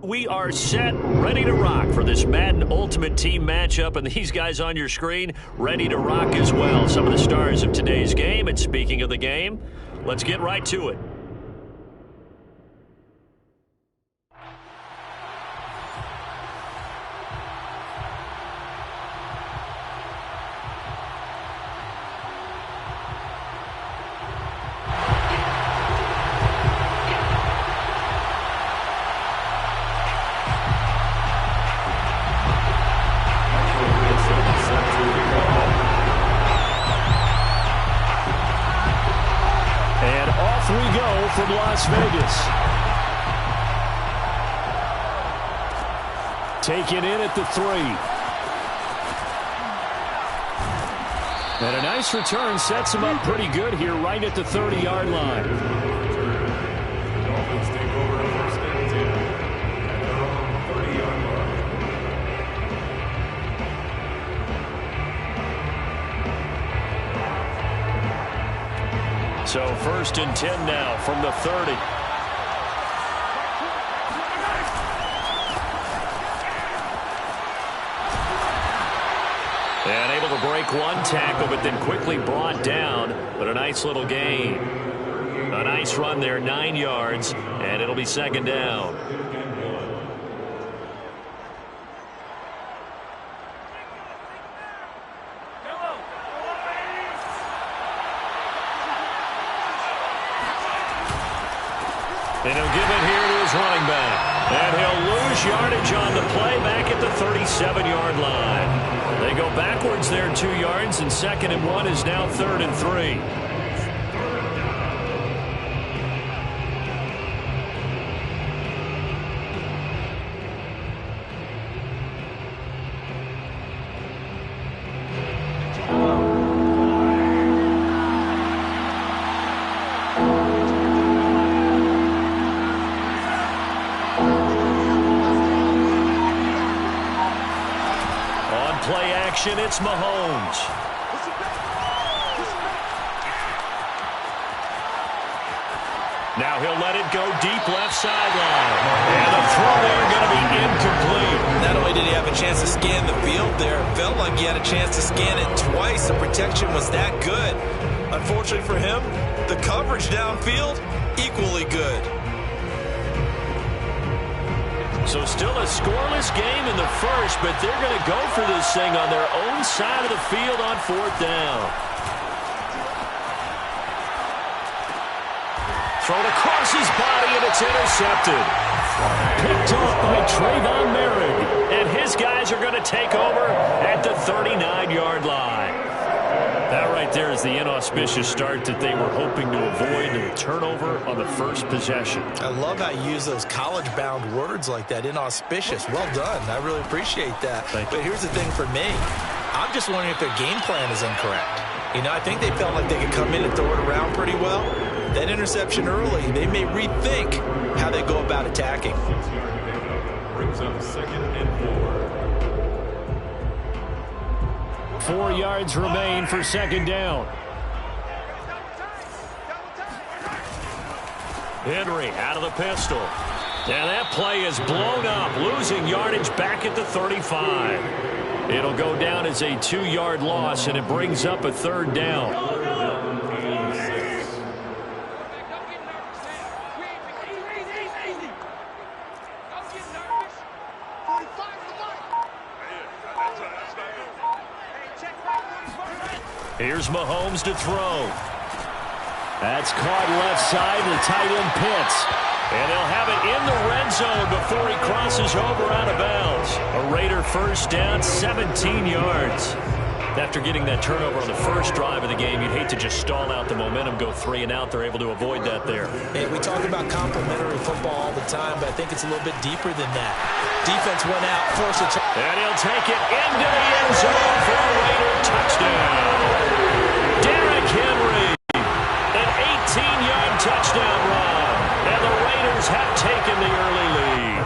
We are set, ready to rock for this Madden Ultimate Team matchup, and these guys on your screen ready to rock as well. Some of the stars of today's game, and speaking of the game, let's get right to it. From Las Vegas. Taken in at the 3. And a nice return sets him up pretty good here right at the 30-yard line. So 1st and 10 now from the 30. And able to break one tackle, but then quickly brought down. But a nice little gain. A nice run there, 9 yards, and it'll be 2nd down. And he'll give it here to his running back. And he'll lose yardage on the play back at the 37-yard line. They go backwards there 2 yards, and 2nd and 1 is now 3rd and 3. Play action, it's Mahomes. Now he'll let it go deep left sideline. And the throw there going to be incomplete. Not only did he have a chance to scan the field there, it felt like he had a chance to scan it twice. The protection was that good. Unfortunately for him, the coverage downfield, equally good. So still a scoreless game in the first, but they're going to go for this thing on their own side of the field on 4th down. Thrown across his body, and it's intercepted. Picked off by Trayvon Merrick. And his guys are going to take over at the 39-yard line. That right there is the inauspicious start that they were hoping to avoid, and the turnover on the first possession. I love how you use those college-bound words like that, inauspicious. Well done. I really appreciate that. But here's the thing for me. I'm just wondering if their game plan is incorrect. You know, I think they felt like they could come in and throw it around pretty well. That interception early, they may rethink how they go about attacking. Brings up 2nd and 4. 4 yards remain for 2nd down. Henry out of the pistol. And that play is blown up, losing yardage back at the 35. It'll go down as a 2-yard loss, and it brings up a 3rd down. Here's Mahomes to throw. That's caught left side, the tight end Pitts. And they'll have it in the red zone before he crosses over out of bounds. A Raider 1st down, 17 yards. After getting that turnover on the first drive of the game, you'd hate to just stall out the momentum, go 3 and out. They're able to avoid that there. Hey, we talk about complementary football all the time, but I think it's a little bit deeper than that. Defense went out, forced a turn. And he'll take it into the end zone for a Raider touchdown. Derrick Henry, an 18-yard touchdown run. And the Raiders have taken the early lead.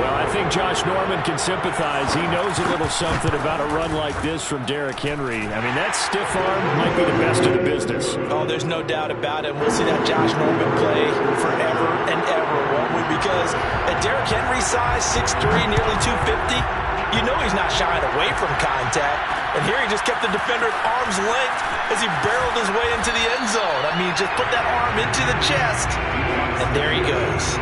Well, I think think Josh Norman can sympathize. He knows a little something about a run like this from Derrick Henry. I mean, that stiff arm might be the best of the business. Oh, there's no doubt about it. We'll see that Josh Norman play forever and ever, won't we? Because at Derrick Henry's size, 6'3", nearly 250, you know he's not shying away from contact. And here he just kept the defender at arm's length as he barreled his way into the end zone. I mean, just put that arm into the chest, and there he goes.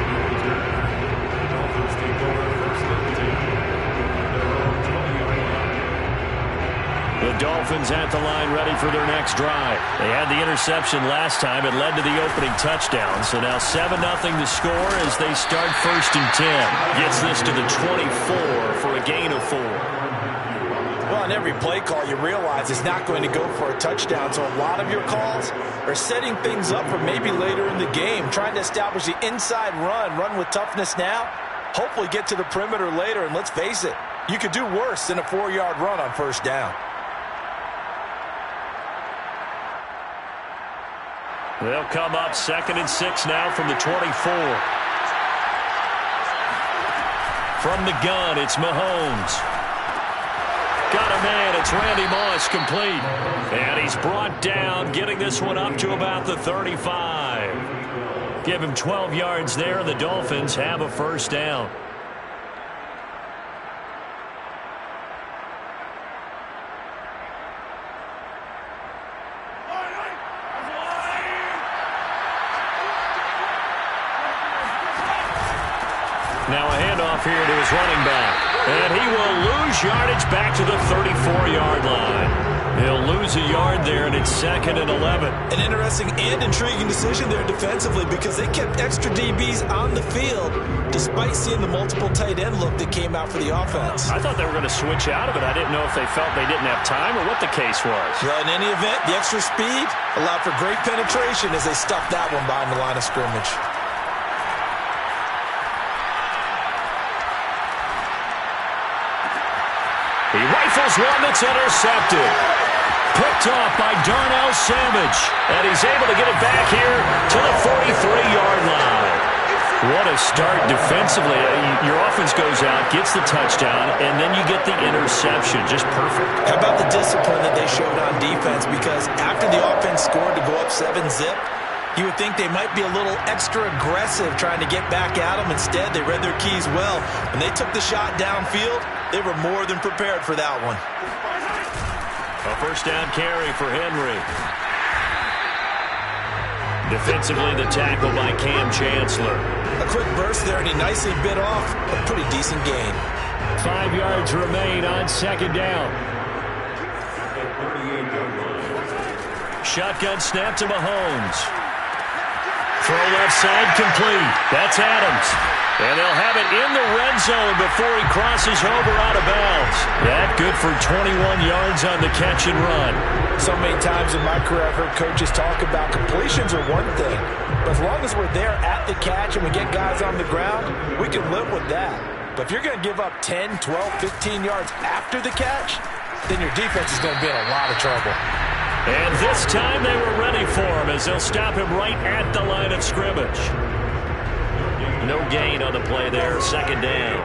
The Dolphins at the line ready for their next drive. They had the interception last time. It led to the opening touchdown. So now 7-0 to score as they start 1st and 10. Gets this to the 24 for a gain of 4. Well, on every play call, you realize it's not going to go for a touchdown. So a lot of your calls are setting things up for maybe later in the game, trying to establish the inside run with toughness now, hopefully get to the perimeter later. And let's face it, you could do worse than a 4-yard run on 1st down. They'll come up 2nd and 6 now from the 24. From the gun, it's Mahomes. Got a man, it's Randy Moss, complete. And he's brought down, getting this one up to about the 35. Give him 12 yards there, and the Dolphins have a 1st down. Now a handoff here to his running back. And he will lose yardage back to the 34-yard line. He'll lose a yard there, and it's 2nd and 11. An interesting and intriguing decision there defensively because they kept extra DBs on the field despite seeing the multiple tight end look that came out for the offense. I thought they were going to switch out of it. I didn't know if they felt they didn't have time or what the case was. Well, in any event, the extra speed allowed for great penetration as they stuffed that one behind the line of scrimmage. He rifles one that's intercepted. Picked off by Darnell Savage. And he's able to get it back here to the 43-yard line. What a start defensively. Your offense goes out, gets the touchdown, and then you get the interception. Just perfect. How about the discipline that they showed on defense? Because after the offense scored to go up 7-zip, you would think they might be a little extra aggressive trying to get back at them. Instead, they read their keys well. When they took the shot downfield, they were more than prepared for that one. A 1st down carry for Henry. Defensively, the tackle by Cam Chancellor. A quick burst there, and he nicely bit off a pretty decent gain. 5 yards remain on 2nd down. Shotgun snap to Mahomes. Throw left side complete. That's Adams. And they'll have it in the red zone before he crosses over out of bounds. That good for 21 yards on the catch and run. So many times in my career I've heard coaches talk about completions are one thing. But as long as we're there at the catch and we get guys on the ground, we can live with that. But if you're going to give up 10, 12, 15 yards after the catch, then your defense is going to be in a lot of trouble. And this time they were ready for him as they'll stop him right at the line of scrimmage. No gain on the play there, 2nd down.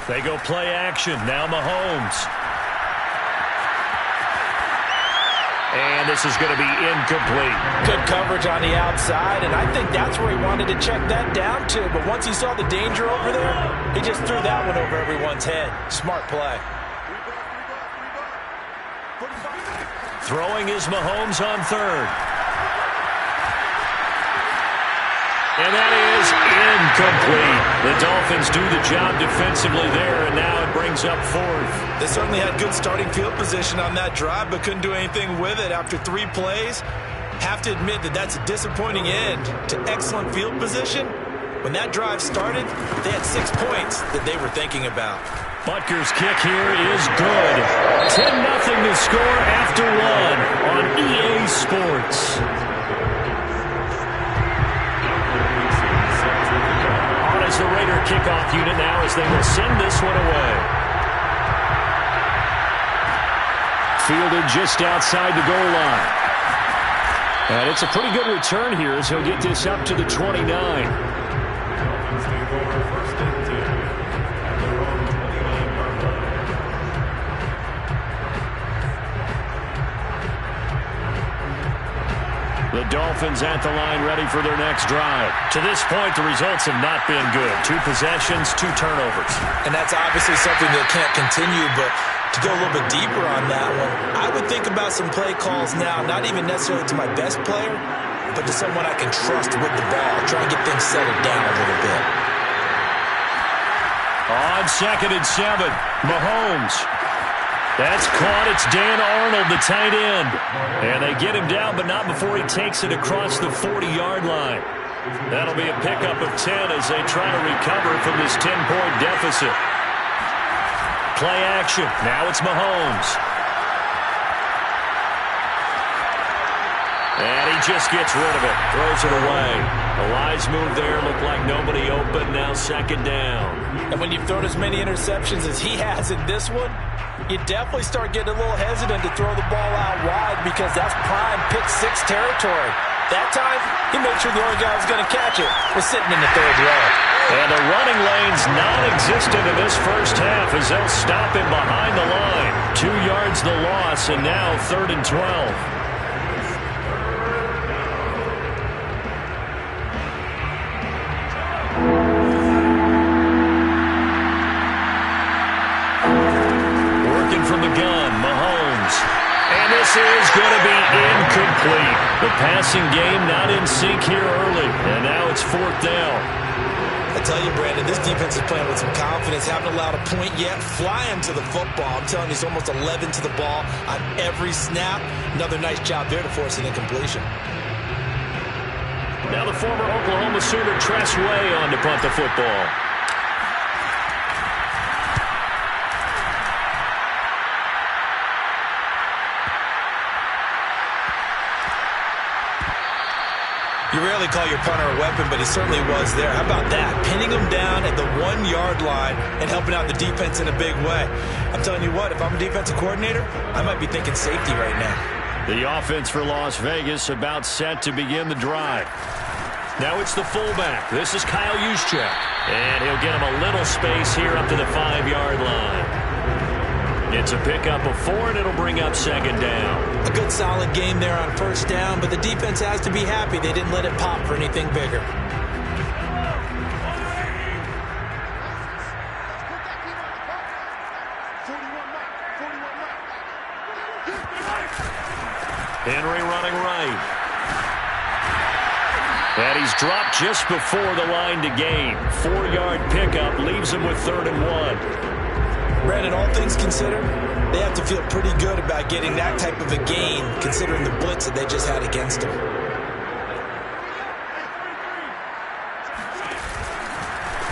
They go play action. Now Mahomes. And this is going to be incomplete. Good coverage on the outside, and I think that's where he wanted to check that down to. But once he saw the danger over there, he just threw that one over everyone's head. Smart play. Throwing is Mahomes on 3rd. And that is incomplete. The Dolphins do the job defensively there, and now it brings up 4th. They certainly had good starting field position on that drive, but couldn't do anything with it after 3 plays. Have to admit that that's a disappointing end to excellent field position. When that drive started, they had 6 points that they were thinking about. Butker's kick here is good. 10-0 to score after 1 on EA Sports. On as the Raider kickoff unit now as they will send this one away. Fielded just outside the goal line. And it's a pretty good return here as he'll get this up to the 29. Dolphins take over 1st and 10 at their own 29-yard line. The Dolphins at the line ready for their next drive. To this point, the results have not been good. 2 possessions, 2 turnovers. And that's obviously something that can't continue, but to go a little bit deeper on that one, I would think about some play calls now, not even necessarily to my best player, but to someone I can trust with the ball. Try and get things settled down a little bit. On 2nd and 7, Mahomes. That's caught. It's Dan Arnold, the tight end. And they get him down, but not before he takes it across the 40-yard line. That'll be a pickup of 10 as they try to recover from this 10-point deficit. Play action. Now it's Mahomes. And he just gets rid of it. Throws it away. A wise move there. Looked like nobody open. Now 2nd down. And when you've thrown as many interceptions as he has in this one, you definitely start getting a little hesitant to throw the ball out wide because that's prime pick-6 territory. That time, he made sure the only guy who was going to catch it was sitting in the 3rd row. And the running lane's non-existent in this first half as they'll stop him behind the line. 2 yards the loss, and now 3rd and 12. From the gun, Mahomes. And this is going to be incomplete. The passing game not in sync here early. And now it's 4th down. I tell you, Brandon, this defense is playing with some confidence. Haven't allowed a point yet. Flying to the football. I'm telling you, he's almost 11 to the ball on every snap. Another nice job there to force an incompletion. Now the former Oklahoma Sooner Tress Way on to punt the football. You rarely call your punter a weapon, but he certainly was there. How about that? Pinning him down at the 1-yard line and helping out the defense in a big way. I'm telling you what, if I'm a defensive coordinator, I might be thinking safety right now. The offense for Las Vegas about set to begin the drive. Now it's the fullback. This is Kyle Juszczyk. And he'll get him a little space here up to the 5-yard line. It's a pickup of 4, and it'll bring up 2nd down. A good solid game there on 1st down, but the defense has to be happy they didn't let it pop for anything bigger. Henry running right. And he's dropped just before the line to gain. 4-yard pickup leaves him with 3rd and 1. Brandon, all things considered, they have to feel pretty good about getting that type of a gain, considering the blitz that they just had against them.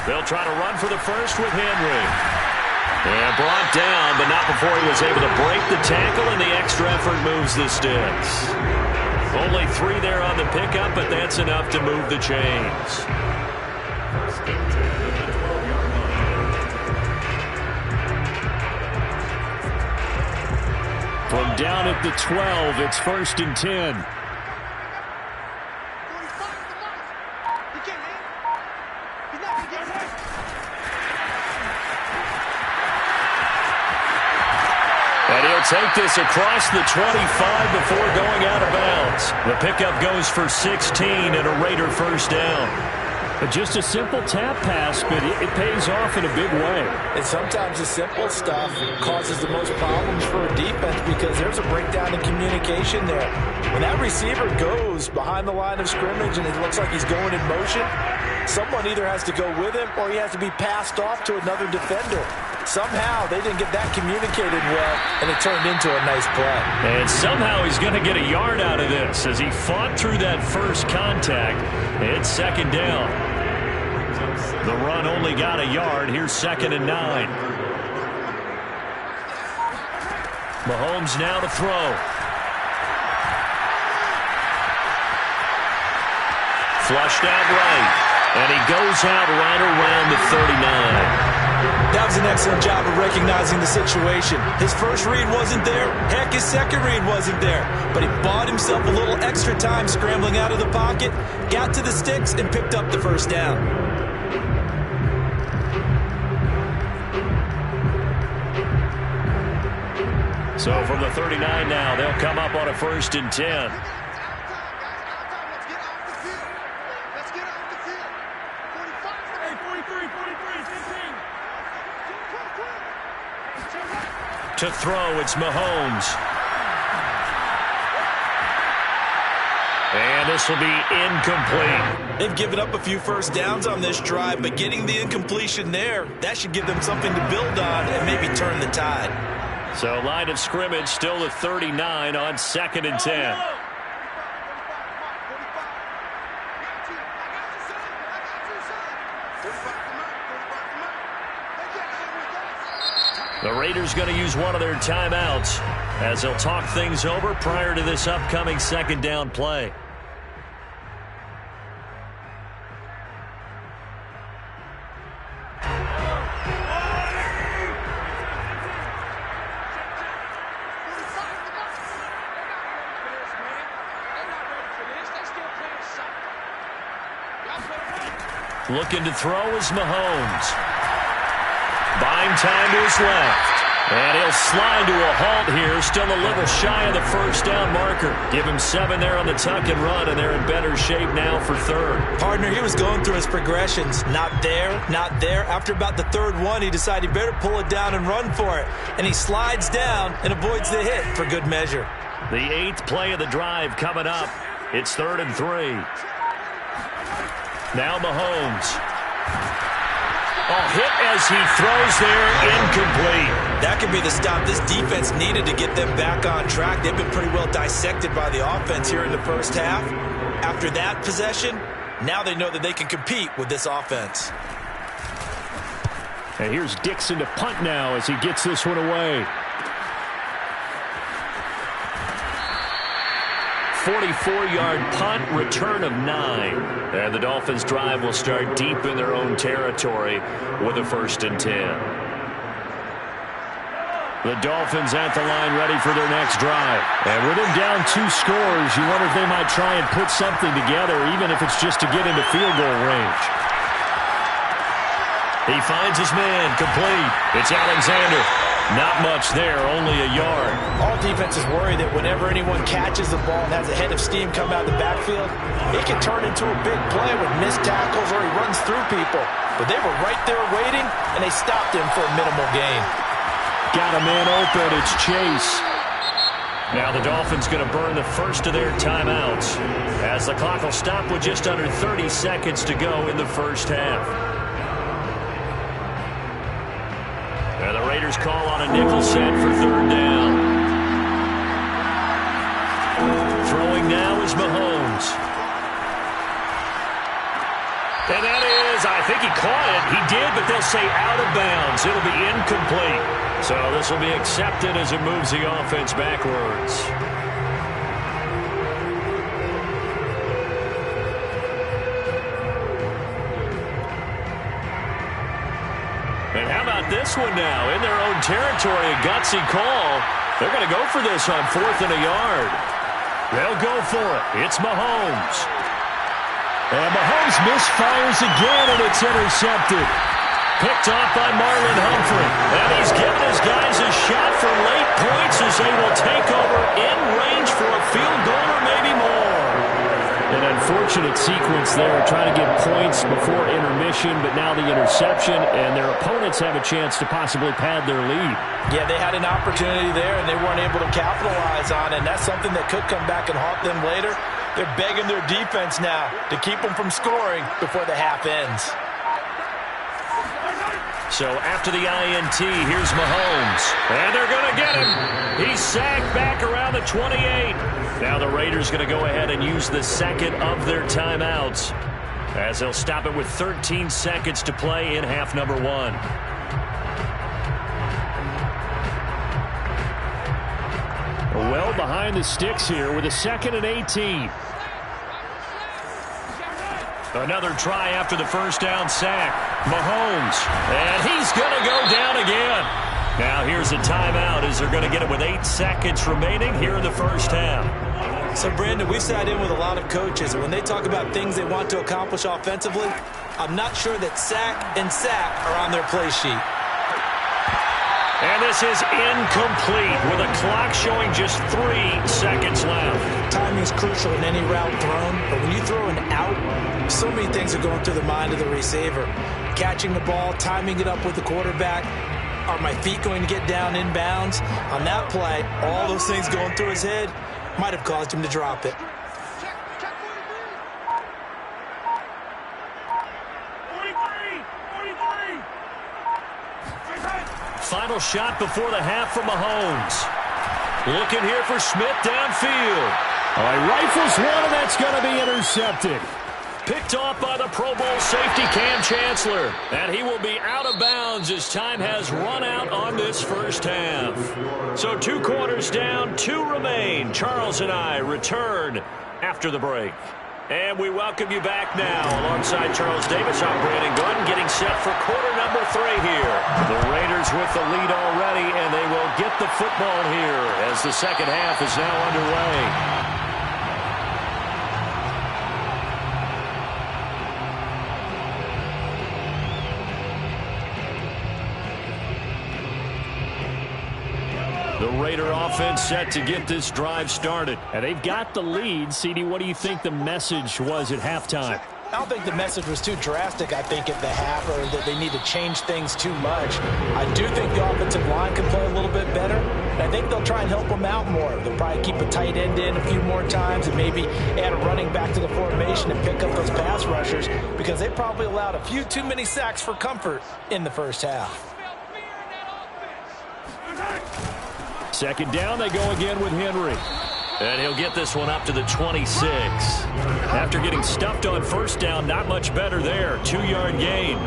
They'll try to run for the first with Henry. And brought down, but not before he was able to break the tackle, and the extra effort moves the sticks. Only 3 there on the pickup, but that's enough to move the chains. From down at the 12, it's 1st and 10. And he'll take this across the 25 before going out of bounds. The pickup goes for 16 and a Raider 1st down. Just a simple tap pass, but it pays off in a big way. And sometimes the simple stuff causes the most problems for a defense because there's a breakdown in communication there. When that receiver goes behind the line of scrimmage and it looks like he's going in motion, someone either has to go with him or he has to be passed off to another defender. Somehow they didn't get that communicated well, and it turned into a nice play. And somehow he's going to get a yard out of this as he fought through that first contact. It's 2nd down. The run only got a yard. Here's 2nd and 9. Mahomes now to throw. Flushed out right. And he goes out right around the 39. That was an excellent job of recognizing the situation. His first read wasn't there. Heck, his second read wasn't there. But he bought himself a little extra time scrambling out of the pocket, got to the sticks, and picked up the first down. So from the 39 now, they'll come up on a 1st and 10. To throw, it's Mahomes. And this will be incomplete. They've given up a few first downs on this drive, but getting the incompletion there, that should give them something to build on and maybe turn the tide. So line of scrimmage still the 39 on 2nd and 10. The Raiders going to use one of their timeouts as they'll talk things over prior to this upcoming 2nd down play. Looking to throw is Mahomes. Buying time to his left. And he'll slide to a halt here. Still a little shy of the first down marker. Give him 7 there on the tuck and run, and they're in better shape now for 3rd. Partner, he was going through his progressions. Not there, not there. After about the 3rd one, he decided he better pull it down and run for it. And he slides down and avoids the hit for good measure. The 8th play of the drive coming up. It's 3rd and 3. Now Mahomes. Hit as he throws there, incomplete. That could be the stop this defense needed to get them back on track. They've been pretty well dissected by the offense here in the first half. After that possession, now they know that they can compete with this offense. And here's Dixon to punt now as he gets this one away. 44-yard punt, return of 9. And the Dolphins' drive will start deep in their own territory with a 1st and 10. The Dolphins at the line ready for their next drive. And with them down 2 scores, you wonder if they might try and put something together, even if it's just to get into field goal range. He finds his man, complete. It's Alexander. Not much there, only a yard. All defenses worry that whenever anyone catches the ball and has a head of steam come out of the backfield, it can turn into a big play with missed tackles or he runs through people. But they were right there waiting, and they stopped him for a minimal gain. Got a man open, it's Chase. Now the Dolphins going to burn the first of their timeouts as the clock will stop with just under 30 seconds to go in the first half. And the Raiders call on a nickel set for 3rd down. Throwing now is Mahomes. And that is, I think he caught it. He did, but they'll say out of bounds. It'll be incomplete. So this will be accepted as it moves the offense backwards. And how about this one now? In their own territory, a gutsy call. They're going to go for this on 4th and a yard. They'll go for it. It's Mahomes. And Mahomes misfires again, and it's intercepted. Picked off by Marlon Humphrey. And he's given his guys a shot for late points as they will take over in range for a field goal or maybe more. An unfortunate sequence there, trying to get points before intermission, but now the interception, and their opponents have a chance to possibly pad their lead. Yeah, they had an opportunity there, and they weren't able to capitalize on it, and that's something that could come back and haunt them later. They're begging their defense now to keep them from scoring before the half ends. So after the INT, here's Mahomes. And they're going to get him. He's sacked back around the 28. Now the Raiders going to go ahead and use the second of their timeouts as they'll stop it with 13 seconds to play in half number 1. Well behind the sticks here with a 2nd and 18. Another try after the first down sack. Mahomes, and he's going to go down again. Now here's a timeout as they're going to get it with 8 seconds remaining here in the first half. So, Brandon, we've sat in with a lot of coaches, and when they talk about things they want to accomplish offensively, I'm not sure that sack and sack are on their play sheet. And this is incomplete with a clock showing just 3 seconds left. Timing is crucial in any route thrown, but when you throw an out, so many things are going through the mind of the receiver. Catching the ball, timing it up with the quarterback. Are my feet going to get down inbounds? On that play, all those things going through his head might have caused him to drop it. Final shot before the half from Mahomes. Looking here for Smith downfield. All right, rifles one, and that's going to be intercepted. Picked off by the Pro Bowl safety Cam Chancellor. And he will be out of bounds as time has run out on this first half. So 2 quarters down, 2 remain. Charles and I return after the break. And we welcome you back now. Alongside Charles Davis, I'm Brandon Gordon, getting set for quarter number 3 here. The Raiders with the lead already, and they will get the football here as the second half is now underway. The Raider offense set to get this drive started. And they've got the lead. CD, what do you think the message was at halftime? I don't think the message was too drastic, I think, at the half, or that they need to change things too much. I do think the offensive line can play a little bit better, and I think they'll try and help them out more. They'll probably keep a tight end in a few more times and maybe add a running back to the formation and pick up those pass rushers, because they probably allowed a few too many sacks for comfort in the first half. Second down, they go again with Henry. And he'll get this one up to the 26. After getting stuffed on first down, not much better there. 2-yard gain.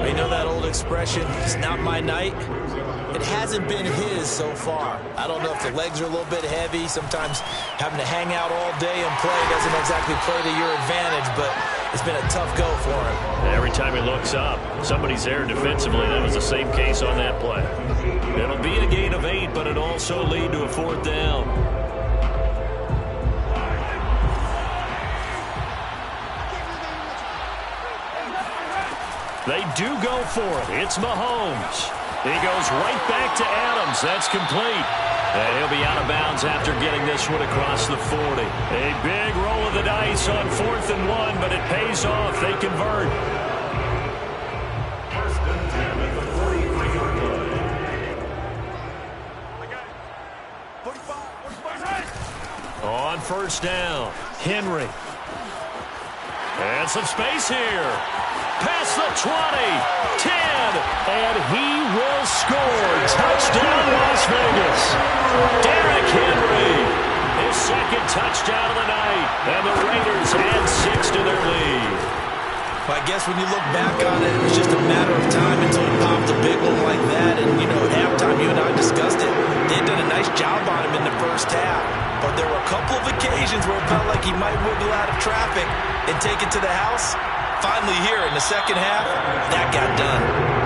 You know that old expression, it's not my night? It hasn't been his so far. I don't know if the legs are a little bit heavy. Sometimes having to hang out all day and play doesn't exactly play to your advantage, but it's been a tough go for him. Every time he looks up, somebody's there defensively. That was the same case on that play. It'll be a gain of 8, but it'll also lead to a 4th down. They do go for it. It's Mahomes. He goes right back to Adams. That's complete. And he'll be out of bounds after getting this one across the 40. A big roll of the dice on 4th and 1, but it pays off. They convert. First and 10 at the 43-yard line. On first down, Henry. And some space here. Past the 20, 10, and he will score. Touchdown, Las Vegas. Derrick Henry, his second touchdown of the night, and the Raiders add 6 to their lead. Well, I guess when you look back on it, it was just a matter of time until he popped a big one like that. And, you know, at halftime, you and I discussed it. They had done a nice job on him in the first half. But there were a couple of occasions where it felt like he might wiggle out of traffic and take it to the house. Finally here in the second half, that got done.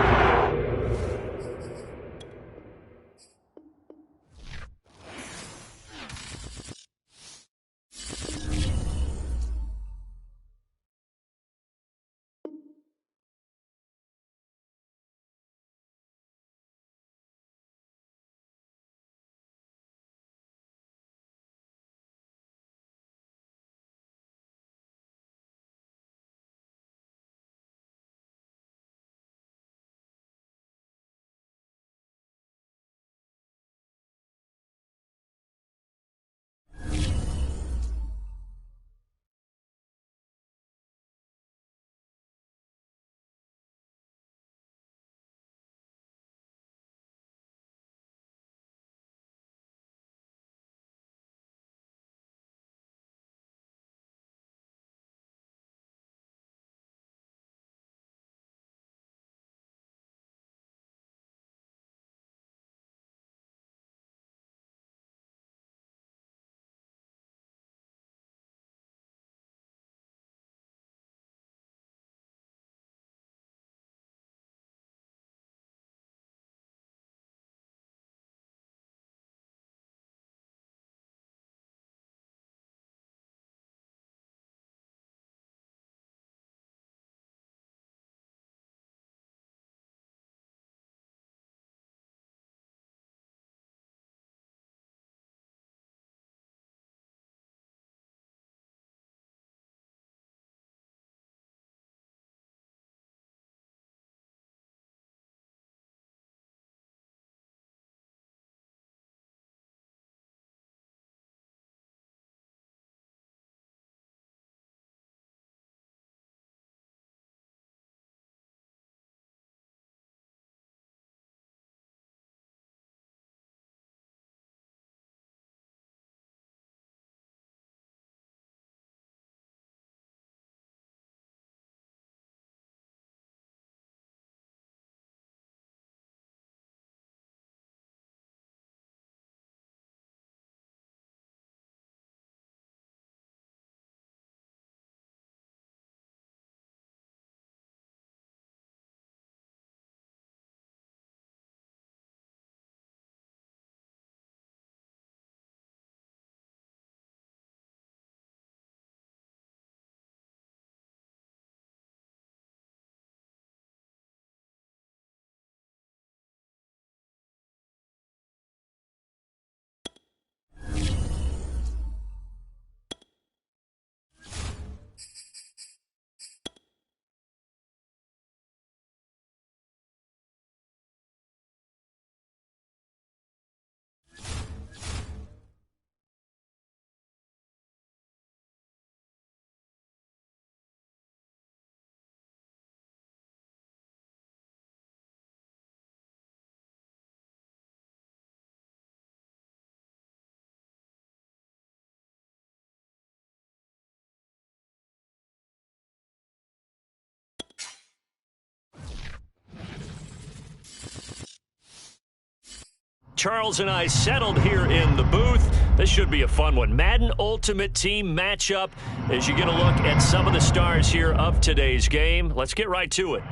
Charles and I settled here in the booth. This should be a fun one. Madden Ultimate Team matchup as you get a look at some of the stars here of today's game. Let's get right to it.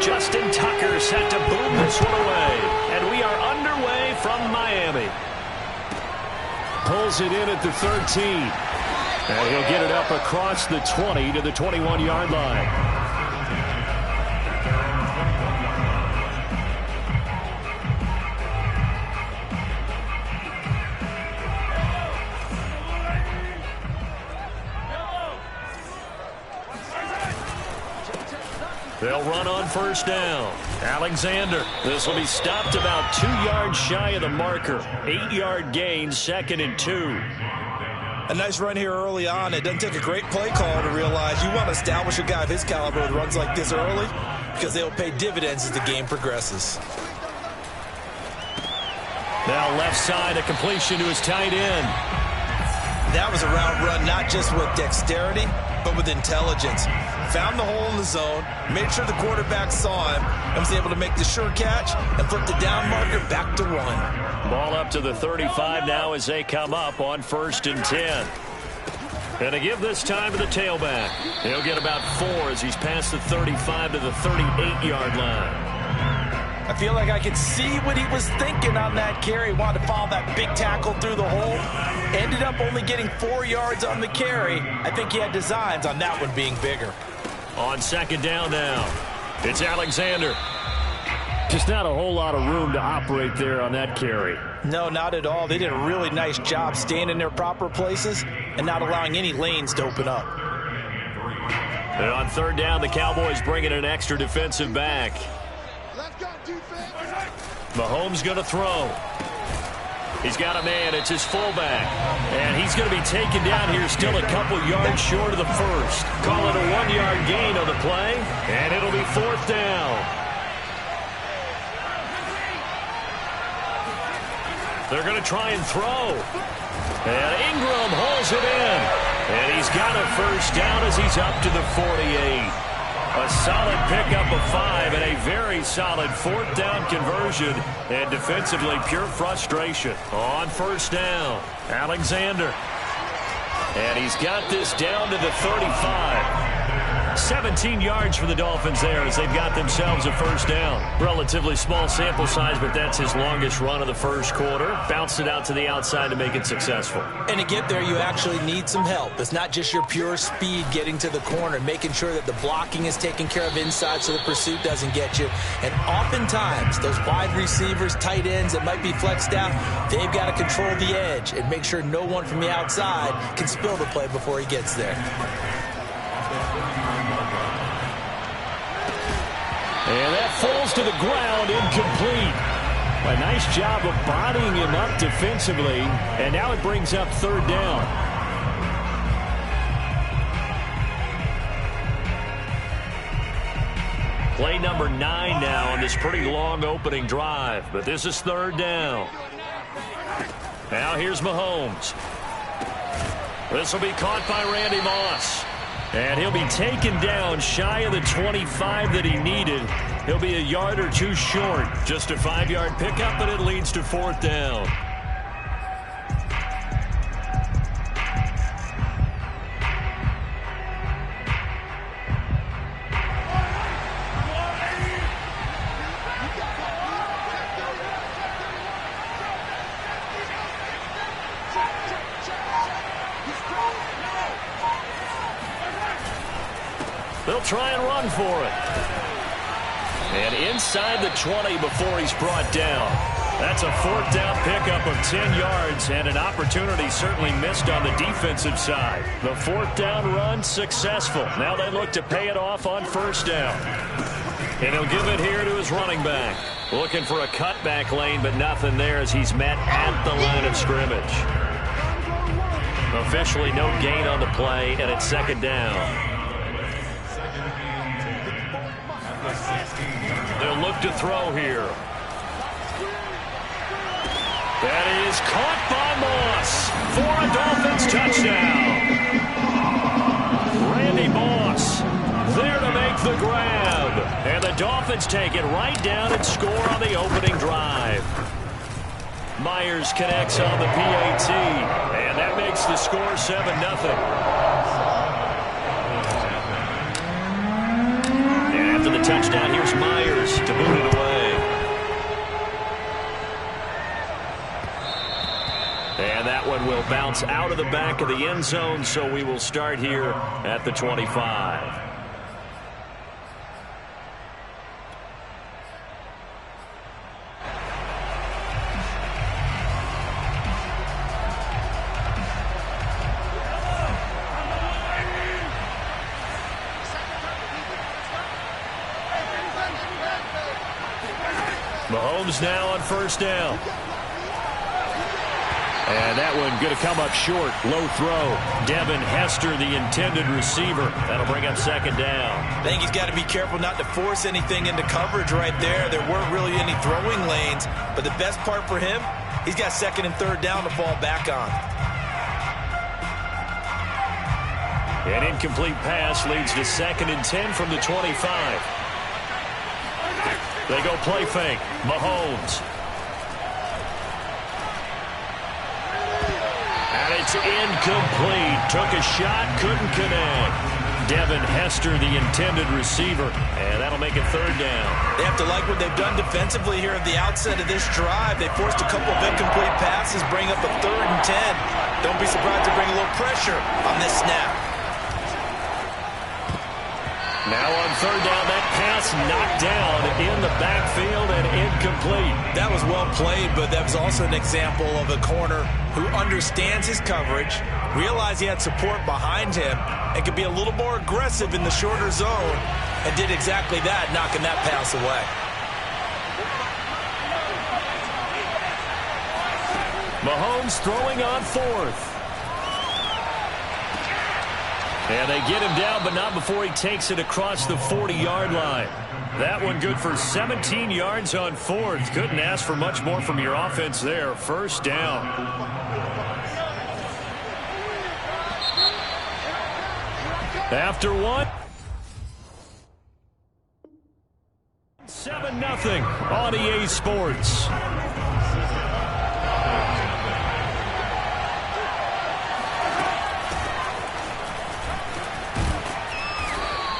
Justin Tucker set to boom this one away. And we are underway from Miami. Pulls it in at the 13. And he'll get it up across the 20 to the 21-yard line. They'll run on first down. Alexander. This will be stopped about 2 yards shy of the marker. 8-yard gain, 2nd and 2. A nice run here early on. It doesn't take a great play call to realize you want to establish a guy of his caliber with runs like this early because they'll pay dividends as the game progresses. Now left side, a completion to his tight end. That was a route run not just with dexterity, but with intelligence. Found the hole in the zone, made sure the quarterback saw him, and was able to make the sure catch and flip the down marker back to 1. Ball up to the 35 now as they come up on 1st and 10. And to give this time to the tailback. He'll get about 4 as he's past the 35 to the 38-yard line. I feel like I could see what he was thinking on that carry. Wanted to follow that big tackle through the hole. Ended up only getting 4 yards on the carry. I think he had designs on that one being bigger. On 2nd down now, it's Alexander. Just not a whole lot of room to operate there on that carry. No, not at all. They did a really nice job staying in their proper places and not allowing any lanes to open up. And on 3rd down, the Cowboys bring in an extra defensive back. Mahomes going to throw. He's got a man. It's his fullback. And he's going to be taken down here still a couple yards short of the first. Call it a 1-yard gain on the play. And it'll be 4th down. They're going to try and throw. And Ingram holds it in. And he's got a first down as he's up to the 48. A solid pickup of 5 and a very solid 4th down conversion. And defensively, pure frustration. On 1st down, Alexander. And he's got this down to the 35. 17 yards for the Dolphins there as they've got themselves a first down. Relatively small sample size, but that's his longest run of the first quarter. Bounced it out to the outside to make it successful. And to get there, you actually need some help. It's not just your pure speed getting to the corner, making sure that the blocking is taken care of inside so the pursuit doesn't get you. And oftentimes, those wide receivers, tight ends that might be flexed out, they've got to control the edge and make sure no one from the outside can spill the play before he gets there. And that falls to the ground, incomplete. A nice job of bodying him up defensively, and now it brings up 3rd down. Play number 9 now on this pretty long opening drive, but this is 3rd down. Now here's Mahomes. This will be caught by Randy Moss. And he'll be taken down shy of the 25 that he needed. He'll be a yard or 2 short. Just a 5-yard pickup, but it leads to 4th down. They'll try and run for it. And inside the 20 before he's brought down. That's a 4th down pickup of 10 yards and an opportunity certainly missed on the defensive side. The 4th down run successful. Now they look to pay it off on 1st down. And he'll give it here to his running back. Looking for a cutback lane, but nothing there as he's met at the line of scrimmage. Officially no gain on the play, and it's 2nd down. They'll look to throw here. That is caught by Moss for a Dolphins touchdown. Randy Moss there to make the grab. And the Dolphins take it right down and score on the opening drive. Myers connects on the PAT, and that makes the score 7-0. And after the touchdown, here's Myers to boot it away. And that one will bounce out of the back of the end zone, so we will start here at the 25. Mahomes now on first down. And that one going to come up short. Low throw. Devin Hester, the intended receiver. That'll bring up second down. I think he's got to be careful not to force anything into coverage right there. There weren't really any throwing lanes. But the best part for him, he's got second and third down to fall back on. An incomplete pass leads to second and 10 from the 25. They go play fake. Mahomes. And it's incomplete. Took a shot, couldn't connect. Devin Hester, the intended receiver. And that'll make it third down. They have to like what they've done defensively here at the outset of this drive. They forced a couple of incomplete passes, bring up a third and 10. Don't be surprised to bring a little pressure on this snap. Now on third down, that pass knocked down in the backfield and incomplete. That was well played, but that was also an example of a corner who understands his coverage, realized he had support behind him, and could be a little more aggressive in the shorter zone, and did exactly that, knocking that pass away. Mahomes throwing on fourth. And they get him down, but not before he takes it across the 40-yard line. That one good for 17 yards on fourth. Couldn't ask for much more from your offense there. First down. After one. 7-0 on EA Sports.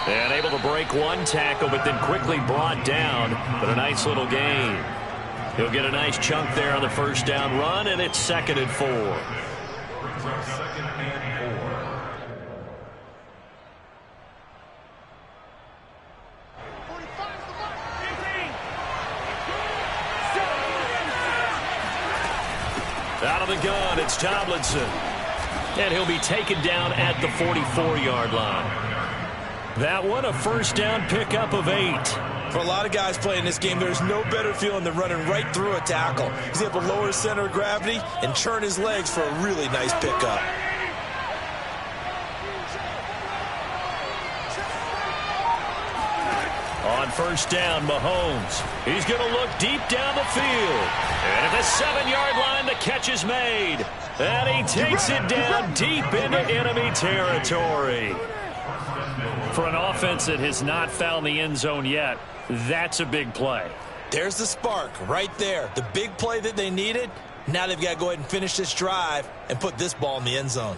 And able to break one tackle, but then quickly brought down. But a nice little gain. He'll get a nice chunk there on the first down run, and it's 2nd and 4. Out of the gun, it's Tomlinson. And he'll be taken down at the 44-yard line. That one, a first down pickup of 8. For a lot of guys playing this game, there's no better feeling than running right through a tackle. He's able to lower his center of gravity and churn his legs for a really nice pickup. On first down, Mahomes. He's going to look deep down the field. And at the 7-yard line, the catch is made. And he takes it down deep into enemy territory. For an offense that has not found the end zone yet, that's a big play. There's the spark right there. The big play that they needed. Now they've got to go ahead and finish this drive and put this ball in the end zone.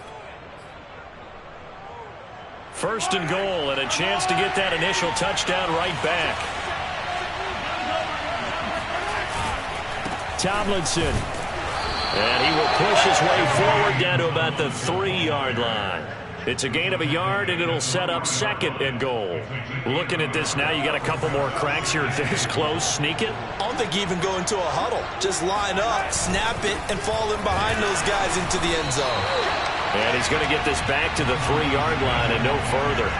First and goal, and a chance to get that initial touchdown right back. Tomlinson. And he will push his way forward down to about the 3-yard line. It's a gain of a yard, and it'll set up 2nd and goal. Looking at this now, you got a couple more cracks here this close. Sneak it? I don't think you even go into a huddle. Just line up, snap it, and fall in behind those guys into the end zone. And he's going to get this back to the 3-yard line and no further.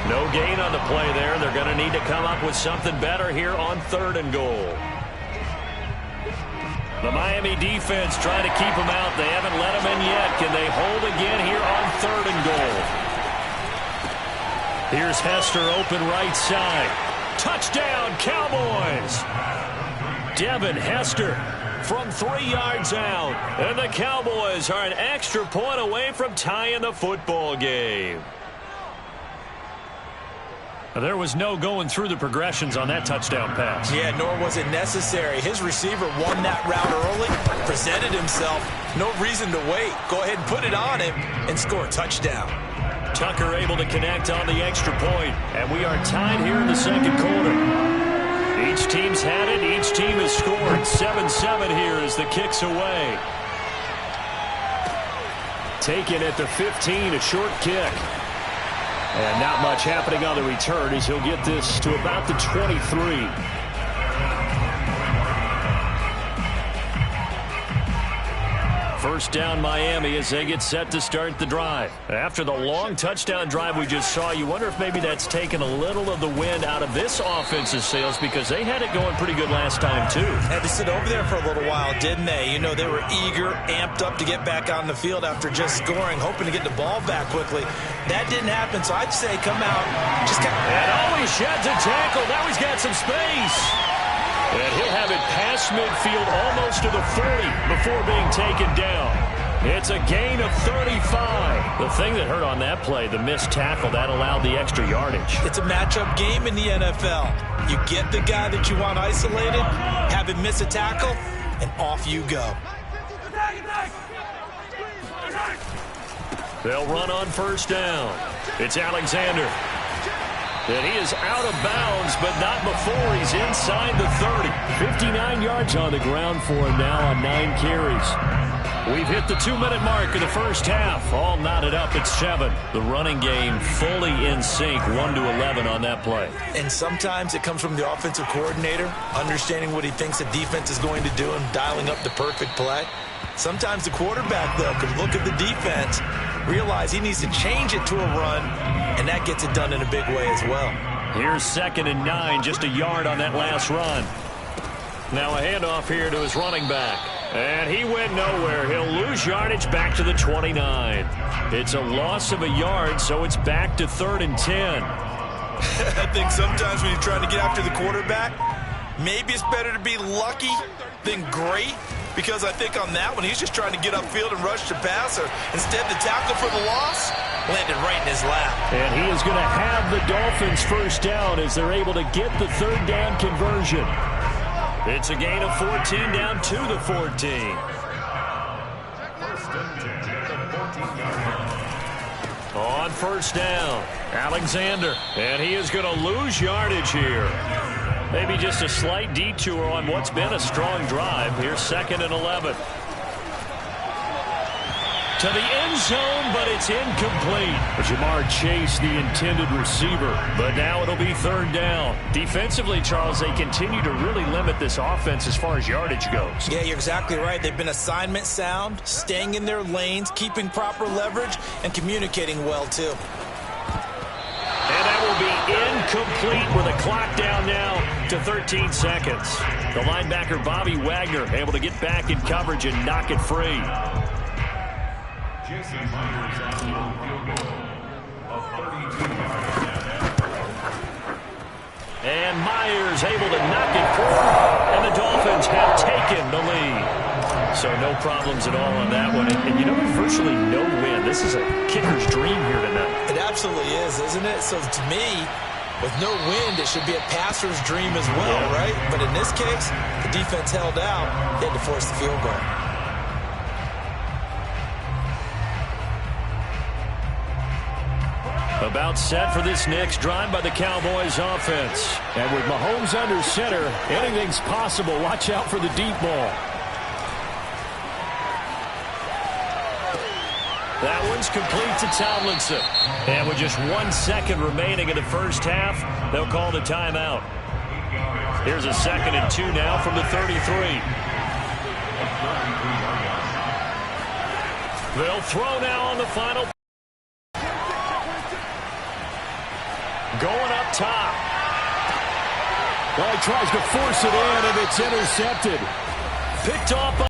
No gain on the play there. They're going to need to come up with something better here on 3rd and goal. The Miami defense trying to keep him out. They haven't let him in yet. Can they hold again here on 3rd and goal? Here's Hester open right side. Touchdown, Cowboys! Devin Hester from 3 yards out. And the Cowboys are an extra point away from tying the football game. There was no going through the progressions on that touchdown pass. Yeah, nor was it necessary. His receiver won that route early, presented himself. No reason to wait. Go ahead and put it on him and score a touchdown. Tucker able to connect on the extra point, and we are tied here in the second quarter. Each team's had it. Each team has scored. 7-7 here as the kick's away. Taken at the 15, a short kick. And not much happening on the return as he'll get this to about the 23. First down Miami as they get set to start the drive. After the long touchdown drive we just saw, you wonder if maybe that's taken a little of the wind out of this offense's sails because they had it going pretty good last time too. Had to sit over there for a little while, didn't they? You know, they were eager, amped up to get back on the field after just scoring, hoping to get the ball back quickly. That didn't happen, so I'd say come out. And he sheds a tackle. Now he's got some space. And he'll have it past midfield almost to the 40 before being taken down. It's a gain of 35. The thing that hurt on that play, the missed tackle, that allowed the extra yardage. It's a matchup game in the NFL. You get the guy that you want isolated, have him miss a tackle, and off you go. They'll run on first down. It's Alexander. And he is out of bounds, but not before he's inside the 30. 59 yards on the ground for him now on 9 carries. We've hit the 2-minute mark of the first half. All knotted up at 7. The running game fully in sync, 1-11 on that play. And sometimes it comes from the offensive coordinator, understanding what he thinks the defense is going to do and dialing up the perfect play. Sometimes the quarterback, though, can look at the defense, realize he needs to change it to a run, and that gets it done in a big way as well. Here's 2nd and 9, just a yard on that last run. Now a handoff here to his running back. And he went nowhere. He'll lose yardage back to the 29. It's a loss of a yard, so it's back to 3rd and 10. I think sometimes when you're trying to get after the quarterback, maybe it's better to be lucky than great. Because I think on that one, he's just trying to get upfield and rush the passer. Instead, the tackle for the loss landed right in his lap. And he is going to have the Dolphins first down as they're able to get the 3rd down conversion. It's a gain of 14 down to the 14. On first down, Alexander. And he is going to lose yardage here. Maybe just a slight detour on what's been a strong drive. Here's 2nd and 11. To the end zone, but it's incomplete. Jamar Chase, the intended receiver. But now it'll be 3rd down. Defensively, Charles, they continue to really limit this offense as far as yardage goes. Yeah, you're exactly right. They've been assignment sound, staying in their lanes, keeping proper leverage, and communicating well, too. And that will be incomplete with a clock down now to 13 seconds. The linebacker, Bobby Wagner, able to get back in coverage and knock it free. Jason Myers on the long field goal of 32 yards. And Myers able to knock it forward, and the Dolphins have taken the lead. So no problems at all on that one. And you know, virtually no win. This is a kicker's dream here tonight. It absolutely is, isn't it? So to me, with no wind, it should be a passer's dream as well, right? But in this case, the defense held out. They had to force the field goal. About set for this next drive by the Cowboys offense. And with Mahomes under center, anything's possible. Watch out for the deep ball. That one's complete to Tomlinson. And with just 1 second remaining in the first half, they'll call the timeout. Here's a 2nd and 2 now from the 33. They'll throw now on the final. Going up top. Well, he tries to force it in, and it's intercepted. Picked off by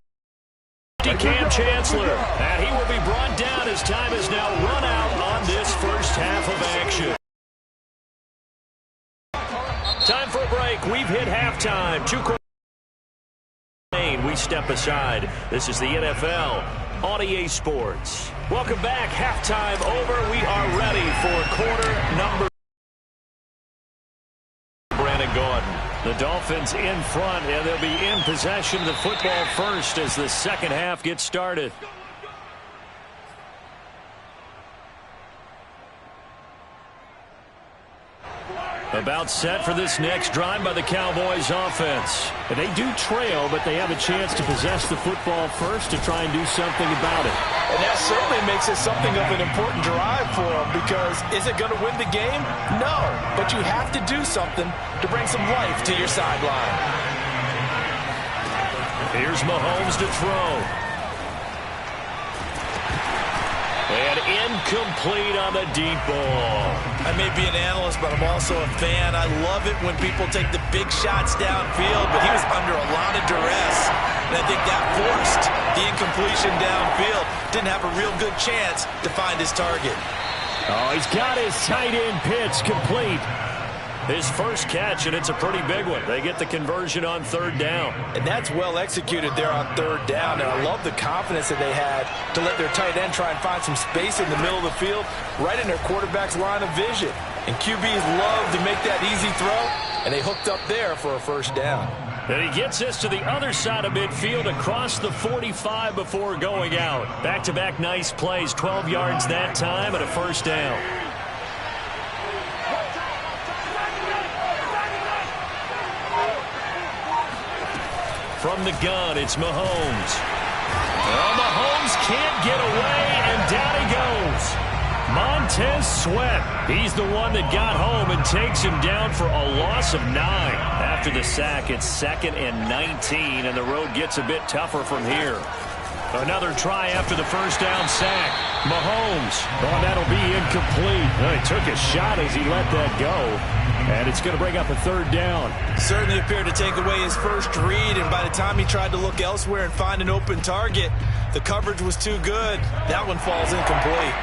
Cam Chancellor. And he will be brought down as time is now run out on this first half of action. Time for a break. We've hit halftime. 2 quarters. We step aside. This is the NFL on EA Sports. Welcome back. Halftime over. We are ready for quarter number. Brandon Gordon. The Dolphins in front, and they'll be in possession of the football first as the second half gets started. About set for this next drive by the Cowboys offense. And they do trail, but they have a chance to possess the football first to try and do something about it. And that certainly makes it something of an important drive for them, because is it going to win the game? No, but you have to do something to bring some life to your sideline. Here's Mahomes to throw. And incomplete on the deep ball. I may be an analyst, but I'm also a fan. I love it when people take the big shots downfield, but he was under a lot of duress. And I think that forced the incompletion downfield. Didn't have a real good chance to find his target. Oh, he's got his tight end pitch complete. His first catch, and it's a pretty big one. They get the conversion on third down. And that's well executed there on third down. And I love the confidence that they had to let their tight end try and find some space in the middle of the field, right in their quarterback's line of vision. And QBs love to make that easy throw, and they hooked up there for a first down. And he gets this to the other side of midfield across the 45 before going out. Back-to-back nice plays, 12 yards that time and a first down. From the gun, it's Mahomes. Well, Mahomes can't get away, and down he goes. Montez Sweat. He's the one that got home and takes him down for a loss of 9. After the sack, it's 2nd and 19, and the road gets a bit tougher from here. Another try after the first down sack. Mahomes. Oh, that'll be incomplete. Well, he took a shot as he let that go. And it's going to bring up a third down. Certainly appeared to take away his first read, and by the time he tried to look elsewhere and find an open target, the coverage was too good. That one falls incomplete.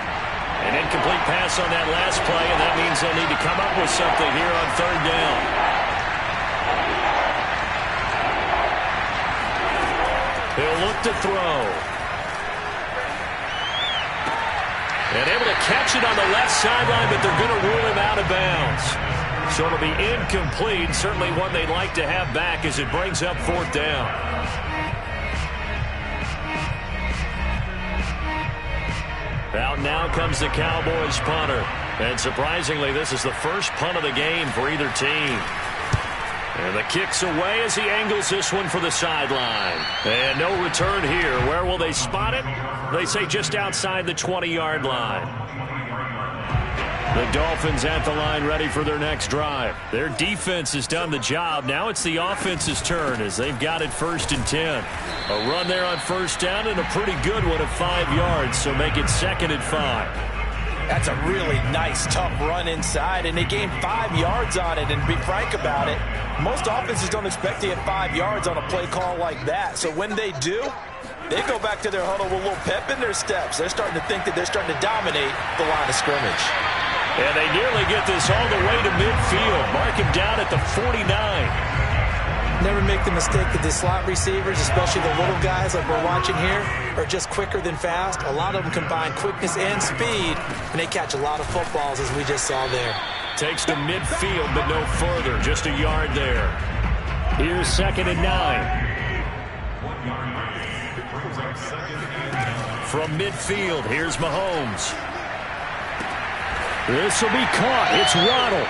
An incomplete pass on that last play, and that means they'll need to come up with something here on third down. He'll look to throw. And able to catch it on the left sideline, but they're going to rule him out of bounds. So it'll be incomplete. Certainly one they'd like to have back as it brings up fourth down. Out now comes the Cowboys punter. And surprisingly, this is the first punt of the game for either team. And the kick's away as he angles this one for the sideline. And no return here. Where will they spot it? They say just outside the 20-yard line. The Dolphins at the line ready for their next drive. Their defense has done the job. Now it's the offense's turn as they've got it 1st and 10. A run there on first down and a pretty good one at 5 yards, so make it 2nd and 5. That's a really nice, tough run inside, and they gained 5 yards on it. And to be frank about it, most offenses don't expect to get 5 yards on a play call like that. So when they do, they go back to their huddle with a little pep in their steps. They're starting to think that they're starting to dominate the line of scrimmage. And they nearly get this all the way to midfield. Mark him down at the 49. Never make the mistake that the slot receivers, especially the little guys like we're watching here, are just quicker than fast. A lot of them combine quickness and speed, and they catch a lot of footballs, as we just saw there. Takes to midfield, but no further. Just a yard there. Here's 2nd and 9. From midfield, here's Mahomes. This will be caught. It's Waddle.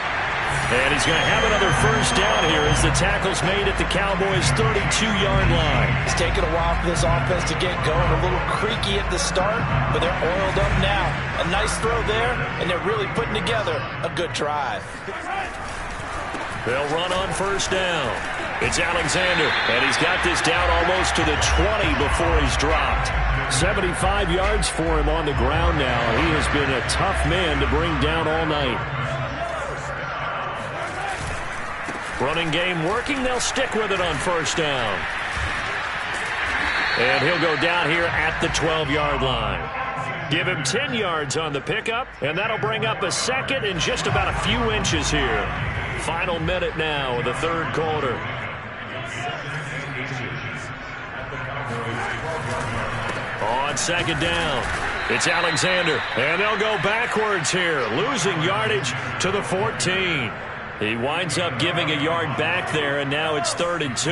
And he's going to have another first down here as the tackle's made at the Cowboys' 32-yard line. It's taken a while for this offense to get going. A little creaky at the start, but they're oiled up now. A nice throw there, and they're really putting together a good drive. They'll run on first down. It's Alexander, and he's got this down almost to the 20 before he's dropped. 75 yards for him on the ground now. He has been a tough man to bring down all night. Running game working. They'll stick with it on first down. And he'll go down here at the 12-yard line. Give him 10 yards on the pickup, and that'll bring up a 2nd and just about a few inches here. Final minute now of the third quarter. On second down, it's Alexander, and they'll go backwards here, losing yardage to the 14. He winds up giving a yard back there, and now it's 3rd and 2.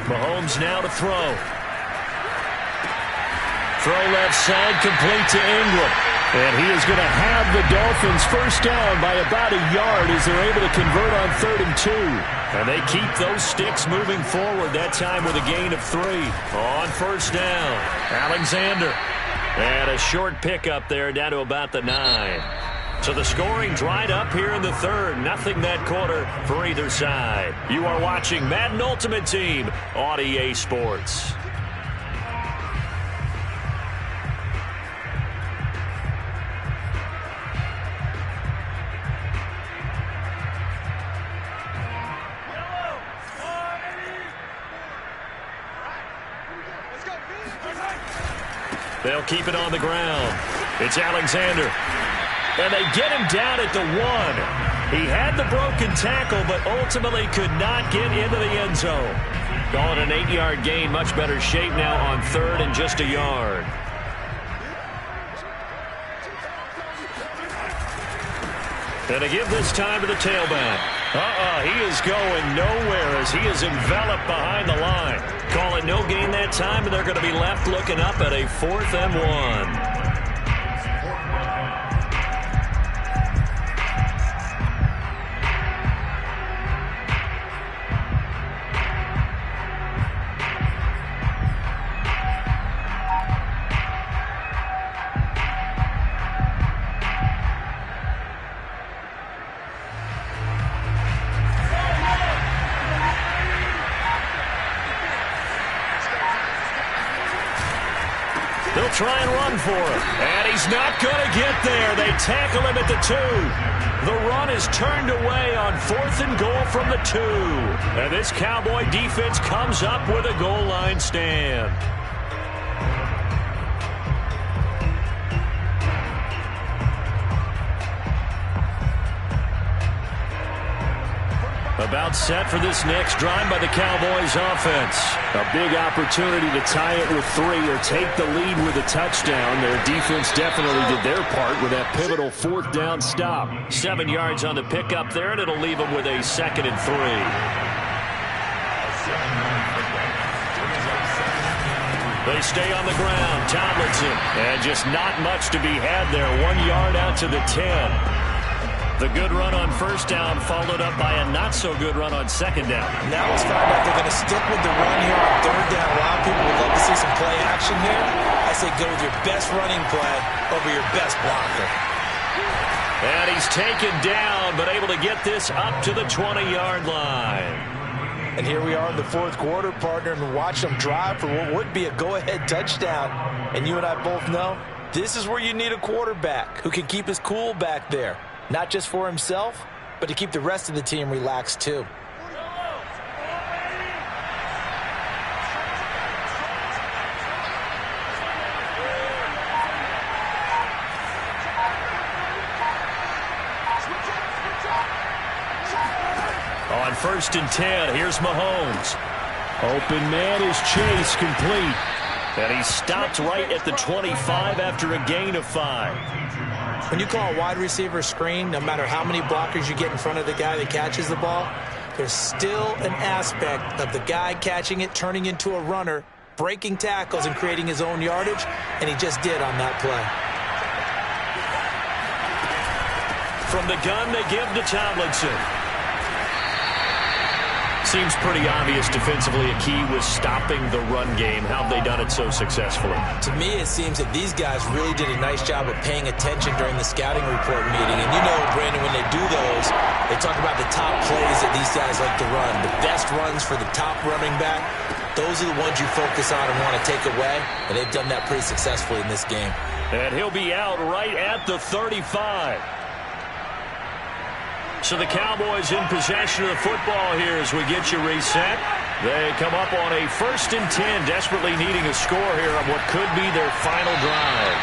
Mahomes now to throw. Throw left side, complete to Ingram. And he is going to have the Dolphins first down by about a yard as they're able to convert on 3rd and 2. And they keep those sticks moving forward, that time with a gain of 3. On first down, Alexander. And a short pickup there down to about the 9. So the scoring dried up here in the 3rd. Nothing that quarter for either side. You are watching Madden Ultimate Team on EA Sports. They'll keep it on the ground. It's Alexander. And they get him down at the 1. He had the broken tackle, but ultimately could not get into the end zone. Call it an 8-yard gain. Much better shape now on 3rd and just a yard. And to give this time to the tailback. He is going nowhere as he is enveloped behind the line. Call it no gain that time, and they're going to be left looking up at a 4th and 1. They'll try and run for him. And he's not going to get there. They tackle him at the 2. The run is turned away on 4th and goal from the 2. And this Cowboy defense comes up with a goal line stand. About set for this next drive by the Cowboys offense. A big opportunity to tie it with 3 or take the lead with a touchdown. Their defense definitely did their part with that pivotal 4th down stop. 7 yards on the pickup there, and it'll leave them with a 2nd and 3. They stay on the ground. Tomlinson. And just not much to be had there. 1 yard out to the 10. The good run on first down followed up by a not-so-good run on second down. Now let's find out if they're going to stick with the run here on 3rd down. A lot of people would love to see some play action here. I say go with your best running play over your best blocker. And he's taken down, but able to get this up to the 20-yard line. And here we are in the 4th quarter, partner, and watch them drive for what would be a go-ahead touchdown. And you and I both know this is where you need a quarterback who can keep his cool back there. Not just for himself, but to keep the rest of the team relaxed too. On 1st and 10, here's Mahomes. Open man is Chase, complete. And he stopped right at the 25 after a gain of 5. When you call a wide receiver screen, no matter how many blockers you get in front of the guy that catches the ball, there's still an aspect of the guy catching it, turning into a runner, breaking tackles and creating his own yardage, and he just did on that play. From the gun, they give to Tomlinson. Seems pretty obvious defensively a key was stopping the run game. How have they done it so successfully? To me, it seems that these guys really did a nice job of paying attention during the scouting report meeting. And you know, Brandon, when they do those, they talk about the top plays that these guys like to run. The best runs for the top running back, those are the ones you focus on and want to take away. And they've done that pretty successfully in this game. And he'll be out right at the 35. So the Cowboys in possession of the football here as we get you reset. They come up on a 1st and 10, desperately needing a score here on what could be their final drive.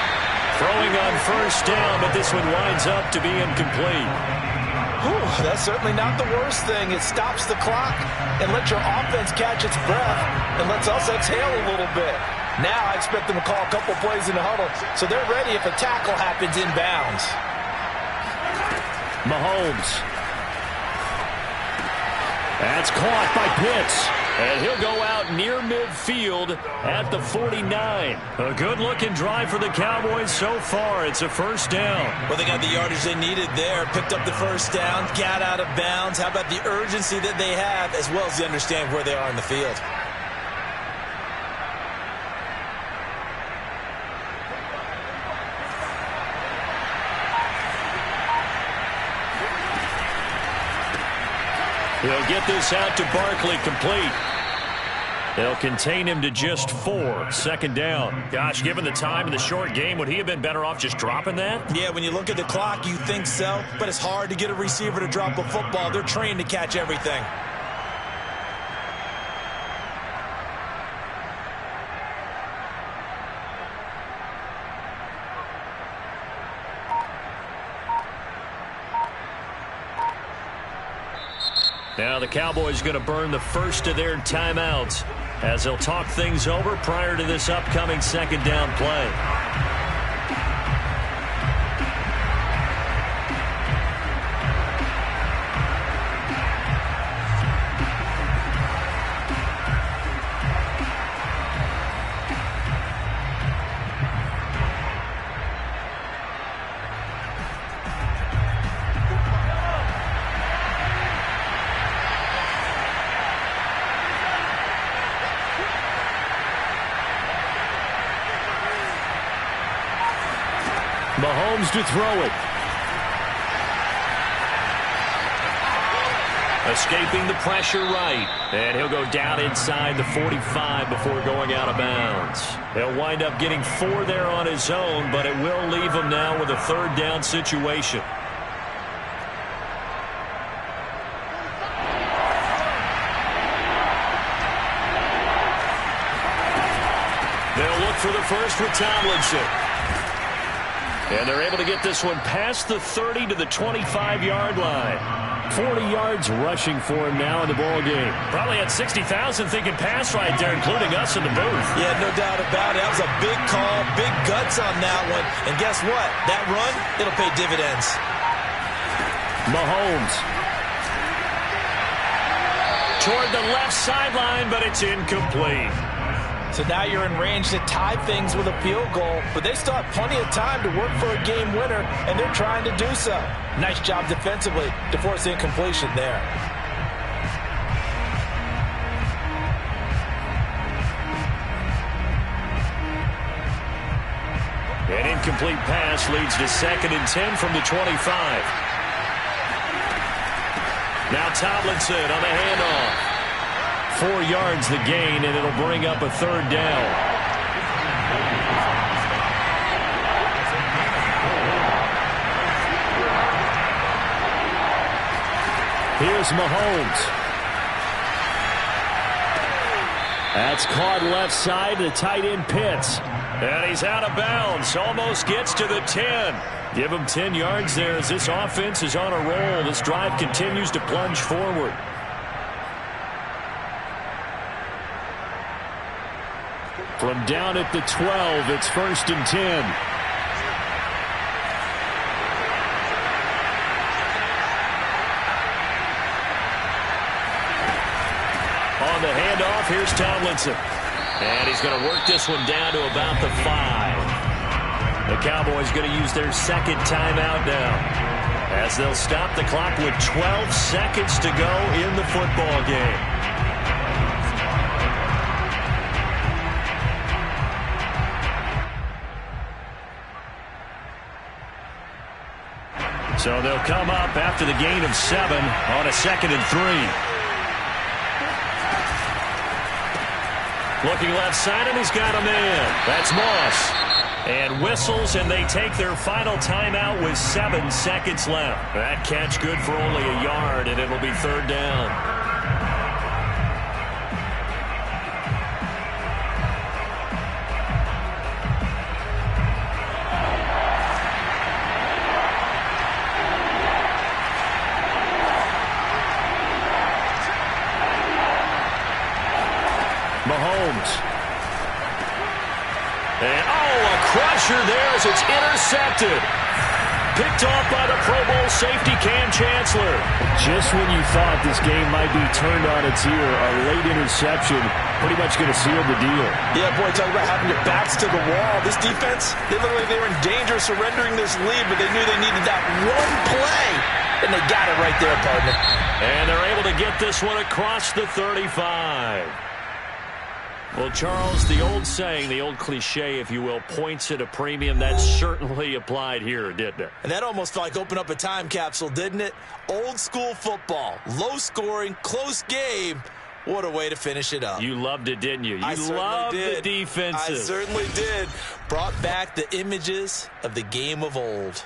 Throwing on first down, but this one winds up to be incomplete. Whew, that's certainly not the worst thing. It stops the clock and lets your offense catch its breath and lets us exhale a little bit. Now I expect them to call a couple plays in the huddle so they're ready if a tackle happens inbounds. Mahomes. That's caught by Pitts. And he'll go out near midfield at the 49. A good-looking drive for the Cowboys so far. It's a first down. Well, they got the yardage they needed there. Picked up the first down, got out of bounds. How about the urgency that they have as well as the understanding where they are in the field? He'll get this out to Barkley, complete. They'll contain him to just 4. Second down. Gosh, given the time in the short game, would he have been better off just dropping that? Yeah, when you look at the clock, you think so. But it's hard to get a receiver to drop a football. They're trained to catch everything. Now the Cowboys going to burn the first of their timeouts as they'll talk things over prior to this upcoming second down play. Mahomes to throw it. Escaping the pressure right. And he'll go down inside the 45 before going out of bounds. He'll wind up getting 4 there on his own, but it will leave him now with a third down situation. They'll look for the first with Tomlinson. And they're able to get this one past the 30 to the 25-yard line. 40 yards rushing for him now in the ball game. Probably had 60,000 thinking pass right there, including us in the booth. Yeah, no doubt about it. That was a big call, big guts on that one. And guess what? That run, it'll pay dividends. Mahomes. Toward the left sideline, but it's incomplete. So now you're in range to tie things with a field goal, but they still have plenty of time to work for a game winner, and they're trying to do so. Nice job defensively to force the incompletion there. An incomplete pass leads to 2nd and 10 from the 25. Now Tomlinson on the handoff. 4 yards the gain, and it'll bring up a third down. Here's Mahomes. That's caught left side, the tight end Pitts. And he's out of bounds, almost gets to the 10. Give him 10 yards there as this offense is on a roll. This drive continues to plunge forward. From down at the 12, it's 1st and 10. On the handoff, here's Tomlinson. And he's going to work this one down to about the 5. The Cowboys going to use their second timeout now, as they'll stop the clock with 12 seconds to go in the football game. So they'll come up after the gain of 7 on a 2nd and 3. Looking left side, and he's got a man. That's Moss. And whistles, and they take their final timeout with 7 seconds left. That catch good for only a yard, and it'll be third down. Mahomes. And, a crusher there as it's intercepted. Picked off by the Pro Bowl safety Cam Chancellor. Just when you thought this game might be turned on its ear, a late interception pretty much going to seal the deal. Yeah, boy, talk about having your backs to the wall. This defense, they look like they were in danger of surrendering this lead, but they knew they needed that one play, and they got it right there, partner. And they're able to get this one across the 35. Well, Charles, the old saying, the old cliche, if you will, points at a premium, that certainly applied here, didn't it? And that almost like opened up a time capsule, didn't it? Old school football, low scoring, close game. What a way to finish it up. You loved it, didn't you? I loved did. The defenses. I certainly did. Brought back the images of the game of old.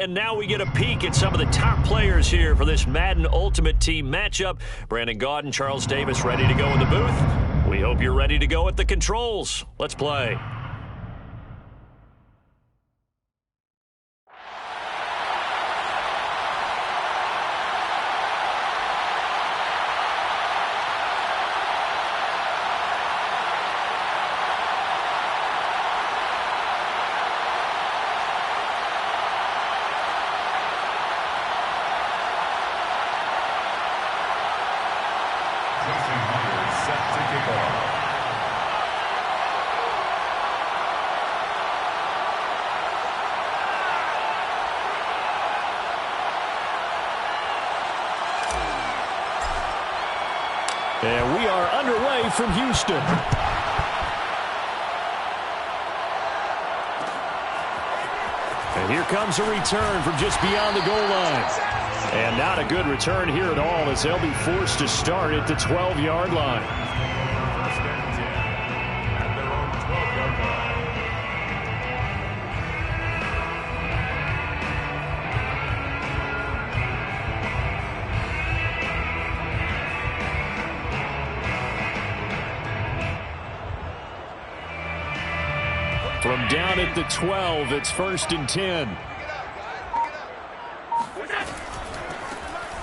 And now we get a peek at some of the top players here for this Madden Ultimate Team matchup. Brandon Gaudin, Charles Davis ready to go in the booth. We hope you're ready to go at the controls. Let's play. And we are underway from Houston. And here comes a return from just beyond the goal line. And not a good return here at all, as they'll be forced to start at the 12-yard line. First and 10 at their own 12-yard line. From down at the 12, it's 1st and 10.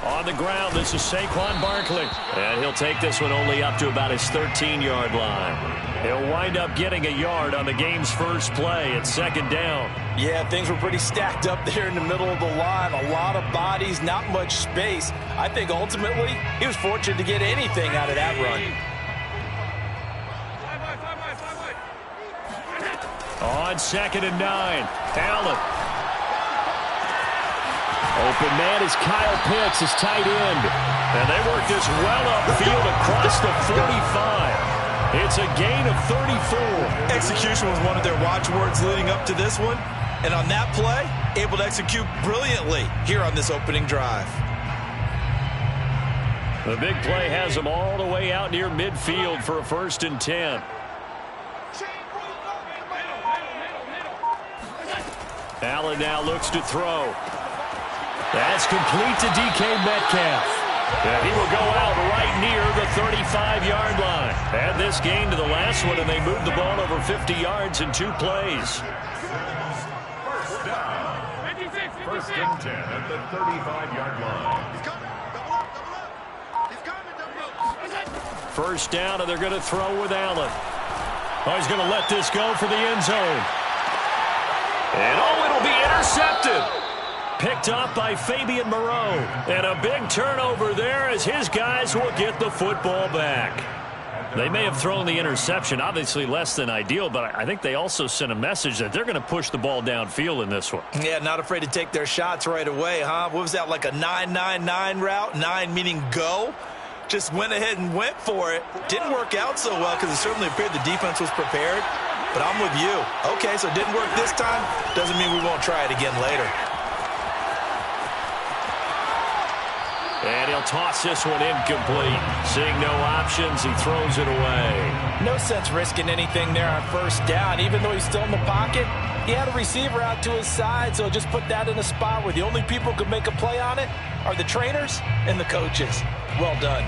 On the ground, this is Saquon Barkley. And he'll take this one only up to about his 13-yard line. He'll wind up getting a yard on the game's first play at 2nd down. Yeah, things were pretty stacked up there in the middle of the line. A lot of bodies, not much space. I think ultimately he was fortunate to get anything out of that run. On 2nd and 9, Allen. Open man is Kyle Pitts, his tight end. And they work this well upfield across the 45. It's a gain of 34. Execution was one of their watchwords leading up to this one. And on that play, able to execute brilliantly here on this opening drive. The big play has them all the way out near midfield for a 1st and 10. Allen now looks to throw. That's complete to DK Metcalf. And he will go out right near the 35-yard line. Add this game to the last one, and they moved the ball over 50 yards in 2 plays. First down. 1st and 10 at the 35-yard line. First down, and they're going to throw with Allen. Oh, he's going to let this go for the end zone. And it'll be intercepted. Picked off by Fabian Moreau. And a big turnover there as his guys will get the football back. They may have thrown the interception, obviously less than ideal, but I think they also sent a message that they're going to push the ball downfield in this one. Yeah, not afraid to take their shots right away, huh? What was that, like a 9-9-9 route? 9 meaning go? Just went ahead and went for it. Didn't work out so well because it certainly appeared the defense was prepared. But I'm with you. Okay, so it didn't work this time. Doesn't mean we won't try it again later. And he'll toss this one incomplete. Seeing no options, he throws it away. No sense risking anything there on 1st down. Even though he's still in the pocket, he had a receiver out to his side, so just put that in a spot where the only people who could make a play on it are the trainers and the coaches. Well done.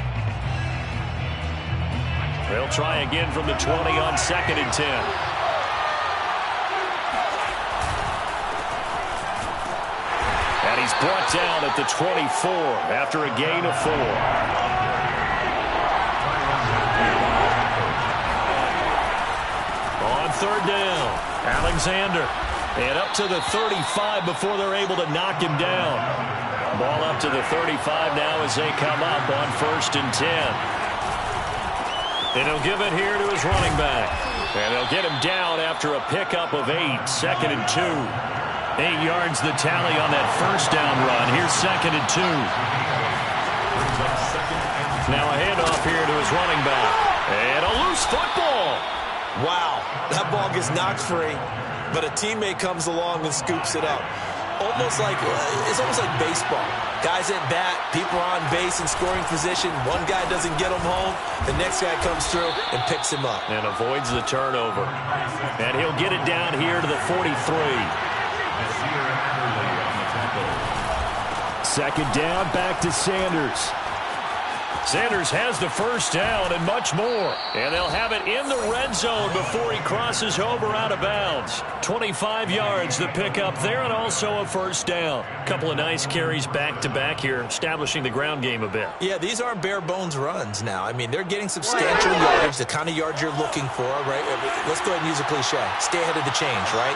They'll try again from the 20 on 2nd and 10. And he's brought down at the 24 after a gain of 4. On 3rd down, Alexander. And up to the 35 before they're able to knock him down. Ball up to the 35 now as they come up on 1st and 10. And he'll give it here to his running back. And they'll get him down after a pickup of 8, 2nd and 2. 8 yards the tally on that 1st down run. Here's 2nd and 2. Now a handoff here to his running back. And a loose football. Wow, that ball gets knocked free, but a teammate comes along and scoops it up. It's almost like baseball. Guys at bat, people are on base in scoring position. One guy doesn't get him home. The next guy comes through and picks him up. And avoids the turnover. And he'll get it down here to the 43. 2nd down, back to Sanders. Sanders has the 1st down and much more. And they'll have it in the red zone before he crosses over out of bounds. 25 yards the pickup there, and also a 1st down. Couple of nice carries back-to-back here, establishing the ground game a bit. Yeah, these aren't bare-bones runs now. I mean, they're getting substantial yardage, the kind of yards you're looking for, right? Let's go ahead and use a cliche. Stay ahead of the change, right?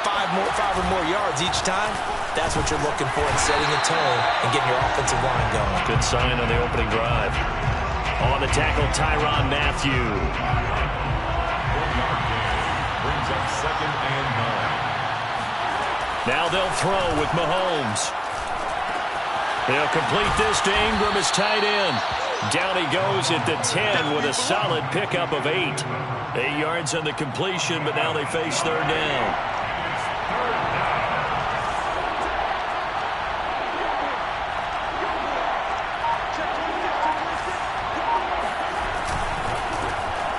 5 or more yards each time. That's what you're looking for in setting a tone and getting your offensive line going. Good sign on the opening drive. On the tackle, Tyrann Mathieu. Brings up 2nd and 9. Now they'll throw with Mahomes. He'll complete this to Ingram as tight end. Down he goes at the 10 with a solid pickup of 8. 8 yards on the completion, but now they face third down.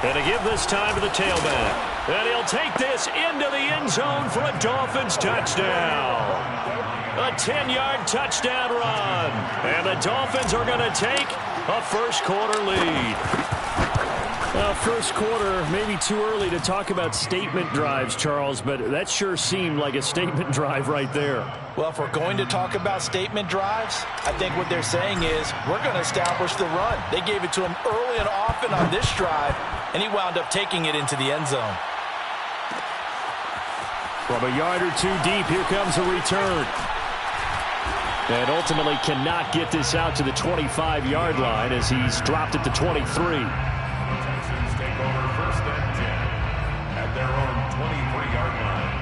And a give this time to the tailback. And he'll take this into the end zone for a Dolphins touchdown. A 10-yard touchdown run. And the Dolphins are going to take a first-quarter lead. Well, first quarter, maybe too early to talk about statement drives, Charles, but that sure seemed like a statement drive right there. Well, if we're going to talk about statement drives, I think what they're saying is we're going to establish the run. They gave it to him early and often on this drive, and he wound up taking it into the end zone. From a yard or two deep, here comes a return. And ultimately cannot get this out to the 25-yard line as he's dropped it to 23. Texans take over first and 10 at their own 23-yard line.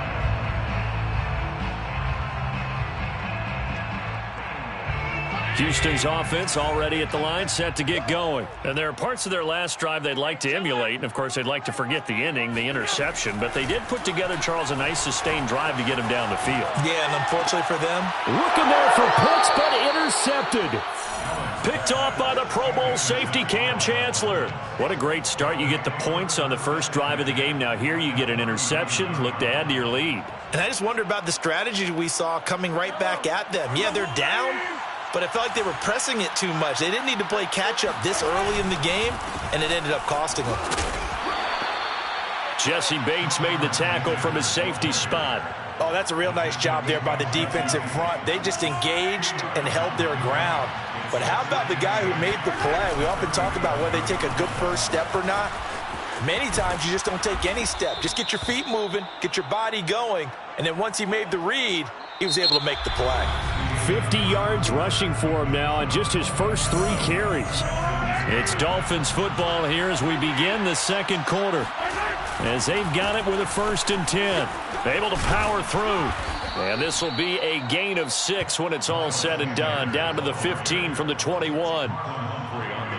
Houston's offense already at the line, set to get going. And there are parts of their last drive they'd like to emulate. And, of course, they'd like to forget the ending, the interception. But they did put together, Charles, a nice sustained drive to get him down the field. Yeah, and unfortunately for them, looking there for Pitts, but intercepted. Picked off by the Pro Bowl safety, Cam Chancellor. What a great start. You get the points on the first drive of the game. Now here you get an interception. Look to add to your lead. and I just wonder about the strategy we saw coming right back at them. Yeah, they're down, but I felt like they were pressing it too much. They didn't need to play catch-up this early in the game, and it ended up costing them. Jesse Bates made the tackle from his safety spot. Oh, that's a real nice job there by the defensive front. They just engaged and held their ground. But how about the guy who made the play? We often talk about whether they take a good first step or not. Many times you just don't take any step. Just get your feet moving, get your body going, and then once he made the read, he was able to make the play. 50 yards rushing for him now on just his first 3 carries. It's Dolphins football here as we begin the second quarter. As they've got it with a 1st and 10. Able to power through. And this will be a gain of 6 when it's all said and done. Down to the 15 from the 21.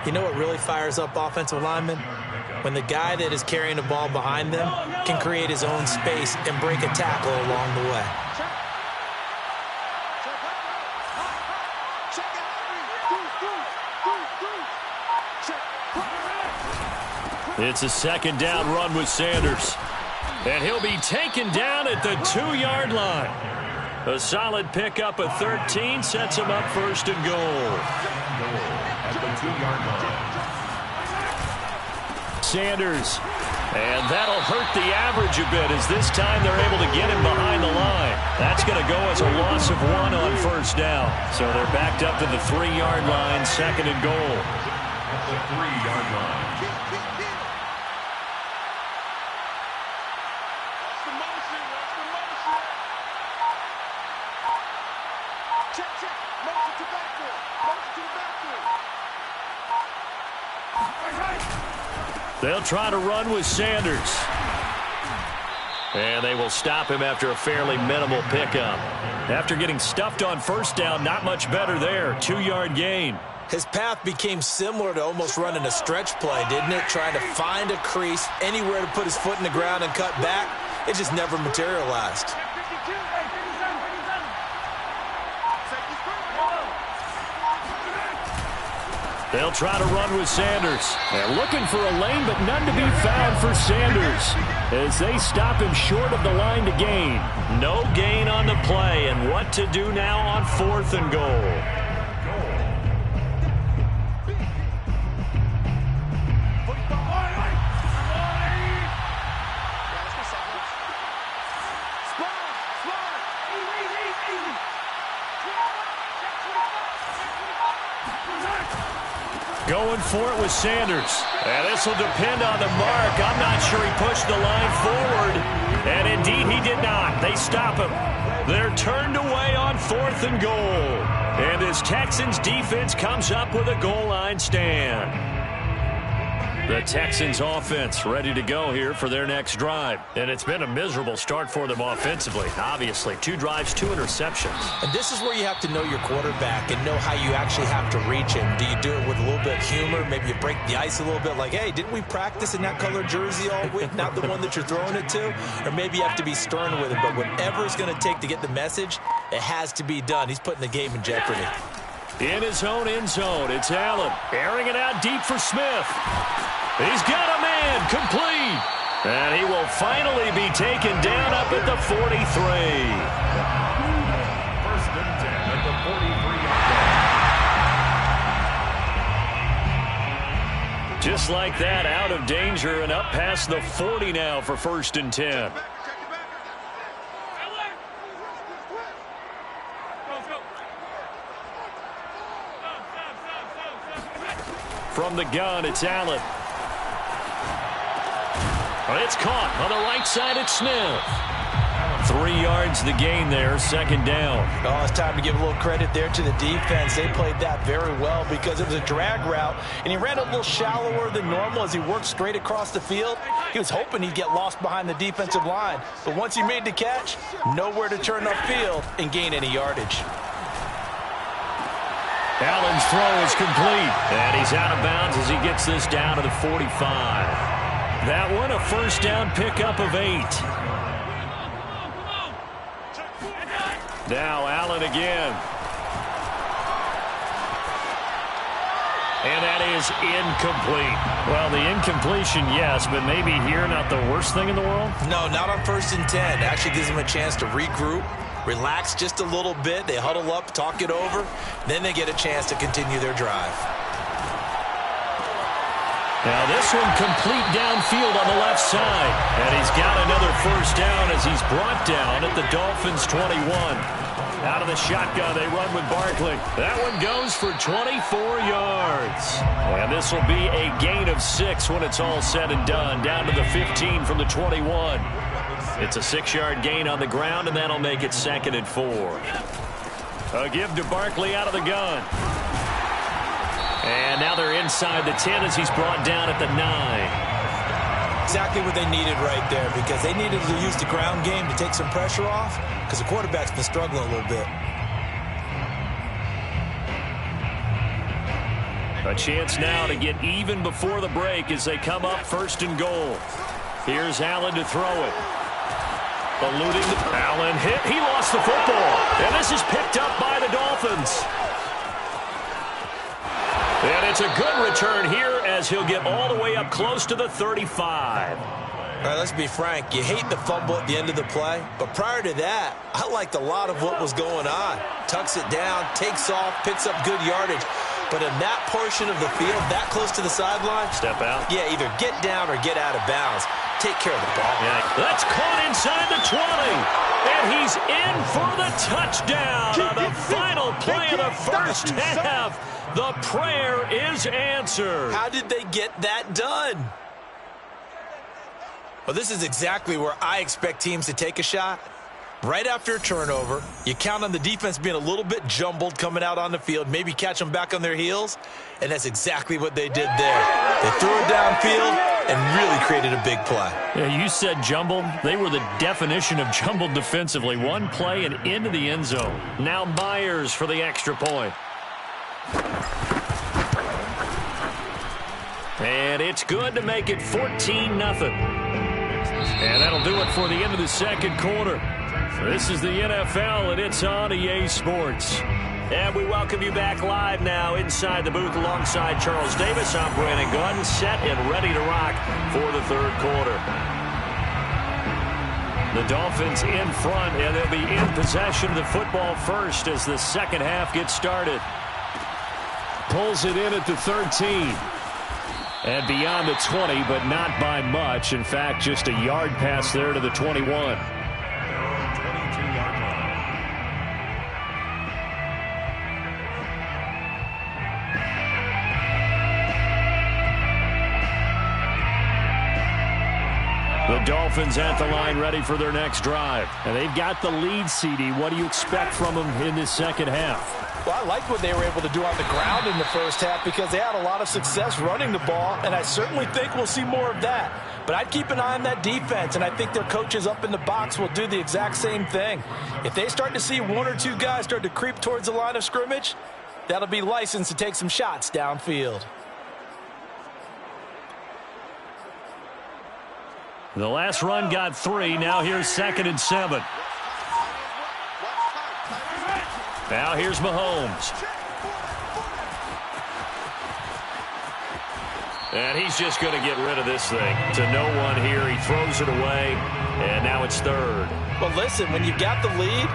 You know what really fires up offensive linemen? When the guy that is carrying the ball behind them can create his own space and break a tackle along the way. It's a 2nd down run with Sanders. And he'll be taken down at the 2-yard line. A solid pickup of 13 sets him up 1st and goal. At the 2-yard line. Sanders. And that'll hurt the average a bit as this time they're able to get him behind the line. That's going to go as a loss of 1 on 1st down. So they're backed up to the 3-yard line, 2nd and goal. At the 3-yard line. They'll try to run with Sanders. And they will stop him after a fairly minimal pickup. After getting stuffed on 1st down, not much better there. 2-yard gain. His path became similar to almost running a stretch play, didn't it? Trying to find a crease, anywhere to put his foot in the ground and cut back. It just never materialized. They'll try to run with Sanders. They're looking for a lane, but none to be found for Sanders as they stop him short of the line to gain. No gain on the play, and what to do now on 4th and goal. Going for it with Sanders. And this will depend on the mark. I'm not sure he pushed the line forward. And indeed he did not. They stop him. They're turned away on 4th and goal. And this Texans defense comes up with a goal line stand. The Texans offense ready to go here for their next drive. And it's been a miserable start for them offensively. Obviously, 2 drives, 2 interceptions. And this is where you have to know your quarterback and know how you actually have to reach him. Do you do it with a little bit of humor? Maybe you break the ice a little bit like, hey, didn't we practice in that color jersey all week? Not the one that you're throwing it to? Or maybe you have to be stern with him. But whatever it's going to take to get the message, it has to be done. He's putting the game in jeopardy. In his own end zone, it's Allen. Airing it out deep for Smith. He's got a man complete. And he will finally be taken down up at the 43. First and 10 at the 43-yard line. Just like that, out of danger and up past the 40 now for first and 10. From the gun, it's Allen. It's caught on the right side. It's Smith. 3 yards the gain there, second down. Oh, it's time to give a little credit there to the defense. They played that very well because it was a drag route, and he ran a little shallower than normal as he worked straight across the field. He was hoping he'd get lost behind the defensive line, but once he made the catch, nowhere to turn upfield and gain any yardage. Allen's throw is complete, and he's out of bounds as he gets this down to the 45. That one, a first down pickup of 8. Now Allen again. And that is incomplete. Well, the incompletion, yes, but maybe here not the worst thing in the world? No, not on first and 10. It actually gives them a chance to regroup, relax just a little bit. They huddle up, talk it over. Then they get a chance to continue their drive. Now this one complete downfield on the left side. And he's got another first down as he's brought down at the Dolphins' 21. Out of the shotgun, they run with Barkley. That one goes for 24 yards. And this will be a gain of 6 when it's all said and done. Down to the 15 from the 21. It's a 6-yard gain on the ground, and that'll make it 2nd and 4. A give to Barkley out of the gun. And now they're inside the 10 as he's brought down at the 9. Exactly what they needed right there, because they needed to use the ground game to take some pressure off, because the quarterback's been struggling a little bit. A chance now to get even before the break as they come up 1st and goal. Here's Allen to throw it. Eluding Allen hit. He lost the football. And this is picked up by the Dolphins. And it's a good return here as he'll get all the way up close to the 35. All right, let's be frank. You hate the fumble at the end of the play, but prior to that, I liked a lot of what was going on. Tucks it down, takes off, picks up good yardage. But in that portion of the field, that close to the sideline, step out. Yeah, either get down or get out of bounds. Take care of the ball. Yeah. That's caught inside the 20. And he's in for the touchdown on the final play of the first half. The prayer is answered. How did they get that done? Well, this is exactly where I expect teams to take a shot. Right after a turnover, you count on the defense being a little bit jumbled coming out on the field, maybe catch them back on their heels, and that's exactly what they did there. They threw it downfield and really created a big play. Yeah, you said jumbled. They were the definition of jumbled defensively. One play and into the end zone. Now Myers for the extra point. And it's good to make it 14-0. And that'll do it for the end of the second quarter. This is the NFL, and it's on EA Sports. And we welcome you back live now inside the booth alongside Charles Davis. I'm Brandon Gunn, set and ready to rock for the third quarter. The Dolphins in front, and they'll be in possession of the football first as the second half gets started. Pulls it in at the 13. And beyond the 20, but not by much. In fact, just a yard pass there to the 21. 22-yard line. The Dolphins at the line ready for their next drive. And they've got the lead, CD. What do you expect from them in this second half? Well, I liked what they were able to do on the ground in the first half because they had a lot of success running the ball, and I certainly think we'll see more of that. But I'd keep an eye on that defense, and I think their coaches up in the box will do the exact same thing. If they start to see one or two guys start to creep towards the line of scrimmage, that'll be licensed to take some shots downfield. The last run got 3. Now here's 2nd and 7. Now here's Mahomes. And he's just going to get rid of this thing. To no one here. He throws it away. And now it's 3rd. Well, listen, when you've got the lead,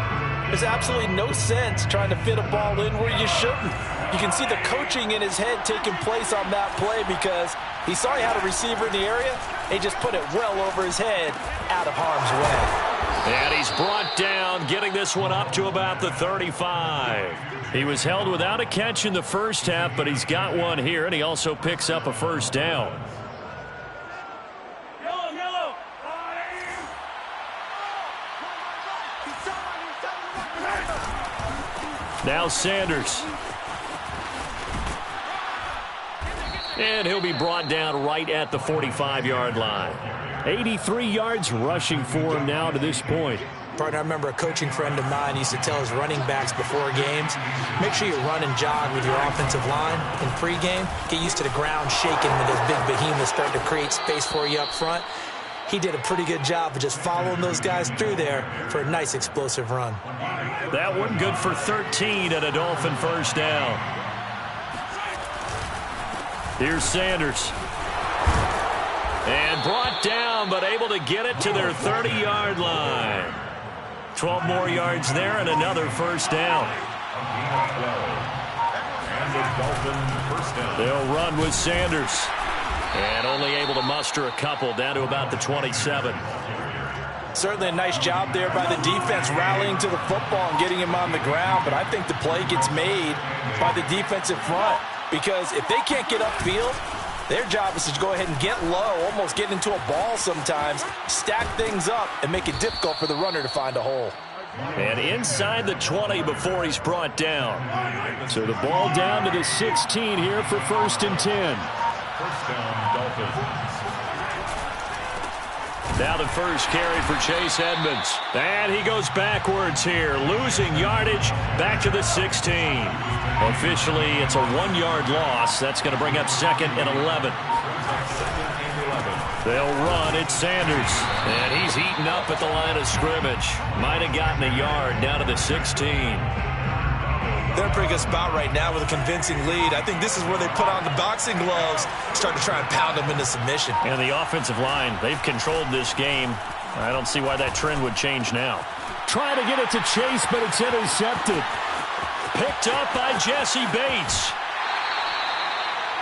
there's absolutely no sense trying to fit a ball in where you shouldn't. You can see the coaching in his head taking place on that play because he saw he had a receiver in the area. He just put it well over his head out of harm's way. And he's brought down, getting this one up to about the 35. He was held without a catch in the first half, but he's got one here, and he also picks up a first down. Now Sanders. And he'll be brought down right at the 45-yard line. 83 yards rushing for him now to this point. Partner, I remember a coaching friend of mine used to tell his running backs before games, make sure you run and jog with your offensive line in pregame. Get used to the ground shaking when those big behemoths start to create space for you up front. He did a pretty good job of just following those guys through there for a nice explosive run. That one good for 13 and a Dolphin first down. Here's Sanders. And brought down, but able to get it to their 30-yard line. 12 more yards there and another first down. They'll run with Sanders. And only able to muster a couple down to about the 27. Certainly a nice job there by the defense rallying to the football and getting him on the ground. But I think the play gets made by the defensive front because if they can't get upfield, their job is to go ahead and get low, almost get into a ball sometimes, stack things up, and make it difficult for the runner to find a hole. And inside the 20 before he's brought down. So the ball down to the 16 here for 1st and 10. First down, Dolphins. Now the first carry for Chase Edmonds. And he goes backwards here, losing yardage back to the 16. Officially, it's a 1-yard loss. That's going to bring up 2nd and 11. They'll run. It's Sanders. And he's eaten up at the line of scrimmage. Might have gotten a yard down to the 16. They're in a pretty good spot right now with a convincing lead. I think this is where they put on the boxing gloves, start to try and pound them into submission. And the offensive line, they've controlled this game. I don't see why that trend would change now. Trying to get it to Chase, but it's intercepted. Picked up by Jesse Bates.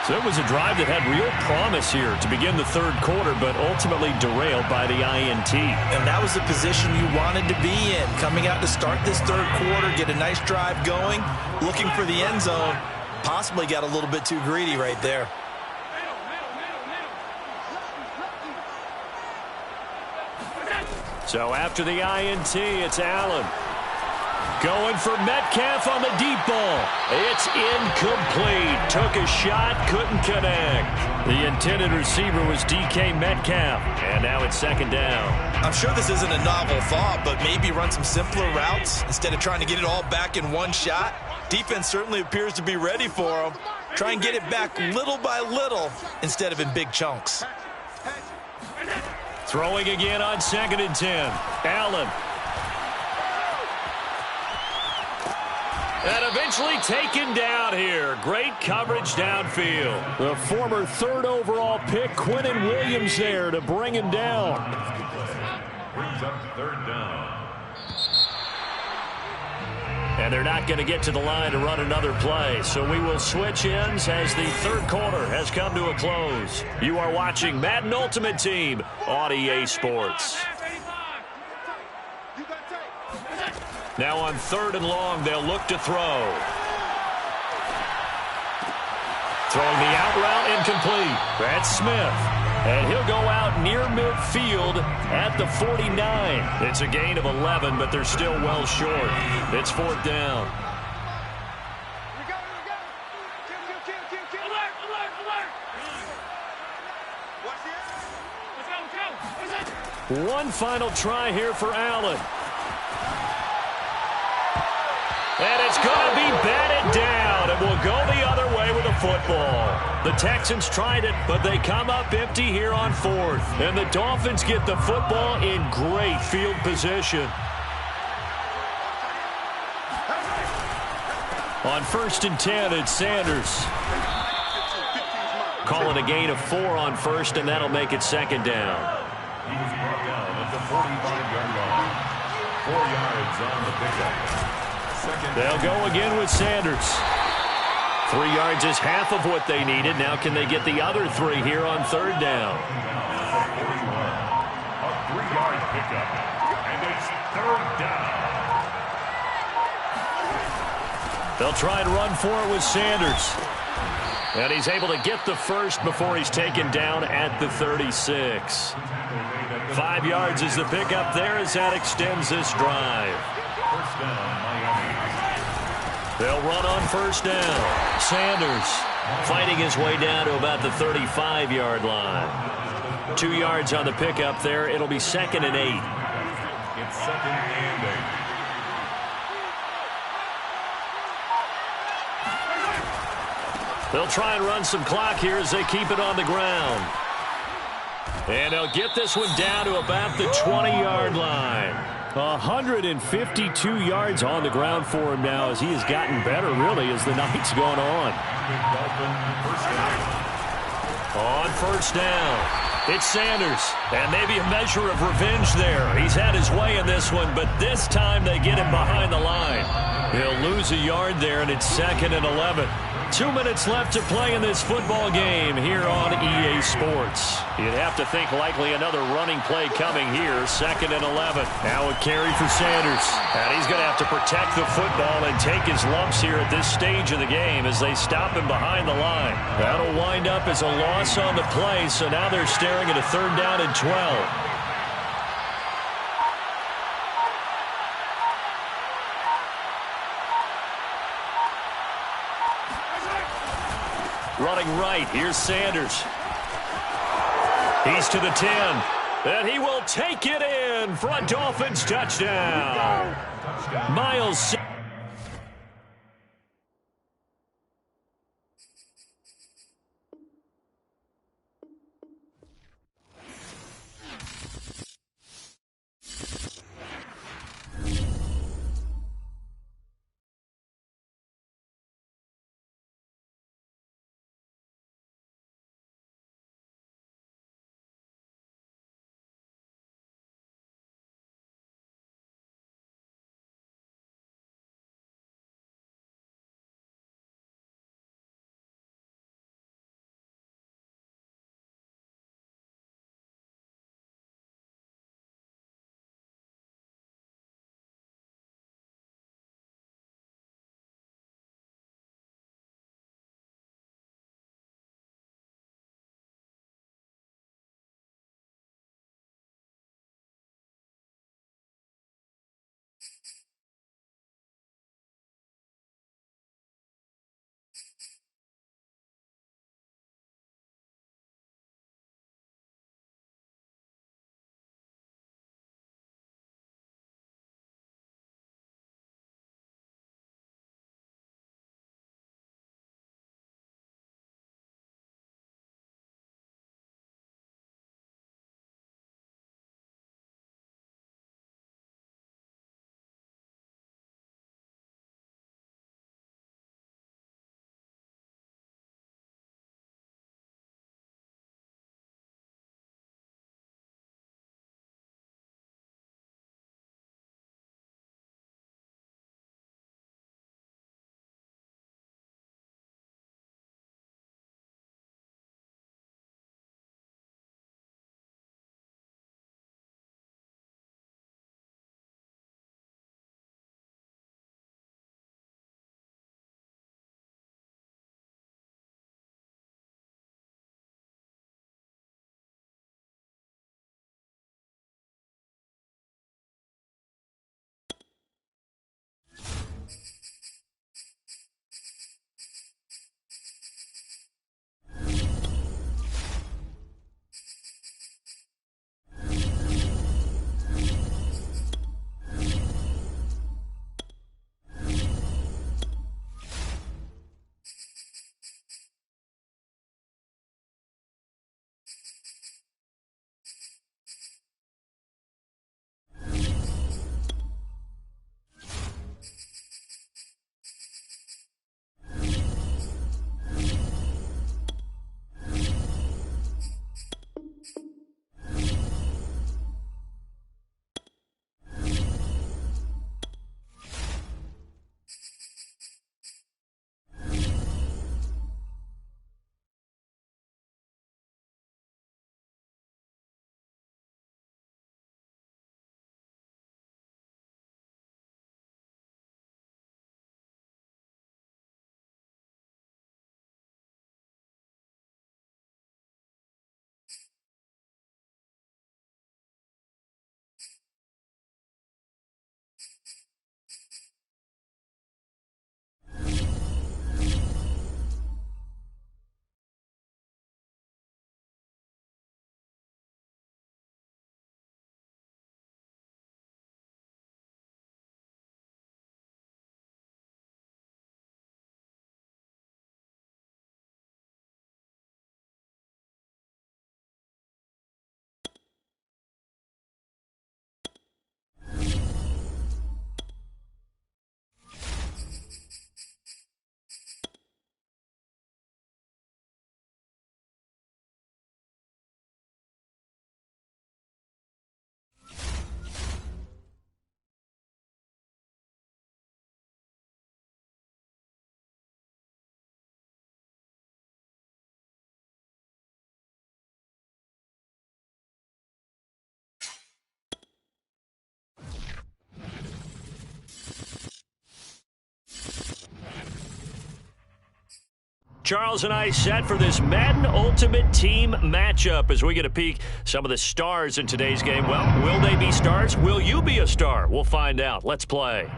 So it was a drive that had real promise here to begin the 3rd quarter, but ultimately derailed by the INT. And that was the position you wanted to be in. Coming out to start this 3rd quarter, get a nice drive going, looking for the end zone. Possibly got a little bit too greedy right there. So after the INT, it's Allen. Going for Metcalf on the deep ball. It's incomplete. Took a shot, couldn't connect. The intended receiver was DK Metcalf. And now it's 2nd down. I'm sure this isn't a novel thought, but maybe run some simpler routes instead of trying to get it all back in one shot. Defense certainly appears to be ready for them. Try and get it back little by little instead of in big chunks. Throwing again on 2nd and 10. Allen. And eventually taken down here. Great coverage downfield. The former 3rd overall pick, Quinnen Williams, there to bring him down. Brings up 3rd down. And they're not going to get to the line to run another play. So we will switch ends as the 3rd quarter has come to a close. You are watching Madden Ultimate Team on EA Sports. Now on 3rd and long, they'll look to throw. Throwing the out route incomplete. That's Smith. And he'll go out near midfield at the 49. It's a gain of 11, but they're still well short. It's 4th down. One final try here for Allen. And it's going to be batted down, and will go the other way with the football. The Texans tried it, but they come up empty here on 4th. And the Dolphins get the football in great field position. On 1st and 10, it's Sanders. Call it a gain of 4 on 1st, and that'll make it 2nd down. He was brought down at the 45-yard line. 4 yards on the pickup. They'll go again with Sanders. 3 yards is half of what they needed. Now can they get the other 3 here on 3rd down? A 3-yard pickup. And it's 3rd down. They'll try and run for it with Sanders. And he's able to get the first before he's taken down at the 36. 5 yards is the pickup there as that extends this drive. First down, Miami. They'll run on 1st down. Sanders fighting his way down to about the 35-yard line. 2 yards on the pickup there. It'll be 2nd and 8. It's 2nd and 8. They'll try and run some clock here as they keep it on the ground. And they'll get this one down to about the 20-yard line. 152 yards on the ground for him now as he has gotten better, really, as the night's gone on. On 1st down, it's Sanders. And maybe a measure of revenge there. He's had his way in this one, but this time they get him behind the line. He'll lose a yard there, and it's 2nd and 11. 2 minutes left to play in this football game here on EA Sports. You'd have to think likely another running play coming here. 2nd and 11. Now a carry for Sanders. And he's going to have to protect the football and take his lumps here at this stage of the game as they stop him behind the line. That'll wind up as a loss on the play, so now they're staring at a 3rd down and 12. Running right, here's Sanders. He's to the 10. And he will take it in for a Dolphins touchdown. Miles Charles and I set for this Madden Ultimate Team matchup as we get a peek some of the stars in today's game. Well, will they be stars? Will you be a star? We'll find out. Let's play.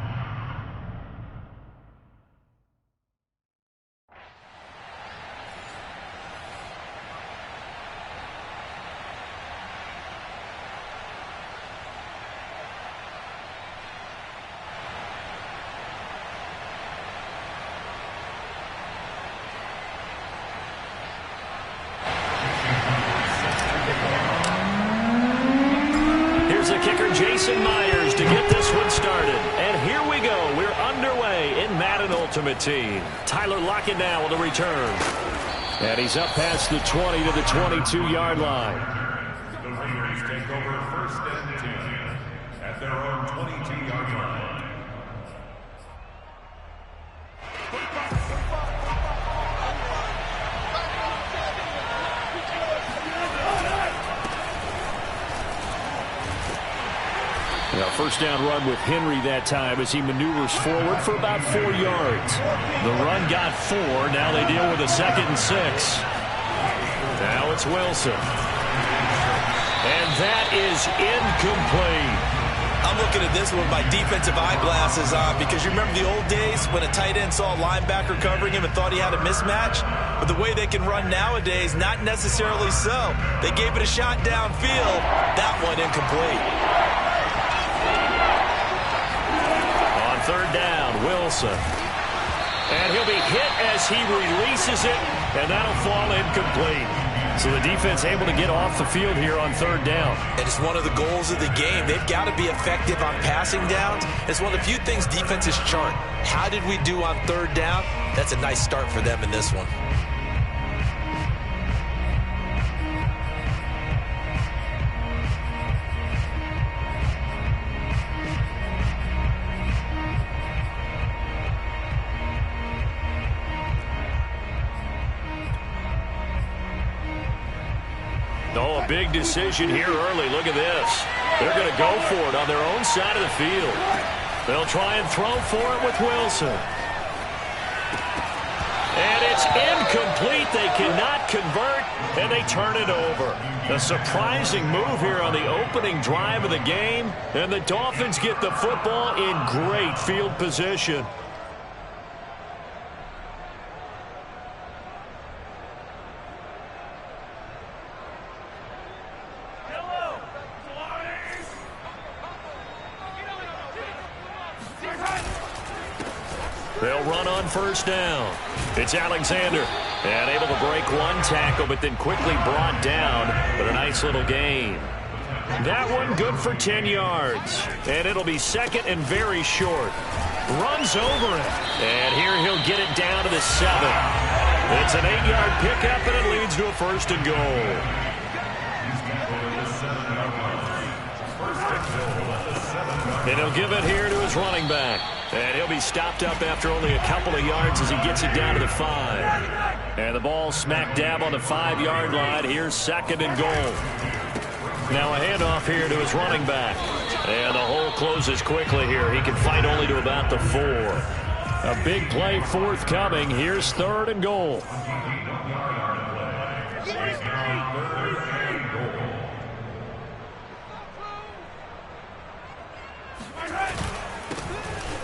To get this one started. And here we go. We're underway in Madden Ultimate Team. Tyler Lockett now on the return. And he's up past the 20 to the 22-yard line. The Raiders take over first and 10 at their own 22-yard line. First down run with Henry that time as he maneuvers forward for about 4 yards. The run got 4. Now they deal with a 2nd and 6. Now it's Wilson. And that is incomplete. I'm looking at this one with my defensive eyeglasses on because you remember the old days when a tight end saw a linebacker covering him and thought he had a mismatch? But the way they can run nowadays, not necessarily so. They gave it a shot downfield. That one incomplete. Third down, Wilson. And he'll be hit as he releases it, and that'll fall incomplete. So the defense able to get off the field here on third down. And it's one of the goals of the game. They've got to be effective on passing downs. It's one of the few things defenses chart. How did we do on third down? That's a nice start for them in this one. Oh, a big decision here early. Look at this. They're going to go for it on their own side of the field. They'll try and throw for it with Wilson. And it's incomplete. They cannot convert, and they turn it over. A surprising move here on the opening drive of the game, and the Dolphins get the football in great field position. They'll run on first down. It's Alexander. And able to break one tackle, but then quickly brought down. But a nice little gain. That one good for 10 yards. And it'll be second and very short. Runs over it. And here he'll get it down to the 7. It's an 8-yard pickup, and it leads to a first and goal. And he'll give it here to his running back. And he'll be stopped up after only a couple of yards as he gets it down to the 5. And the ball smack dab on the 5-yard line. Here's second and goal. Now a handoff here to his running back. And the hole closes quickly here. He can fight only to about the 4. A big play forthcoming. Here's third and goal.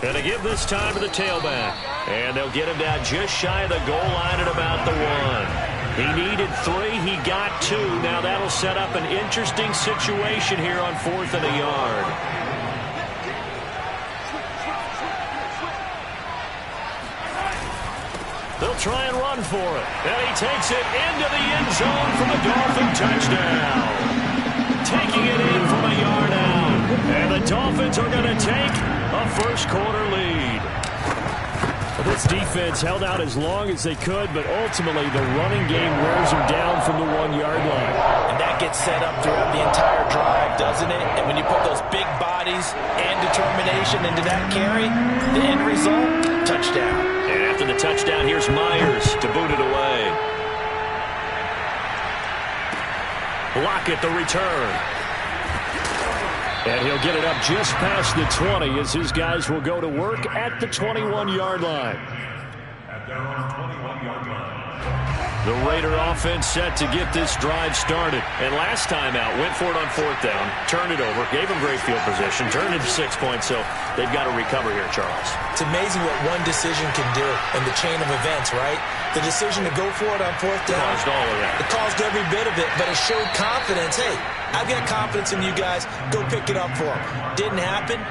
And to give this time to the tailback. And they'll get him down just shy of the goal line at about the 1. He needed 3. He got 2. Now that'll set up an interesting situation here on 4th and a yard. They'll try and run for it. And he takes it into the end zone for the Dolphin touchdown. Taking it in from a yard out. And the Dolphins are going to take a first-quarter lead. This defense held out as long as they could, but ultimately the running game wears them down from the 1-yard line. And that gets set up throughout the entire drive, doesn't it? And when you put those big bodies and determination into that carry, the end result, touchdown. And after the touchdown, here's Myers to boot it away. Lockett the return. And he'll get it up just past the 20 as his guys will go to work at the 21-yard line. At their own 21-yard line. The Raider offense set to get this drive started. And last time out, went for it on 4th down, turned it over, gave them great field position, turned it to 6 points, so they've got to recover here, Charles. It's amazing what one decision can do in the chain of events, right? The decision to go for it on 4th down. Caused all of that. It caused every bit of it, but it showed confidence. Hey, I've got confidence in you guys. Go pick it up for them. Didn't happen.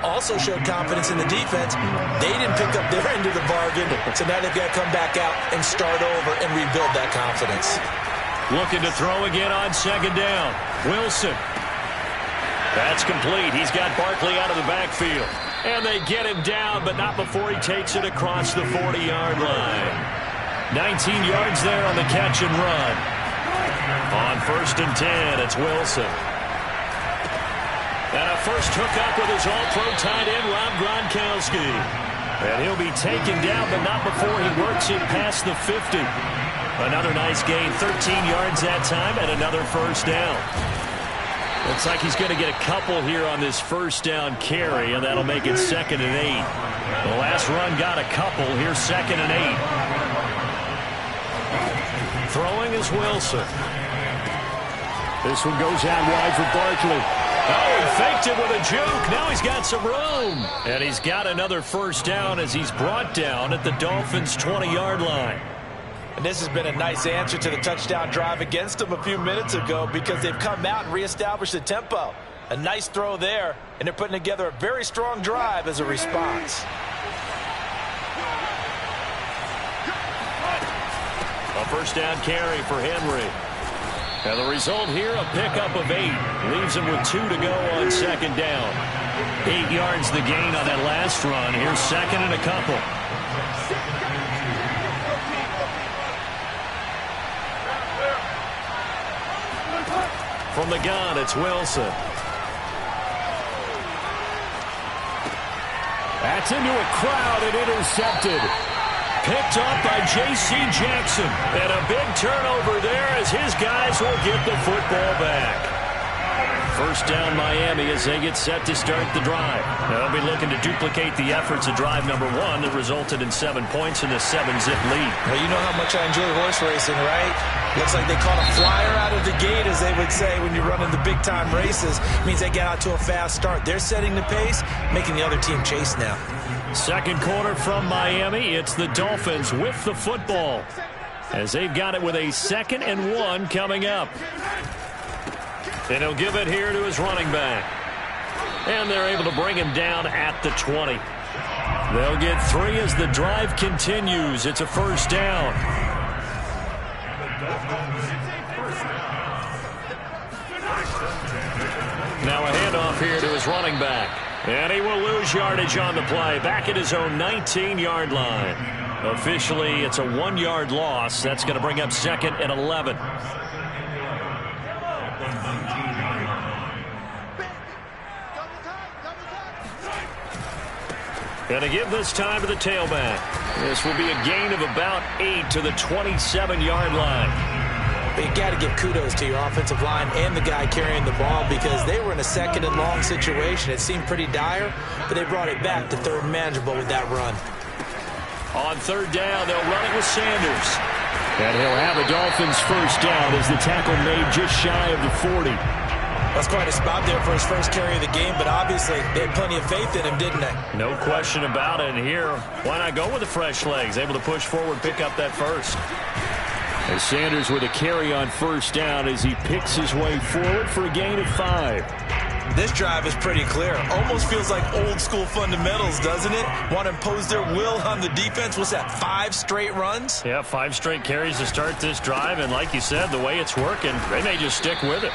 Also showed confidence in the defense. They didn't pick up their end of the bargain, so now they've got to come back out and start over and rebuild that confidence. Looking to throw again on 2nd down. Wilson. That's complete. He's got Barkley out of the backfield. And they get him down, but not before he takes it across the 40-yard line. 19 yards there on the catch and run. On 1st and 10, it's Wilson. And a first hookup with his all-pro tight end, Rob Gronkowski. And he'll be taken down, but not before he works it past the 50. Another nice gain, 13 yards that time, and another first down. Looks like he's going to get a couple here on this first down carry, and that'll make it 2nd and 8. The last run got a couple. Here's 2nd and 8. Throwing is Wilson. This one goes out wide for Barkley. Oh, he faked it with a juke. Now he's got some room. And he's got another first down as he's brought down at the Dolphins' 20-yard line. And this has been a nice answer to the touchdown drive against them a few minutes ago because they've come out and reestablished the tempo. A nice throw there, and they're putting together a very strong drive as a response. A first down carry for Henry. And the result here, a pickup of 8. Leaves him with 2 to go on 2nd down. 8 yards the gain on that last run. Here's 2nd and a couple. From the gun, it's Wilson. That's into a crowd and intercepted. Picked up by J.C. Jackson. And a big turnover there as his guys will get the football back. First down Miami as they get set to start the drive. They'll be looking to duplicate the efforts of drive number 1 that resulted in 7 points in the 7-zip lead. Well, you know how much I enjoy horse racing, right? Looks like they caught a flyer out of the gate, as they would say when you're running the big-time races. Means they get out to a fast start. They're setting the pace, making the other team chase now. Second quarter from Miami. It's the Dolphins with the football as they've got it with a 2nd and 1 coming up. And he'll give it here to his running back. And they're able to bring him down at the 20. They'll get 3 as the drive continues. It's a first down. Now a handoff here to his running back. And he will lose yardage on the play. Back at his own 19-yard line. Officially, it's a 1-yard loss. That's going to bring up 2nd and 11. Going to give this time to the tailback. This will be a gain of about 8 to the 27-yard line. But you got to give kudos to your offensive line and the guy carrying the ball because they were in a 2nd and long situation. It seemed pretty dire, but they brought it back to 3rd and manageable with that run. On 3rd down, they'll run it with Sanders. And he'll have a Dolphins first down as the tackle made just shy of the 40. That's quite a spot there for his first carry of the game, but obviously they had plenty of faith in him, didn't they? No question about it. And here, why not go with the fresh legs? Able to push forward, pick up that first. As Sanders with a carry on first down as he picks his way forward for a gain of 5. This drive is pretty clear. Almost feels like old school fundamentals, doesn't it? Want to impose their will on the defense. What's that, 5 straight runs? Yeah, 5 straight carries to start this drive. And like you said, the way it's working, they may just stick with it.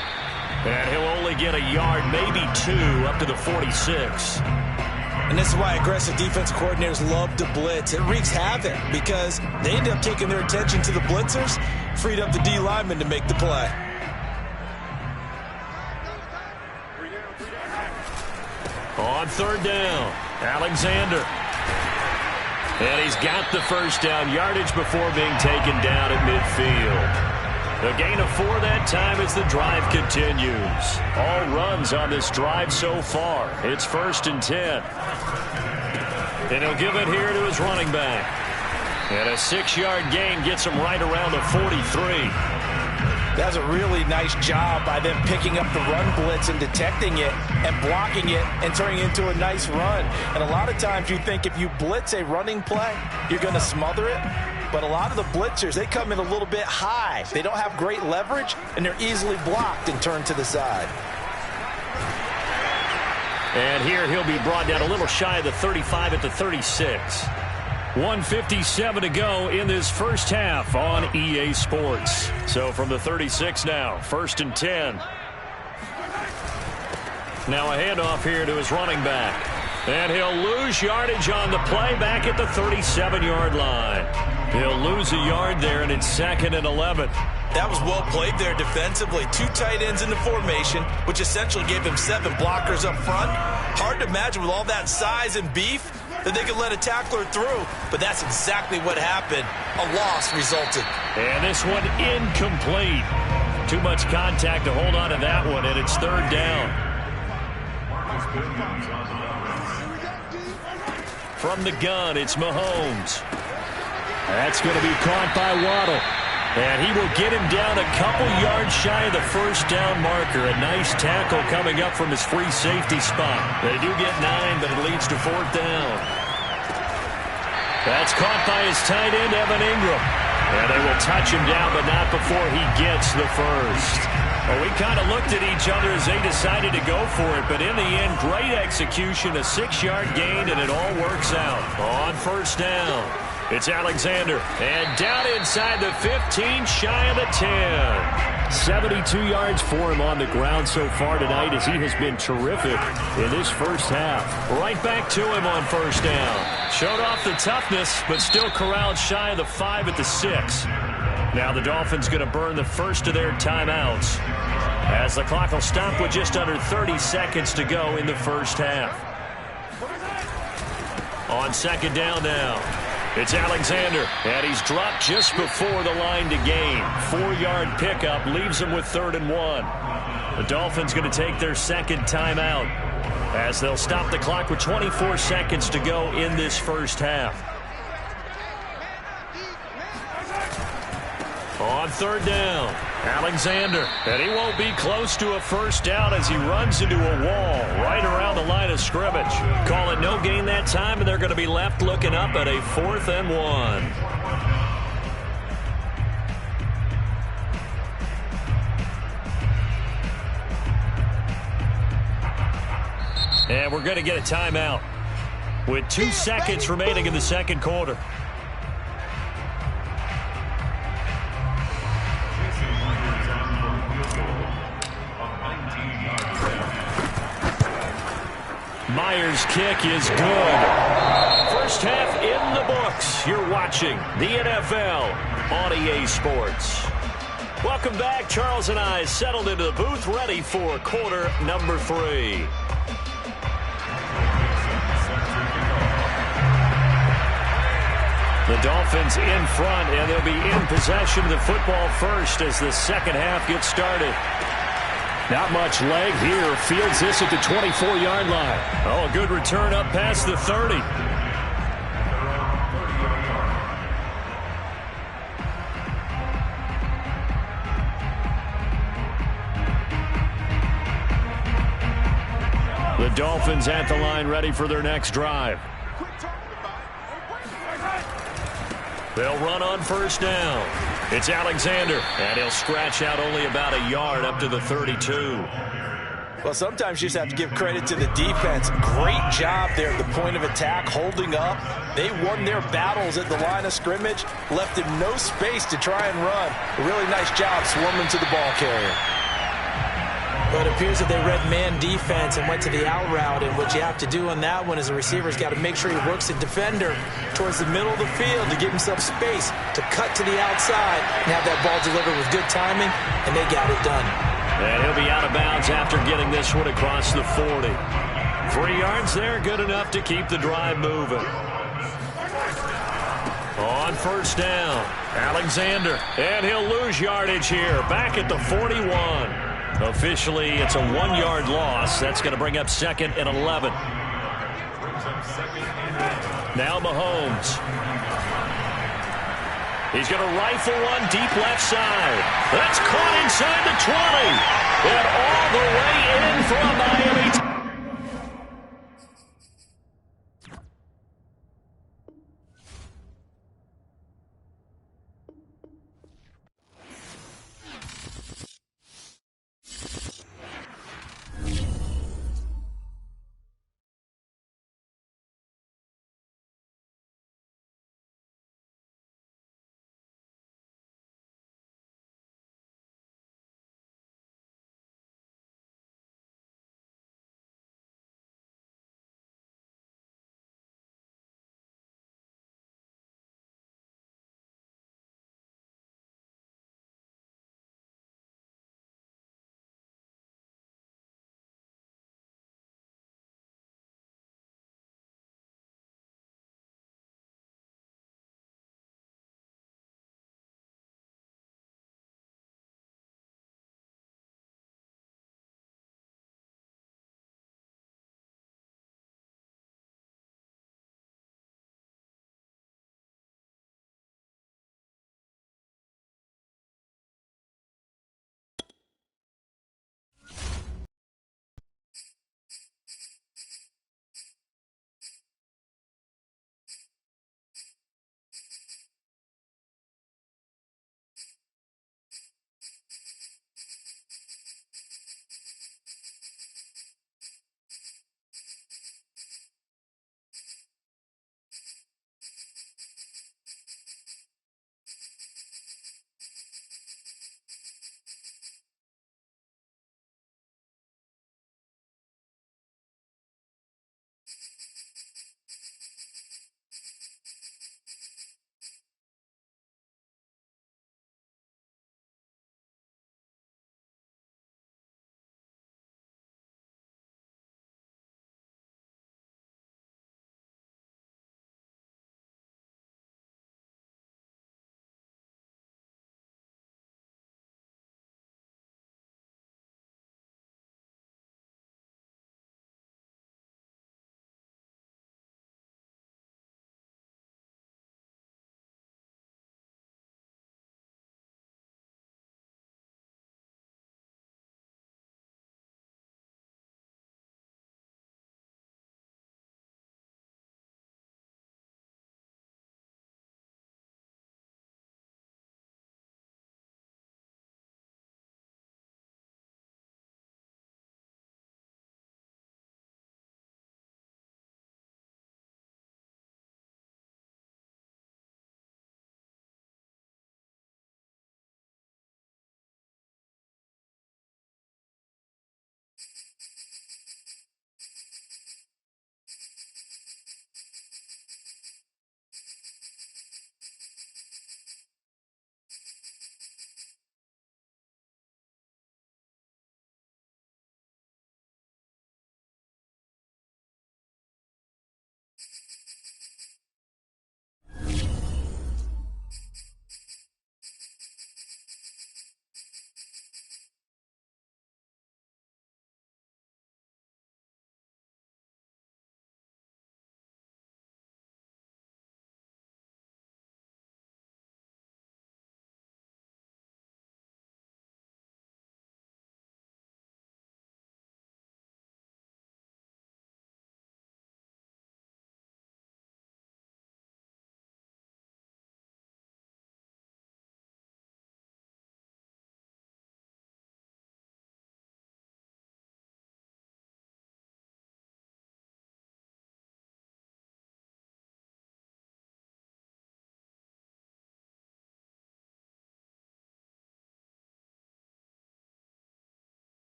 And he'll only get a yard, maybe 2, up to the 46. And this is why aggressive defensive coordinators love to blitz. It wreaks havoc because they end up taking their attention to the blitzers, freed up the D lineman to make the play. On 3rd down, Alexander. And he's got the first down yardage before being taken down at midfield. A gain of 4 that time as the drive continues. All runs on this drive so far. It's 1st and 10. And he'll give it here to his running back. And a 6-yard gain gets him right around the 43. That's a really nice job by them picking up the run blitz and detecting it and blocking it and turning it into a nice run. And a lot of times you think if you blitz a running play, you're going to smother it. But a lot of the blitzers, they come in a little bit high. They don't have great leverage, and they're easily blocked and turned to the side. And here he'll be brought down a little shy of the 35 at the 36. 1:57 to go in this first half on EA Sports. So from the 36 now, 1st and 10. Now a handoff here to his running back. And he'll lose yardage on the play back at the 37-yard line. He'll lose a yard there, and it's 2nd and 11. That was well played there defensively. 2 tight ends in the formation, which essentially gave him 7 blockers up front. Hard to imagine with all that size and beef that they could let a tackler through, but that's exactly what happened. A loss resulted. And this one incomplete. Too much contact to hold on to that one, and it's 3rd down. From the gun, it's Mahomes. That's going to be caught by Waddle. And he will get him down a couple yards shy of the 1st down marker. A nice tackle coming up from his free safety spot. They do get 9, but it leads to 4th down. That's caught by his tight end, Evan Ingram. And they will touch him down, but not before he gets the 1st. Well, we kind of looked at each other as they decided to go for it, but in the end, great execution, a 6-yard gain, and it all works out. On 1st down, it's Alexander, and down inside the 15, shy of the 10. 72 yards for him on the ground so far tonight as he has been terrific in this first half. Right back to him on 1st down. Showed off the toughness, but still corralled shy of the 5 at the 6. Now the Dolphins going to burn the first of their timeouts as the clock will stop with just under 30 seconds to go in the first half. On 2nd down now, it's Alexander, and he's dropped just before the line to gain. 4-yard pickup leaves him with 3rd and 1. The Dolphins going to take their 2nd timeout as they'll stop the clock with 24 seconds to go in this first half. On 3rd down, Alexander, and he won't be close to a 1st down as he runs into a wall right around the line of scrimmage. Call it no gain that time, and they're going to be left looking up at a 4th and 1. And we're going to get a timeout with 2 seconds remaining in the 2nd quarter. Myers' kick is good. First half in the books. You're watching the NFL on EA Sports. Welcome back. Charles and I settled into the booth ready for quarter number 3. The Dolphins in front, and they'll be in possession of the football first as the second half gets started. Not much leg here. Fields this at the 24-yard line. Oh, a good return up past the 30. The Dolphins at the line ready for their next drive. They'll run on 1st down. It's Alexander, and he'll scratch out only about a yard up to the 32. Well, sometimes you just have to give credit to the defense. Great job there at the point of attack, holding up. They won their battles at the line of scrimmage, left him no space to try and run. A really nice job swarming to the ball carrier. But it appears that they read man defense and went to the out route, and what you have to do on that one is the receiver's got to make sure he works the defender towards the middle of the field to give himself space to cut to the outside and have that ball delivered with good timing, and they got it done. And he'll be out of bounds after getting this one across the 40. 3 yards there, good enough to keep the drive moving. On 1st down, Alexander, and he'll lose yardage here, back at the 41. Officially, it's a 1-yard loss. That's going to bring up 2nd and 11. Now Mahomes. He's going to rifle one deep left side. That's caught inside the 20. And all the way in for a Miami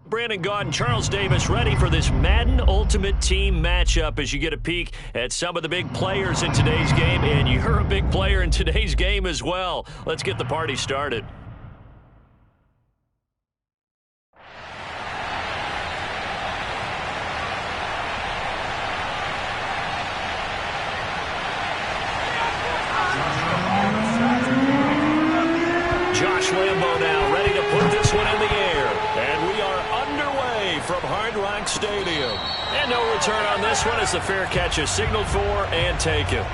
Brandon Gaud and Charles Davis ready for this Madden Ultimate Team matchup as you get a peek at some of the big players in today's game, and you're a big player in today's game as well. Let's get the party started. Josh Lambo now ready to put this one in the air. And we are underway from Hard Rock Stadium. And no return on this one as the fair catch is signaled for and taken.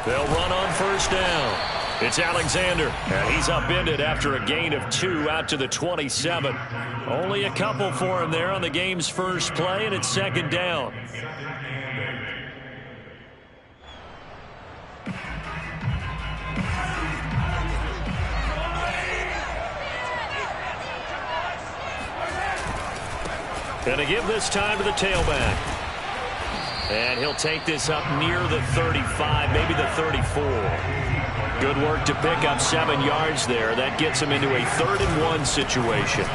They'll run on first down. It's Alexander, and he's upended after a gain of 2 out to the 27. Only a couple for him there on the game's first play, and it's second down. Gonna give this time to the tailback. And he'll take this up near the 35, maybe the 34. Good work to pick up 7 yards there. That gets him into a 3rd-and-1 situation.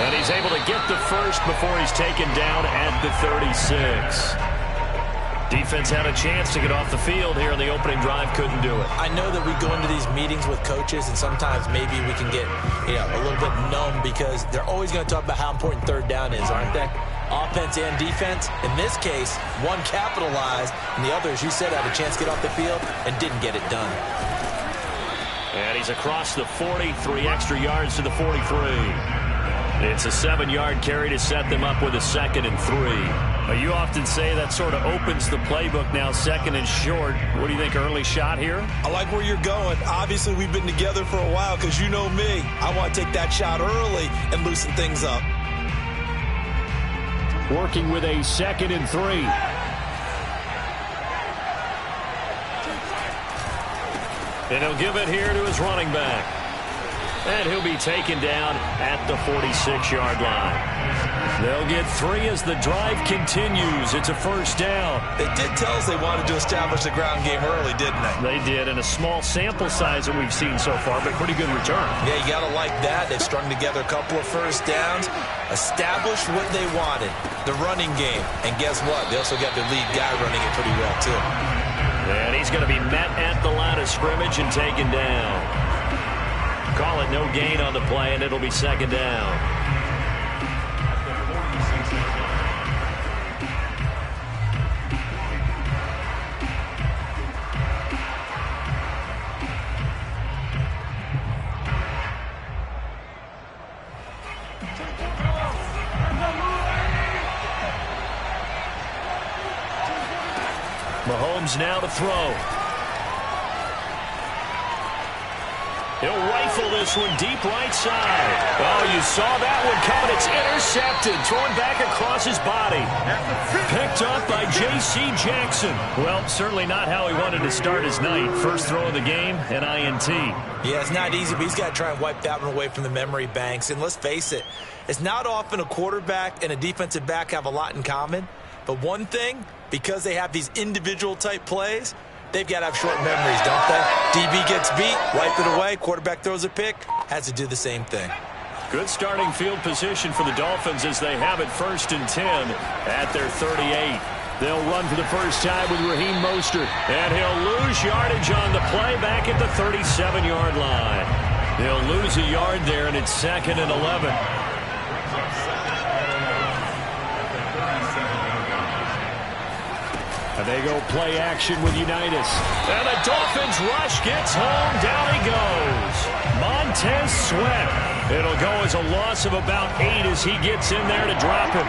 And he's able to get the first before he's taken down at the 36. Defense had a chance to get off the field here in the opening drive, couldn't do it. I know that we go into these meetings with coaches, and sometimes maybe we can get a little bit numb because they're always going to talk about how important 3rd down is, aren't they? Offense and defense. In this case, one capitalized, and the other, as you said, had a chance to get off the field and didn't get it done. And he's across the 40, 3 extra yards to the 43. It's a 7-yard carry to set them up with a 2nd and 3. You often say that sort of opens the playbook now, 2nd and short. What do you think, early shot here? I like where you're going. Obviously, we've been together for a while because you know me. I want to take that shot early and loosen things up. Working with a 2nd and 3. And he'll give it here to his running back. And he'll be taken down at the 46-yard line. They'll get 3 as the drive continues. It's a first down. They did tell us they wanted to establish the ground game early, didn't they? They did, in a small sample size that we've seen so far, but pretty good return. Yeah, you got to like that. They've strung together a couple of first downs, established what they wanted, the running game. And guess what? They also got their lead guy running it pretty well, too. And he's going to be met at the line of scrimmage and taken down. Call it no gain on the play, and it'll be 2nd down. Mahomes now to throw. He'll rifle this one deep right side. Oh, you saw that one coming. It's intercepted. Thrown back across his body. Picked up by J.C. Jackson. Well, certainly not how he wanted to start his night. First throw of the game, an INT. Yeah, it's not easy, but he's got to try and wipe that one away from the memory banks. And let's face it, it's not often a quarterback and a defensive back have a lot in common. But one thing, because they have these individual type plays, they've got to have short memories, don't they? DB gets beat, wipe it away, quarterback throws a pick, has to do the same thing. Good starting field position for the Dolphins as they have it 1st and 10 at their 38. They'll run for the first time with Raheem Mostert, and he'll lose yardage on the play back at the 37-yard line. They'll lose a yard there, and it's 2nd and 11. And they go play action with Unitas. And the Dolphins rush gets home. Down he goes. Montez Sweat. It'll go as a loss of about 8 as he gets in there to drop him.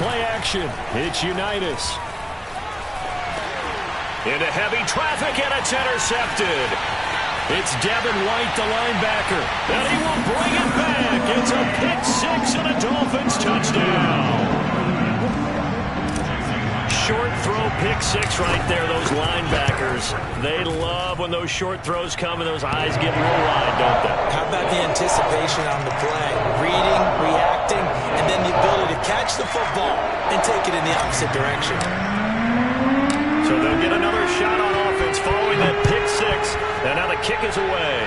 Play action. It's Unitas. Into heavy traffic, and it's intercepted. It's Devin White, the linebacker, and he will bring it back. It's a pick six and a Dolphins touchdown. Short throw pick six right there, those linebackers. They love when those short throws come and those eyes get real wide, don't they? How about the anticipation on the play? Reading, reacting, and then the ability to catch the football and take it in the opposite direction. So they'll get another shot on offense following that pick six, and now the kick is away.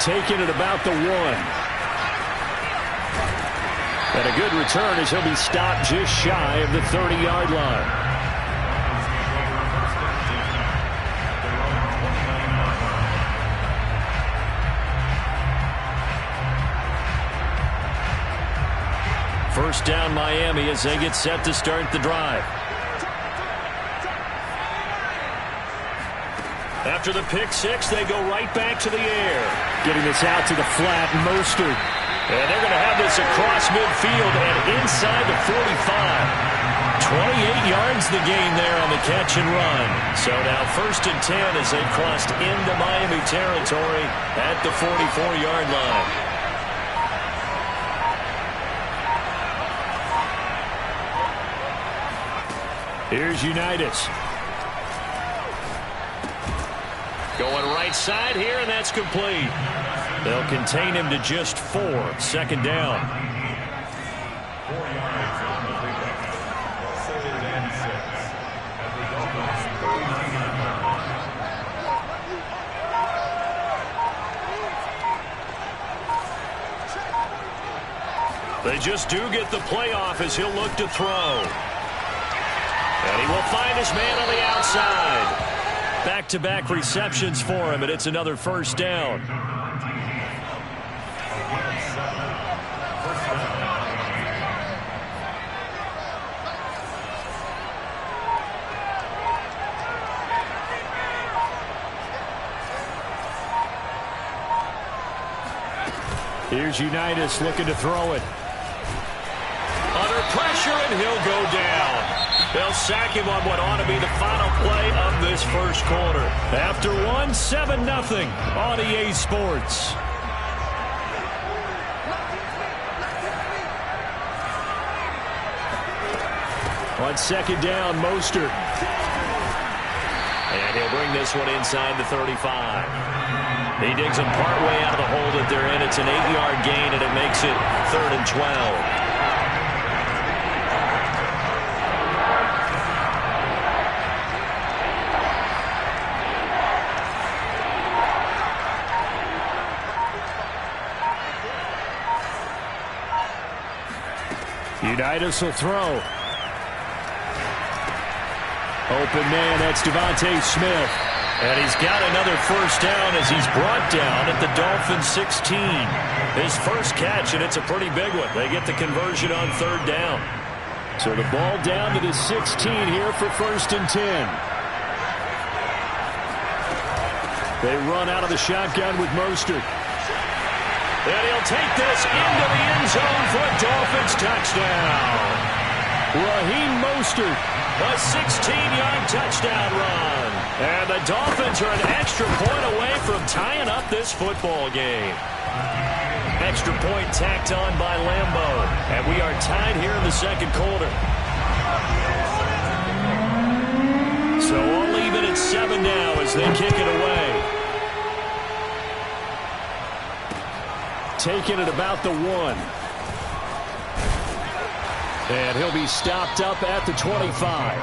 Taking it about the 1. And a good return as he'll be stopped just shy of the 30-yard line. First down Miami as they get set to start the drive. After the pick six, they go right back to the air. Getting this out to the flat, Mostert. And they're going to have this across midfield and inside the 45. 28 yards the gain there on the catch and run. So now 1st and 10 as they've crossed into Miami territory at the 44-yard line. Here's Unitas. Going right side here, and that's complete. They'll contain him to just 4. 2nd down. 4 yards on the pickup. 2nd and 6. At the Dolphins 39. They just do get the playoff as he'll look to throw. And he will find his man on the outside. Back-to-back receptions for him, and it's another 1st down. Here's Unitas looking to throw it. Under pressure, and he'll go down. They'll sack him on what ought to be the final play of this first quarter. After 7-0 on EA Sports. On 2nd down, Mostert. And he'll bring this one inside the 35. He digs him partway out of the hole that they're in. It's an 8-yard gain, and it makes it 3rd and 12. Unitas will throw. Open man, that's Devontae Smith. And he's got another 1st down as he's brought down at the Dolphins 16. His first catch, and it's a pretty big one. They get the conversion on 3rd down. So the ball down to the 16 here for 1st and 10. They run out of the shotgun with Mostert. And he'll take this into the end zone for a Dolphins touchdown. Raheem Mostert, a 16-yard touchdown run. And the Dolphins are an extra point away from tying up this football game. Extra point tacked on by Lambeau. And we are tied here in the 2nd quarter. So all even at 7 now as they kick it away. Taking it about the 1. And he'll be stopped up at the 25.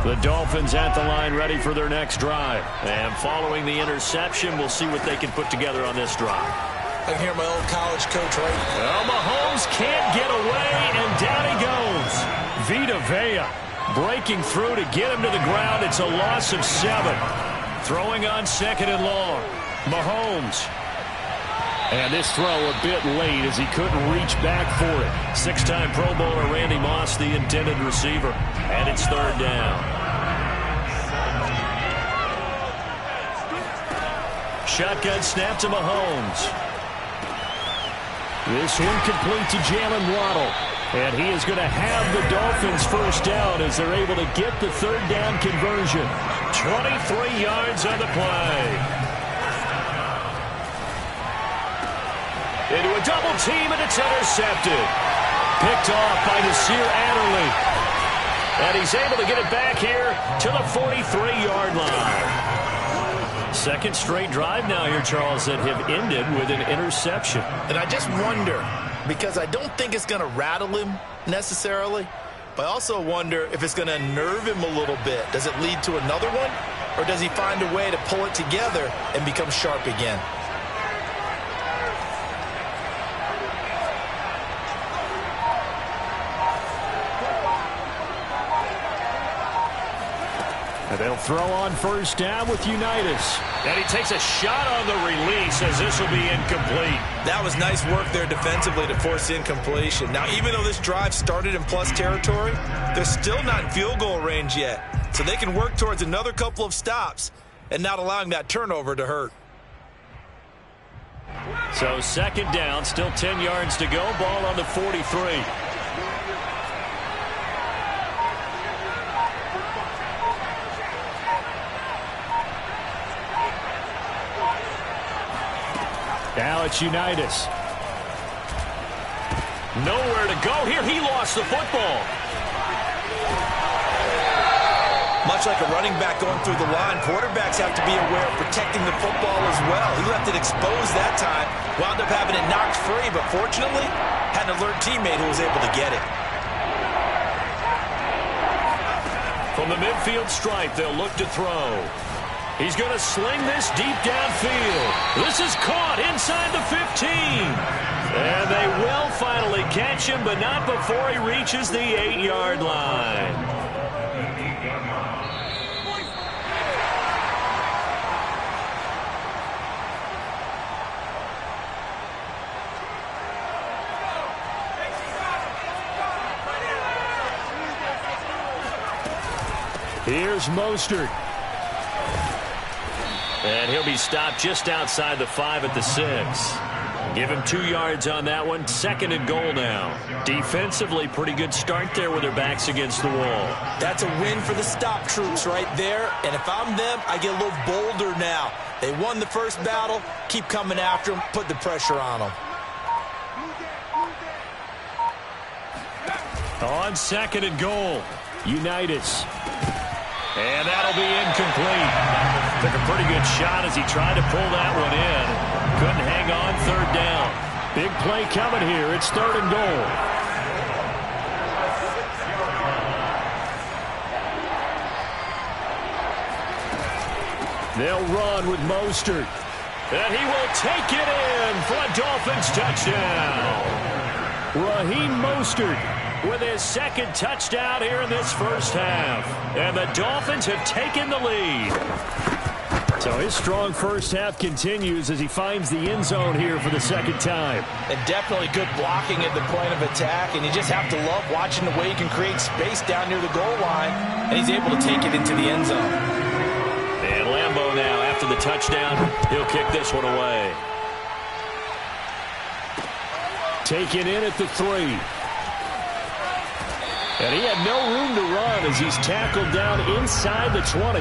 The Dolphins at the line ready for their next drive. And following the interception, we'll see what they can put together on this drive. I can hear my old college coach right now. Well, Mahomes can't get away, and down he goes. Vita Vea breaking through to get him to the ground. It's a loss of 7. Throwing on 2nd and long. Mahomes. And this throw a bit late as he couldn't reach back for it. 6-time Pro Bowler Randy Moss, the intended receiver. And it's 3rd down. Shotgun snap to Mahomes. This one complete to Jalen Waddle. And he is going to have the Dolphins first down as they're able to get the third down conversion. 23 yards on the play. Into a double team, and it's intercepted. Picked off by Nasir Adderley. And he's able to get it back here to the 43-yard line. Second straight drive now here, Charles, that have ended with an interception. And I just wonder, because I don't think it's going to rattle him necessarily, but I also wonder if it's going to nerve him a little bit. Does it lead to another one, or does he find a way to pull it together and become sharp again? And they'll throw on first down with Unitas. And he takes a shot on the release as this will be incomplete. That was nice work there defensively to force incompletion. Now, even though this drive started in plus territory, they're still not in field goal range yet. So they can work towards another couple of stops and not allowing that turnover to hurt. So second down, still 10 yards to go. Ball on the 43. Now it's Unitas. Nowhere to go here. He lost the football. Much like a running back going through the line, quarterbacks have to be aware of protecting the football as well. He left it exposed that time, wound up having it knocked free, but fortunately had an alert teammate who was able to get it. From the midfield stripe, they'll look to throw. He's going to sling this deep downfield. This is caught inside the 15. And they will finally catch him, but not before he reaches the 8-yard line. Here's Mostert. And he'll be stopped just outside the 5 at the 6. Give him 2 yards on that one. Second and goal now. Defensively, pretty good start there with their backs against the wall. That's a win for the stop troops right there. And if I'm them, I get a little bolder now. They won the first battle. Keep coming after them. Put the pressure on them. On second and goal, Unitas. And that'll be incomplete. Took a pretty good shot as he tried to pull that one in. Couldn't hang on third down. Big play coming here. It's third and goal. They'll run with Mostert. And he will take it in for a Dolphins touchdown. Raheem Mostert with his second touchdown here in this first half. And the Dolphins have taken the lead. So his strong first half continues as he finds the end zone here for the second time. And definitely good blocking at the point of attack. And you just have to love watching the way he can create space down near the goal line. And he's able to take it into the end zone. And Lambeau now, after the touchdown, he'll kick this one away. Taken in at the 3. And he had no room to run as he's tackled down inside the 20.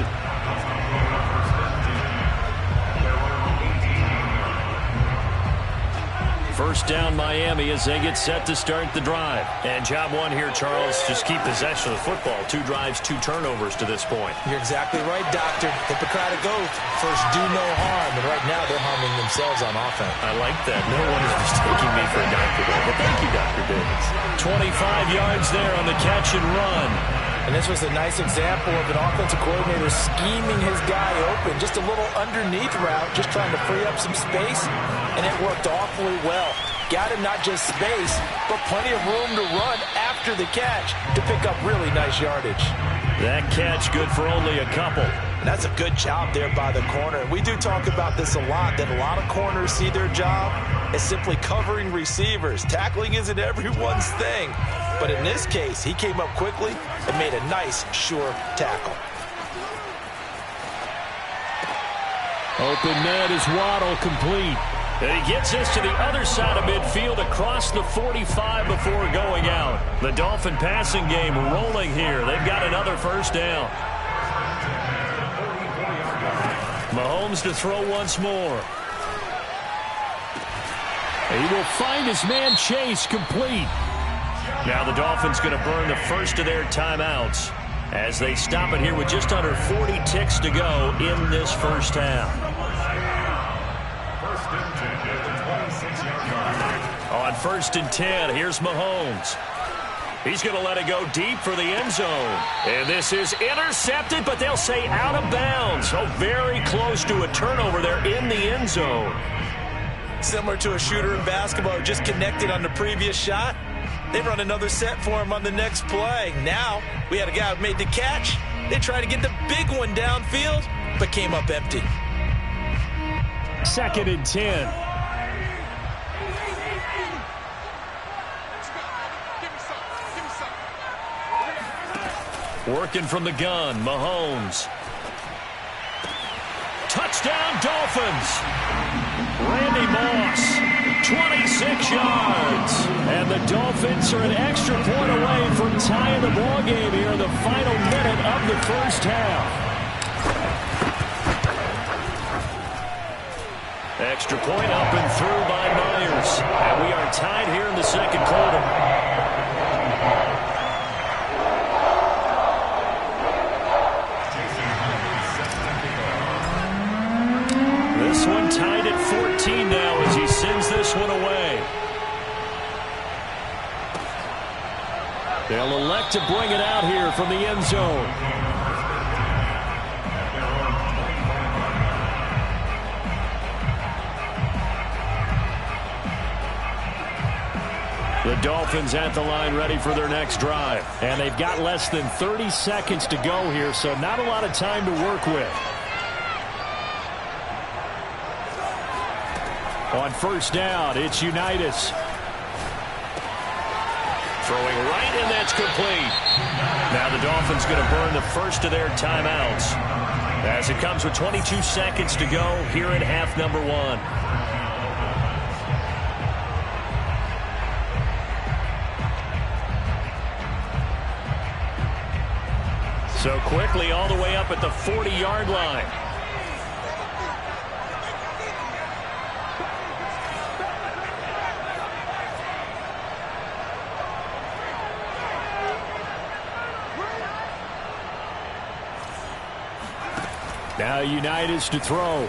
First down Miami as they get set to start the drive. And job one here, Charles, just keep possession of the football. 2 drives, 2 turnovers to this point. You're exactly right, Doctor. Hippocratic oath. First, do no harm. And right now, they're harming themselves on offense. I like that. No one is mistaking me for a doctor there. But thank you, Dr. Davis. 25 yards there on the catch and run. And this was a nice example of an offensive coordinator scheming his guy open. Just a little underneath route, just trying to free up some space. And it worked awfully well. Got him not just space, but plenty of room to run after the catch to pick up really nice yardage. That catch good for only a couple. And that's a good job there by the corner. We do talk about this a lot, that a lot of corners see their job as simply covering receivers. Tackling isn't everyone's thing. But in this case, he came up quickly and made a nice, sure tackle. Open net is Waddle, complete. And he gets this to the other side of midfield across the 45 before going out. The Dolphin passing game rolling here. They've got another first down. Mahomes to throw once more. He will find his man Chase, complete. Now the Dolphins going to burn the first of their timeouts as they stop it here with just under 40 ticks to go in this first half. On 1st and 10, here's Mahomes. He's going to let it go deep for the end zone. And this is intercepted, but they'll say out of bounds. So very close to a turnover there in the end zone. Similar to a shooter in basketball who just connected on the previous shot. They run another set for him on the next play. Now, we had a guy who made the catch. They tried to get the big one downfield, but came up empty. 2nd and 10. Working from the gun, Mahomes. Touchdown, Dolphins. Randy Moss, 26 yards. And the Dolphins are an extra point away from tying the ball game here in the final minute of the first half. Extra point up and through by Myers. And we are tied here in the second quarter. This one tied at 14 now as he sends this one away. They'll elect to bring it out here from the end zone. The Dolphins at the line ready for their next drive. And they've got less than 30 seconds to go here, so not a lot of time to work with. On 1st down, it's Unitas. Throwing right, and that's complete. Now the Dolphins going to burn the first of their timeouts as it comes with 22 seconds to go here in half number 1. So quickly all the way up at the 40-yard line. Now Unitas to throw.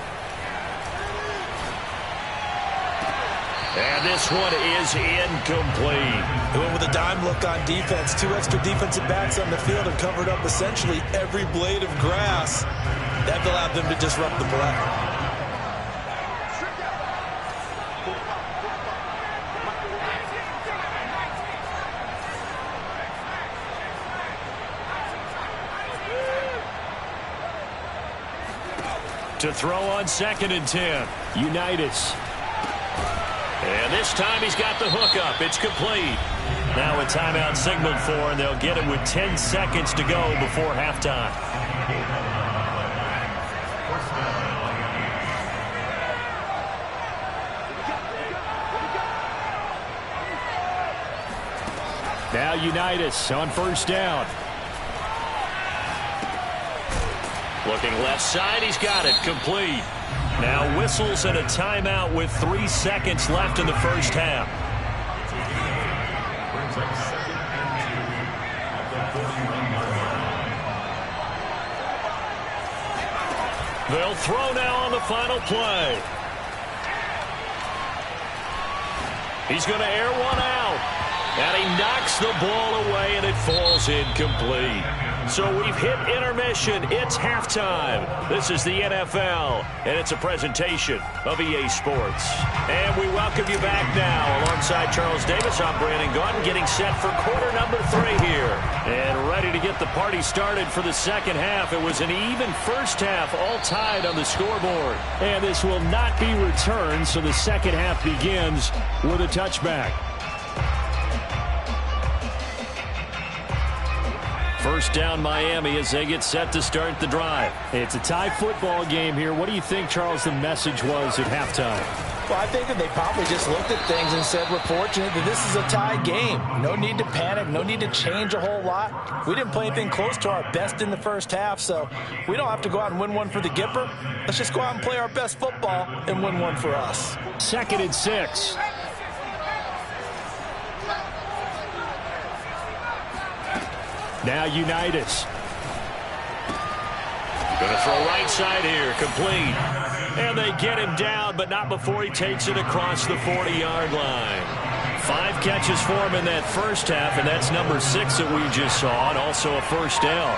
And this one is incomplete. They went with a dime look on defense. 2 extra defensive backs on the field and covered up essentially every blade of grass. That allowed them to disrupt the play. To throw on 2nd and 10. Unitas. And this time he's got the hookup. It's complete. Now a timeout signaled for, and they'll get it with 10 seconds to go before halftime. Now Unitas on 1st down. Looking left side, he's got it, complete. Now whistles and a timeout with 3 seconds left in the first half. They'll throw now on the final play. He's going to air one out. And he knocks the ball away, and it falls incomplete. So we've hit intermission. It's halftime. This is the NFL, and it's a presentation of EA Sports. And we welcome you back now. Alongside Charles Davis, I'm Brandon Gaudin, getting set for quarter number 3 here. And ready to get the party started for the second half. It was an even first half, all tied on the scoreboard. And this will not be returned, so the second half begins with a touchback. First down Miami as they get set to start the drive. It's a tie football game here. What do you think, Charles, the message was at halftime? Well, I think that they probably just looked at things and said, we're fortunate that this is a tie game. No need to panic. No need to change a whole lot. We didn't play anything close to our best in the first half, so we don't have to go out and win one for the Gipper. Let's just go out and play our best football and win one for us. 2nd and 6. Now Unitas. Going to throw right side here, complete. And they get him down, but not before he takes it across the 40-yard line. 5 catches for him in that first half, and that's number 6 that we just saw, and also a first down.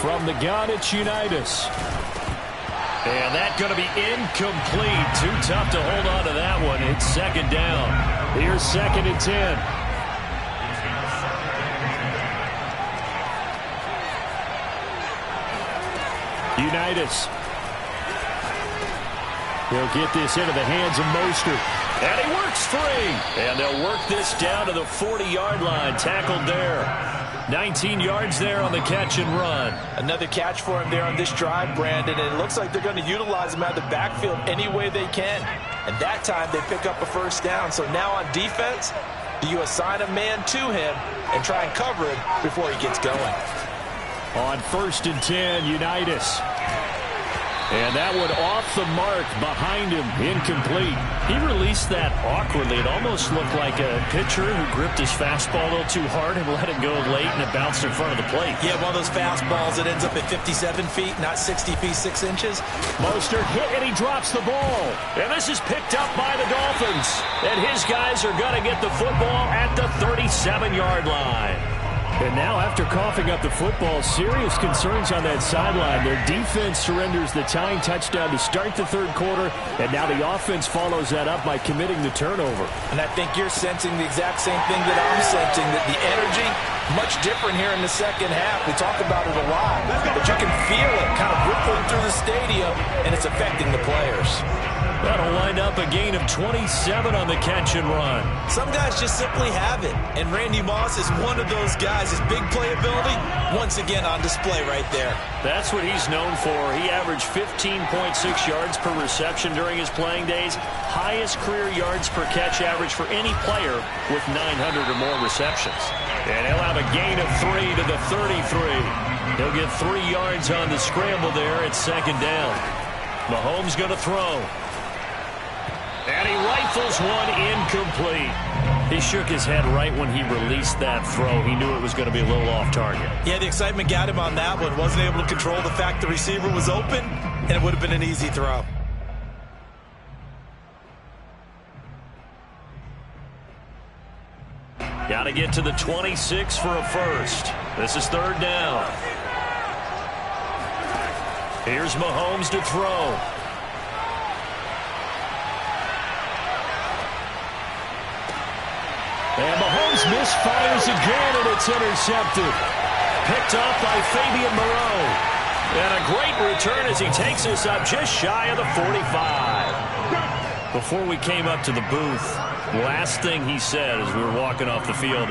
From the gun, it's Unitas. And that's going to be incomplete. Too tough to hold on to that one. It's 2nd down. Here's 2nd and 10. Unitas. He'll get this into the hands of Mostert. And he works free. And they'll work this down to the 40-yard line. Tackled there. 19 yards there on the catch and run. Another catch for him there on this drive, Brandon. And it looks like they're going to utilize him out of the backfield any way they can. And that time they pick up a first down. So now on defense, you assign a man to him and try and cover him before he gets going. On 1st and 10, Unitas. And that one off the mark behind him, incomplete. He released that awkwardly. It almost looked like a pitcher who gripped his fastball a little too hard and let it go late, and it bounced in front of the plate. Yeah, one of those fastballs that ends up at 57 feet, not 60 feet, 6 inches. Mostert hit, and he drops the ball. And this is picked up by the Dolphins. And his guys are going to get the football at the 37-yard line. And now, after coughing up the football, serious concerns on that sideline. Their defense surrenders the tying touchdown to start the 3rd quarter, and now the offense follows that up by committing the turnover. And I think you're sensing the exact same thing that I'm sensing, that the energy, much different here in the second half. We talk about it a lot, but you can feel it kind of rippling through the stadium, and it's affecting the players. That'll wind up a gain of 27 on the catch and run. Some guys just simply have it, and Randy Moss is one of those guys. His big playability, once again on display right there. That's what he's known for. He averaged 15.6 yards per reception during his playing days. Highest career yards per catch average for any player with 900 or more receptions. And he'll have a gain of 3 to the 33. He'll get 3 yards on the scramble there at 2nd down. Mahomes going to throw. And he rifles one incomplete. He shook his head right when he released that throw. He knew it was going to be a little off target. Yeah, the excitement got him on that one. Wasn't able to control the fact the receiver was open, and it would have been an easy throw. Got to get to the 26 for a first. This is 3rd down. Here's Mahomes to throw. And Mahomes misfires again, and it's intercepted. Picked off by Fabian Moreau. And a great return as he takes us up just shy of the 45. Before we came up to the booth, last thing he said as we were walking off the field,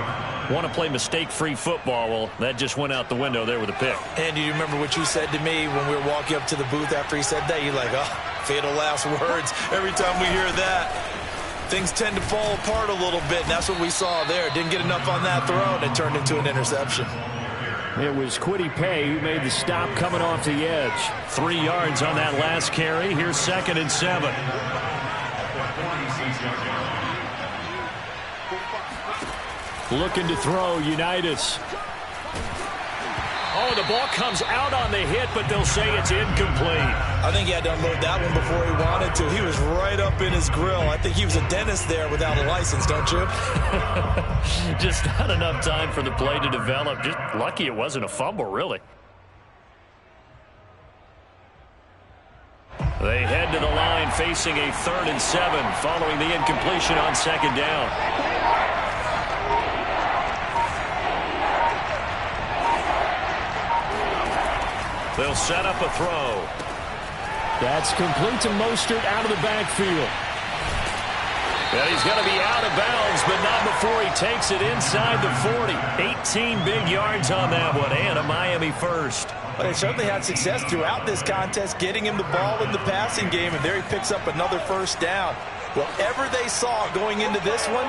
want to play mistake-free football. Well, that just went out the window there with a pick. And do you remember what you said to me when we were walking up to the booth after he said that? You're like, oh, fatal last words. Every time we hear that, things tend to fall apart a little bit, and that's what we saw there. Didn't get enough on that throw, and it turned into an interception. It was Kwity Paye who made the stop coming off the edge. 3 yards on that last carry. Here's 2nd and 7. Looking to throw, Unitas. Oh, the ball comes out on the hit, but they'll say it's incomplete. I think he had to unload that one before he wanted to. He was right up in his grill. I think he was a dentist there without a license, don't you? Just not enough time for the play to develop. Just lucky it wasn't a fumble, really. They head to the line facing a 3rd and 7 following the incompletion on 2nd down. They'll set up a throw. That's complete to Mostert out of the backfield. And he's going to be out of bounds, but not before he takes it inside the 40. 18 big yards on that one, and a Miami first. Well, they certainly had success throughout this contest, getting him the ball in the passing game, and there he picks up another first down. Whatever they saw going into this one,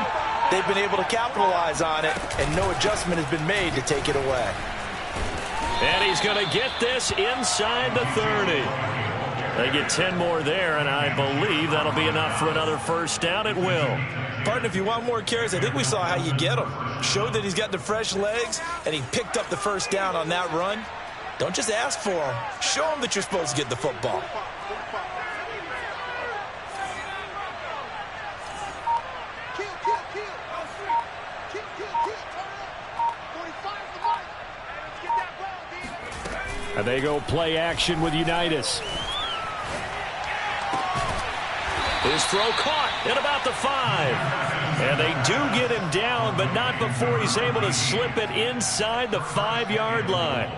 they've been able to capitalize on it, and no adjustment has been made to take it away. And he's going to get this inside the 30. They get 10 more there, and I believe that'll be enough for another first down. It will. Partner, if you want more carries, I think we saw how you get him. Showed that he's got the fresh legs, and he picked up the first down on that run. Don't just ask for him. Show him that you're supposed to get the football. And they go play action with Unitas. His throw caught at about the 5. And they do get him down, but not before he's able to slip it inside the 5-yard line.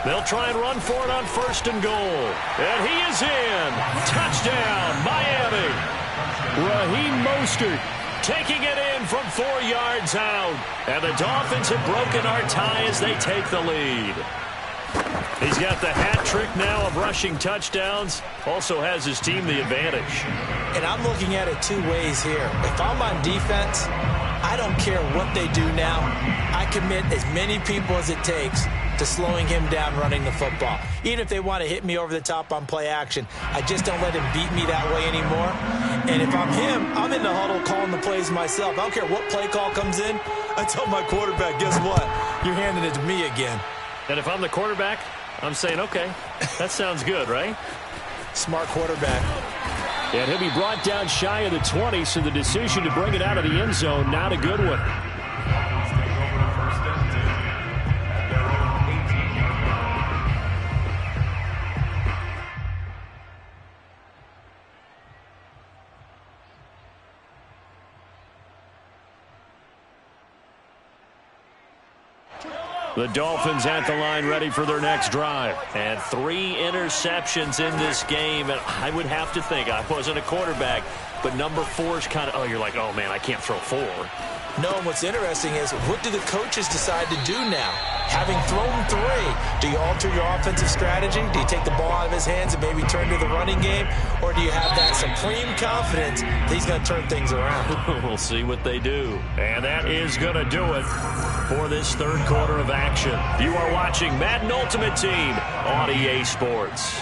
They'll try and run for it on 1st and goal. And he is in. Touchdown, Miami. Raheem Mostert taking it in from 4 yards out. And the Dolphins have broken our tie as they take the lead. He's got the hat trick now of rushing touchdowns. Also has his team the advantage. And I'm looking at it 2 ways here. If I'm on defense, I don't care what they do now. I commit as many people as it takes to slowing him down running the football. Even if they want to hit me over the top on play action, I just don't let him beat me that way anymore. And if I'm him, I'm in the huddle calling the plays myself. I don't care what play call comes in. I tell my quarterback, guess what? You're handing it to me again. And if I'm the quarterback, I'm saying, okay, that sounds good, right? Smart quarterback. And he'll be brought down shy of the 20, so the decision to bring it out of the end zone, not a good one. The Dolphins at the line ready for their next drive. And 3 interceptions in this game. And I would have to think, I wasn't a quarterback, but number 4 is kind of, oh, you're like, oh, man, I can't throw 4. No, and what's interesting is, what do the coaches decide to do now? Having thrown 3, do you alter your offensive strategy? Do you take the ball out of his hands and maybe turn to the running game? Or do you have that supreme confidence that he's going to turn things around? We'll see what they do. And that is going to do it for this 3rd quarter of action. You are watching Madden Ultimate Team on EA Sports.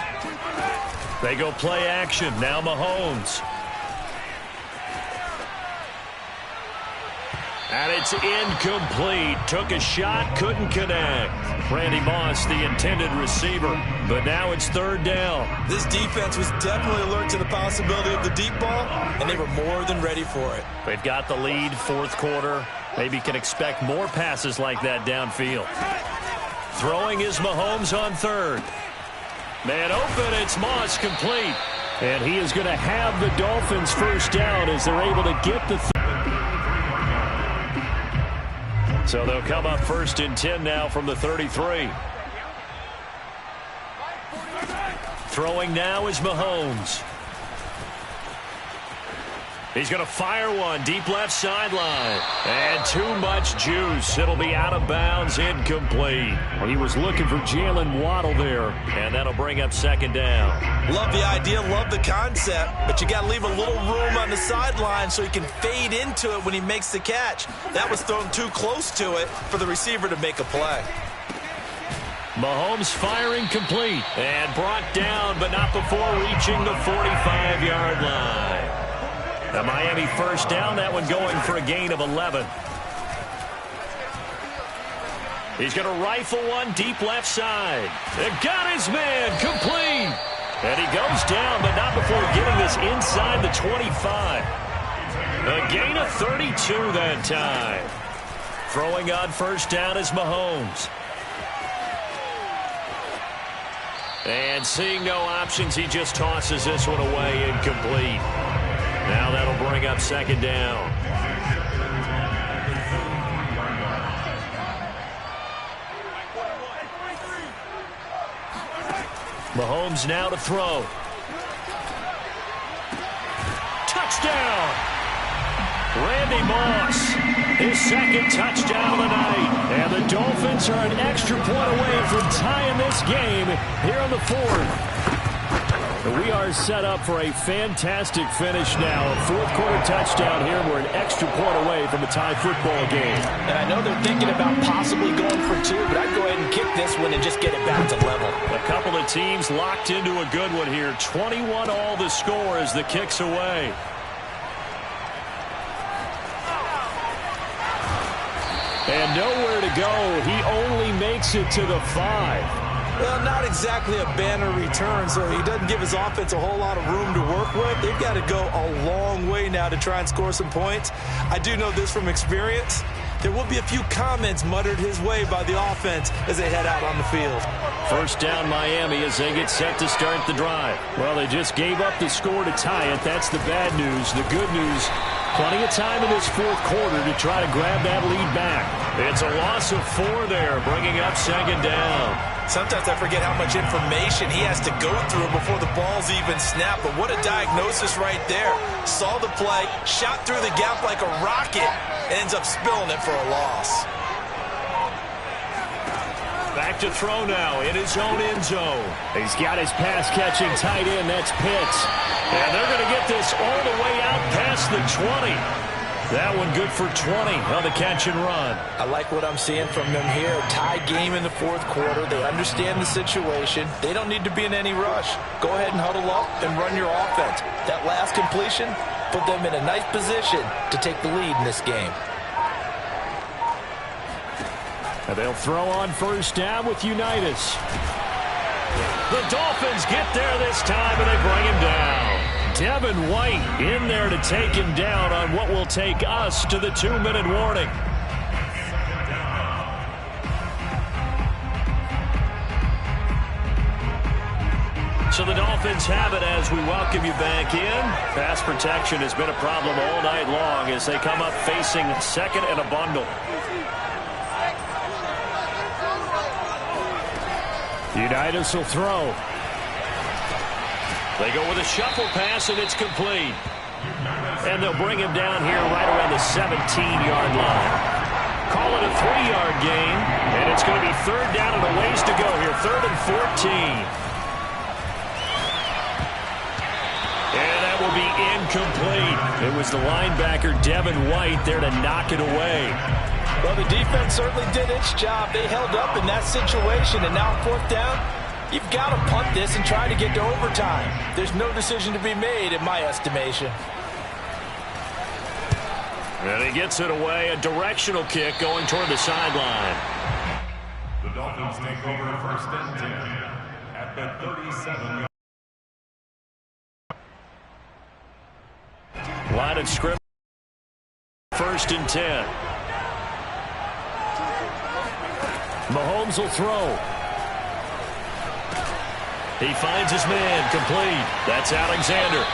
They go play action. Now Mahomes. And it's incomplete. Took a shot, couldn't connect. Randy Moss, the intended receiver. But now it's 3rd down. This defense was definitely alert to the possibility of the deep ball, and they were more than ready for it. They've got the lead, 4th quarter. Maybe can expect more passes like that downfield. Throwing is Mahomes on 3rd. Man open, it's Moss, complete. And he is going to have the Dolphins first down as they're able to get the So they'll come up 1st and 10 now from the 33. Throwing now is Mahomes. He's going to fire one deep left sideline. And too much juice. It'll be out of bounds, incomplete. He was looking for Jalen Waddle there. And that'll bring up 2nd down. Love the idea, love the concept, but you got to leave a little room on the sideline so he can fade into it when he makes the catch. That was thrown too close to it for the receiver to make a play. Mahomes firing complete. And brought down, but not before reaching the 45-yard line. The Miami first down, that one going for a gain of 11. He's going to rifle one deep left side. And got his man, complete. And he goes down, but not before getting this inside the 25. A gain of 32 that time. Throwing on first down is Mahomes. And seeing no options, he just tosses this one away, incomplete. Now that'll bring up 2nd down. Mahomes now to throw. Touchdown! Randy Moss, his second touchdown of the night. And the Dolphins are an extra point away from tying this game here in the fourth. We are set up for a fantastic finish now. A fourth-quarter touchdown here. We're an extra point away from a tie football game. And I know they're thinking about possibly going for two, but I'd go ahead and kick this one and just get it back to level. A couple of teams locked into a good one here. 21 all the score as the kick's away. And nowhere to go. He only makes it to the 5. Well, not exactly a banner return, so he doesn't give his offense a whole lot of room to work with. They've got to go a long way now to try and score some points. I do know this from experience. There will be a few comments muttered his way by the offense as they head out on the field. First down Miami as they get set to start the drive. Well, they just gave up the score to tie it. That's the bad news. The good news, plenty of time in this fourth quarter to try to grab that lead back. It's a loss of 4 there, bringing up second down. Sometimes I forget how much information he has to go through before the ball's even snapped. But what a diagnosis right there. Saw the play, shot through the gap like a rocket, and ends up spilling it for a loss. Back to throw now in his own end zone. He's got his pass-catching tight end. That's Pitts. And they're going to get this all the way out past the 20. That one good for 20 on the catch and run. I like what I'm seeing from them here. Tied game in the fourth quarter. They understand the situation. They don't need to be in any rush. Go ahead and huddle up and run your offense. That last completion put them in a nice position to take the lead in this game. And they'll throw on first down with Unitas. The Dolphins get there this time, and they bring him down. Devin White in there to take him down on what will take us to the 2-minute warning. So the Dolphins have it as we welcome you back in. Pass protection has been a problem all night long as they come up facing second and a bundle. Unitas will throw. They go with a shuffle pass, and it's complete. And they'll bring him down here right around the 17-yard line. Call it a 3-yard gain, and it's going to be third down and a ways to go here. 3rd and 14. And that will be incomplete. It was the linebacker, Devin White, there to knock it away. Well, the defense certainly did its job. They held up in that situation, and now 4th down, you've got to punt this and try to get to overtime. There's no decision to be made in my estimation. And he gets it away, a directional kick going toward the sideline. The Dolphins take over 1st and 10 at the 37-yard. Line of scrimmage, 1st and 10. Mahomes will throw. He finds his man, complete. That's Alexander.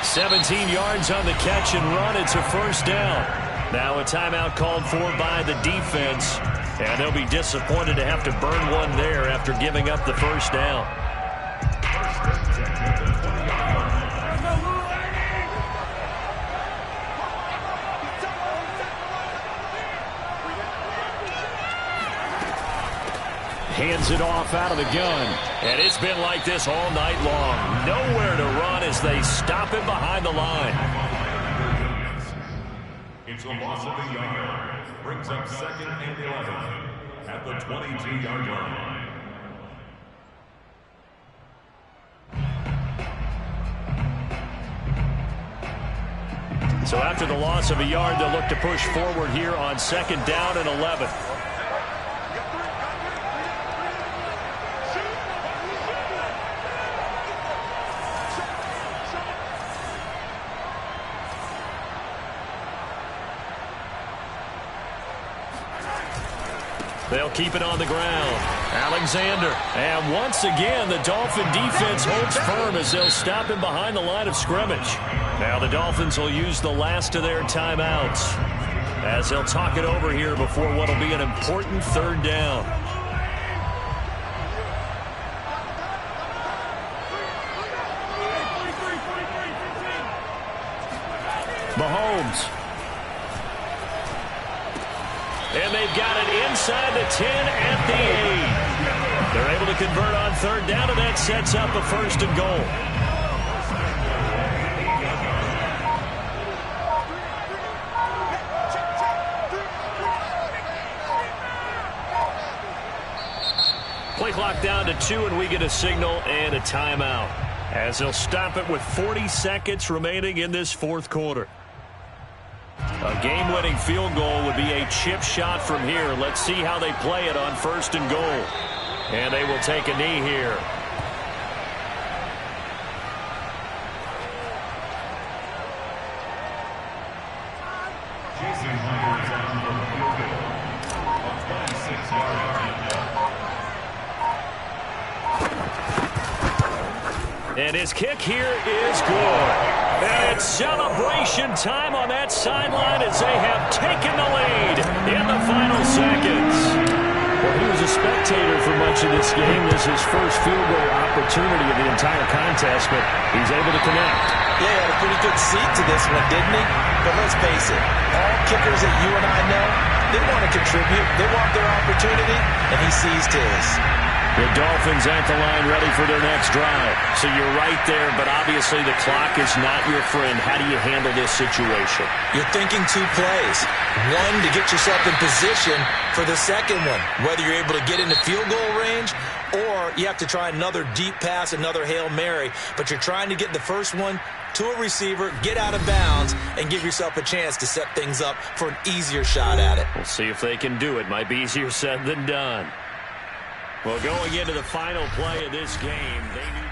17 yards on the catch and run. It's a first down. Now a timeout called for by the defense. And they'll be disappointed to have to burn one there after giving up the first down. Hands it off out of the gun. And it's been like this all night long. Nowhere to run as they stop him behind the line. It's a loss of a yard. Brings up 2nd and 11 at the 22-yard line. So after the loss of a yard, they'll look to push forward here on 2nd down and 11. They'll keep it on the ground. Alexander. And once again, the Dolphin defense holds firm as they'll stop him behind the line of scrimmage. Now the Dolphins will use the last of their timeouts as they'll talk it over here before what will be an important 3rd down. Mahomes. And they've got it inside the 10 at the 8. They're able to convert on third down, and that sets up a first and goal. Play clock down to 2, and we get a signal and a timeout, as they'll stop it with 40 seconds remaining in this fourth quarter. A game-winning field goal would be a chip shot from here. Let's see how they play it on first and goal. And they will take a knee here. And his kick here is good. And it's celebration time on that sideline as they have taken the lead in the final seconds. Well, he was a spectator for much of this game. This is his first field goal opportunity of the entire contest, but he's able to connect. Yeah, he had a pretty good seat to this one, didn't he? But let's face it, all kickers that you and I know, they want to contribute. They want their opportunity, and he seized his. The Dolphins at the line ready for their next drive. So you're right there, but obviously the clock is not your friend. How do you handle this situation? You're thinking 2 plays. One, to get yourself in position for the second one, whether you're able to get into field goal range or you have to try another deep pass, another Hail Mary. But you're trying to get the first one to a receiver, get out of bounds, and give yourself a chance to set things up for an easier shot at it. We'll see if they can do it. Might be easier said than done. Well, going into the final play of this game, they need...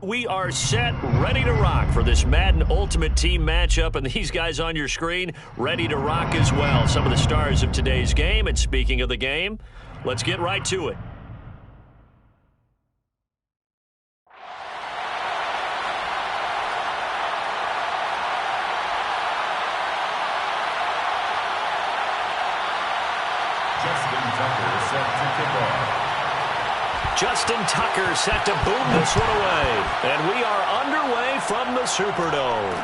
we are set, ready to rock for this Madden Ultimate Team matchup, and these guys on your screen ready to rock as well. Some of the stars of today's game, and speaking of the game, let's get right to it. Justin Tucker set to boom this one away. And we are underway from the Superdome.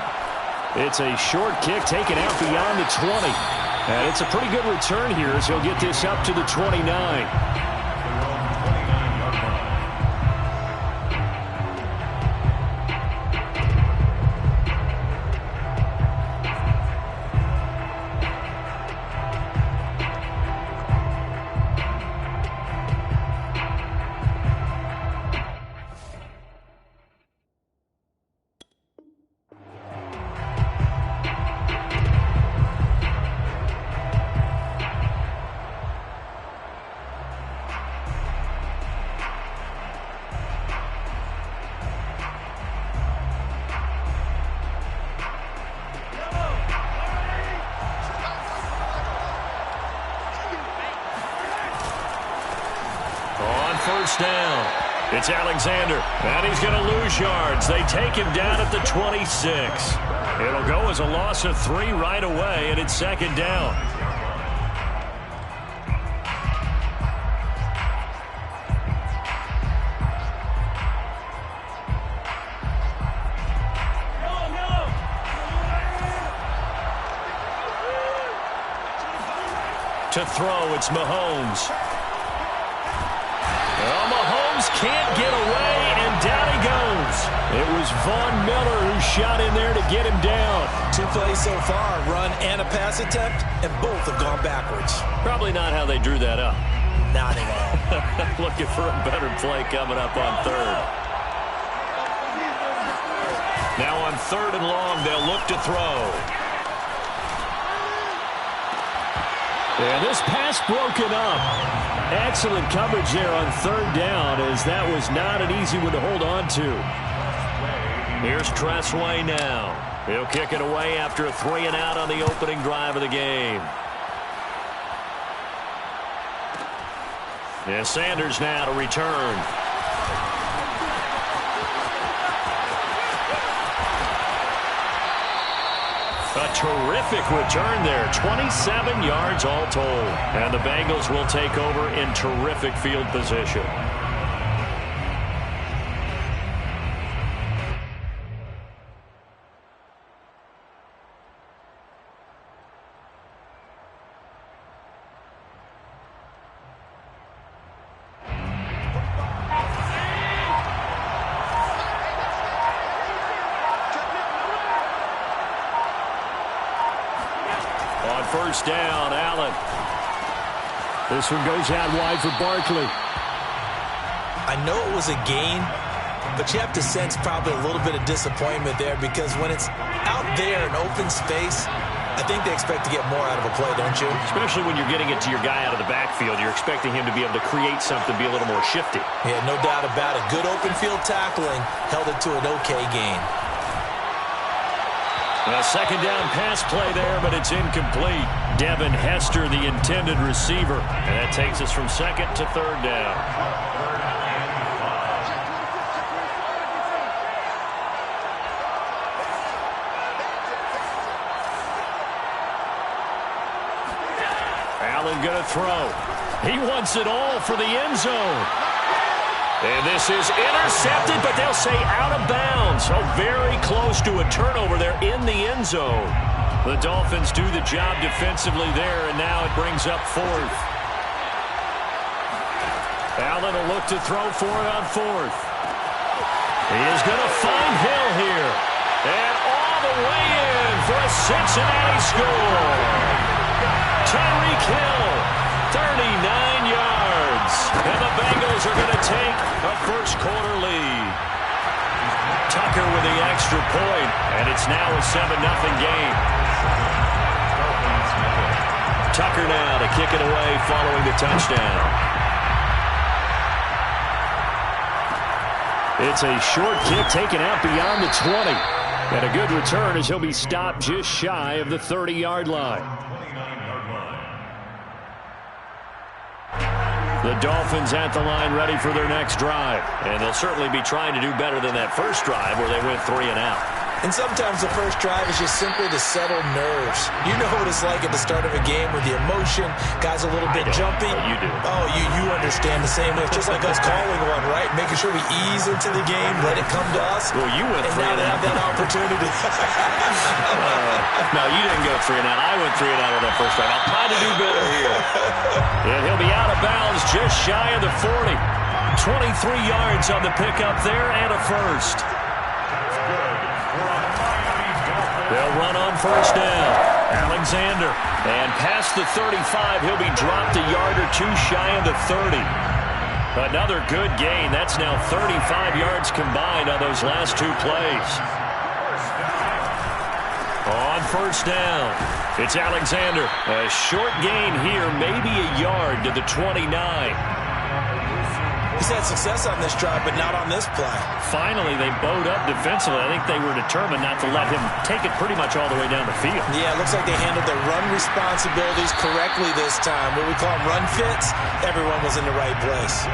It's a short kick taken out beyond the 20. And it's a pretty good return here as he'll get this up to the 29. First down. It's Alexander, and he's going to lose yards. They take him down at the 26. It'll go as a loss of 3 right away, and it's second down. To throw, it's Mahomes. Well, Mahomes can't get away, and down he goes. It was Von Miller who shot in there to get him down. 2 plays so far, run and a pass attempt, and both have gone backwards. Probably not how they drew that up. Not at all. Looking for a better play coming up on third. Now on 3rd and long, they'll look to throw. And this pass broken up. Excellent coverage there on 3rd down, as that was not an easy one to hold on to. Here's Tressway now. He'll kick it away after a 3-and-out on the opening drive of the game. And Sanders now to return. A terrific return there. 27 yards all told. And the Bengals will take over in terrific field position. First down, Allen. This one goes out wide for Barkley. I know it was a gain, but you have to sense probably a little bit of disappointment there, because when it's out there in open space, I think they expect to get more out of a play, don't you? Especially when you're getting it to your guy out of the backfield. You're expecting him to be able to create something, be a little more shifty. Yeah, no doubt about it. Good open field tackling held it to an okay gain. A second down pass play there, but it's incomplete. Devin Hester, the intended receiver. And that takes us from 2nd to 3rd down. Allen going to throw. He wants it all for the end zone. And this is intercepted, but they'll say out of bounds. So very close to a turnover there in the end zone. The Dolphins do the job defensively there, and now it brings up 4th. Allen will look to throw for it on 4th. He is going to find Hill here. And all the way in for a Cincinnati score. Tyreek Hill, 39 yards. And the Bengals are going to take a first-quarter lead. Tucker with the extra point, and it's now a 7-0 game. Tucker now to kick it away following the touchdown. It's a short kick taken out beyond the 20. And a good return as he'll be stopped just shy of the 30-yard line. The Dolphins at the line ready for their next drive. And they'll certainly be trying to do better than that first drive where they went 3 and out. And sometimes the first drive is just simply to settle nerves. You know what it's like at the start of a game with the emotion, guys a little bit jumpy. You do. Oh, you understand the same way. It's just like us calling one, right? Making sure we ease into the game, let it come to us. Well, you went 3 and now and they out. have that opportunity. No, you didn't go 3 and out. I went 3 and out on that first drive. I'll try to do better here. And he'll be out of bounds just shy of the 40. 23 yards on the pickup there and a first. They'll run on first down. Alexander. And past the 35, he'll be dropped a yard or two shy of the 30. Another good gain. That's now 35 yards combined on those last 2 plays. On first down, it's Alexander. A short gain here, maybe a yard to the 29. He's had success on this drive, but not on this play. Finally, they bowed up defensively. I think they were determined not to let him take it pretty much all the way down the field. Yeah, it looks like they handled their run responsibilities correctly this time. What we call them run fits, everyone was in the right place.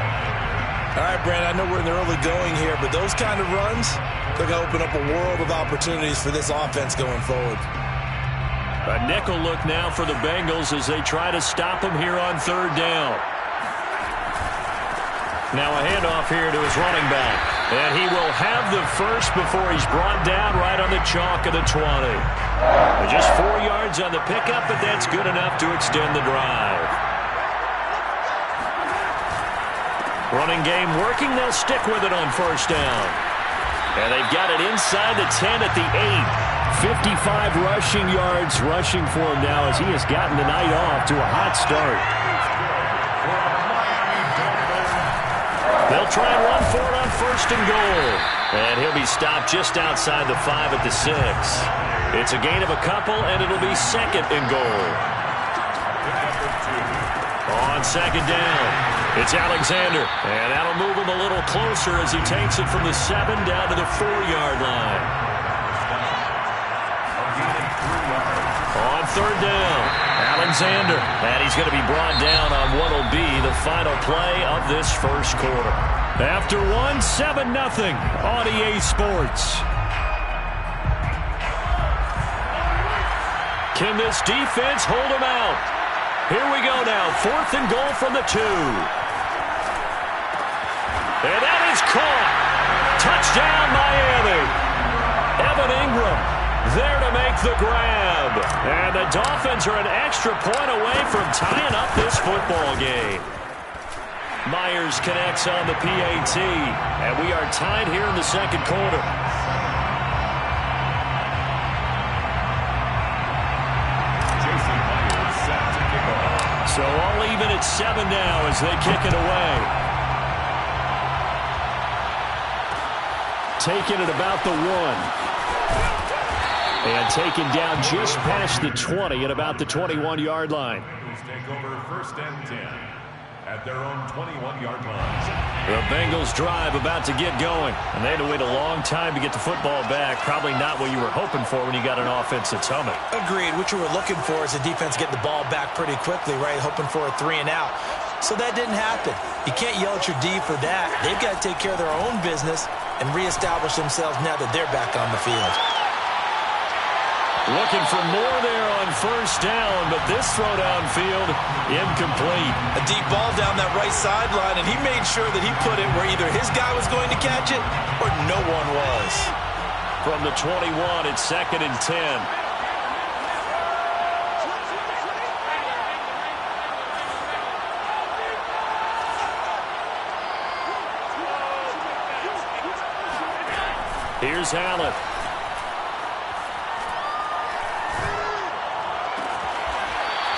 All right, Brandon, I know we're in the early going here, but those kind of runs, they're going to open up a world of opportunities for this offense going forward. A nickel look now for the Bengals as they try to stop him here on third down. Now a handoff here to his running back. And he will have the first before he's brought down right on the chalk of the 20. Just 4 yards on the pickup, but that's good enough to extend the drive. Running game working. They'll stick with it on first down. And they've got it inside the 10 at the 8. 55 rushing yards rushing for him now as he has gotten the night off to a hot start. They'll try and run for it on first and goal. And he'll be stopped just outside the 5 at the 6. It's a gain of a couple, and it'll be second and goal. On second down, it's Alexander. And that'll move him a little closer as he takes it from the 7 down to the 4-yard line. On third down, Alexander. And he's going to be brought down on what will be the final play of this first quarter. After 7-0 on EA Sports. Can this defense hold him out? Here we go now. 4th and goal from the 2. And that is caught. Touchdown, Miami. Evan Ingram there to make the grab. And the Dolphins are an extra point away from tying up this football game. Myers connects on the PAT. And we are tied here in the second quarter. So all even at 7 now as they kick it away. Taken at about the 1. And taken down just past the 20 at about the 21-yard line. Take over 1st and 10 at their own 21-yard line. The Bengals drive about to get going. And they had to wait a long time to get the football back. Probably not what you were hoping for when you got an offense that's humming. Agreed. What you were looking for is the defense getting the ball back pretty quickly, right? Hoping for a 3 and out. So that didn't happen. You can't yell at your D for that. They've got to take care of their own business and reestablish themselves now that they're back on the field. Looking for more there on first down, but this throw downfield incomplete. A deep ball down that right sideline, and he made sure that he put it where either his guy was going to catch it or no one was. From the 21, it's 2nd and 10. Here's Allen.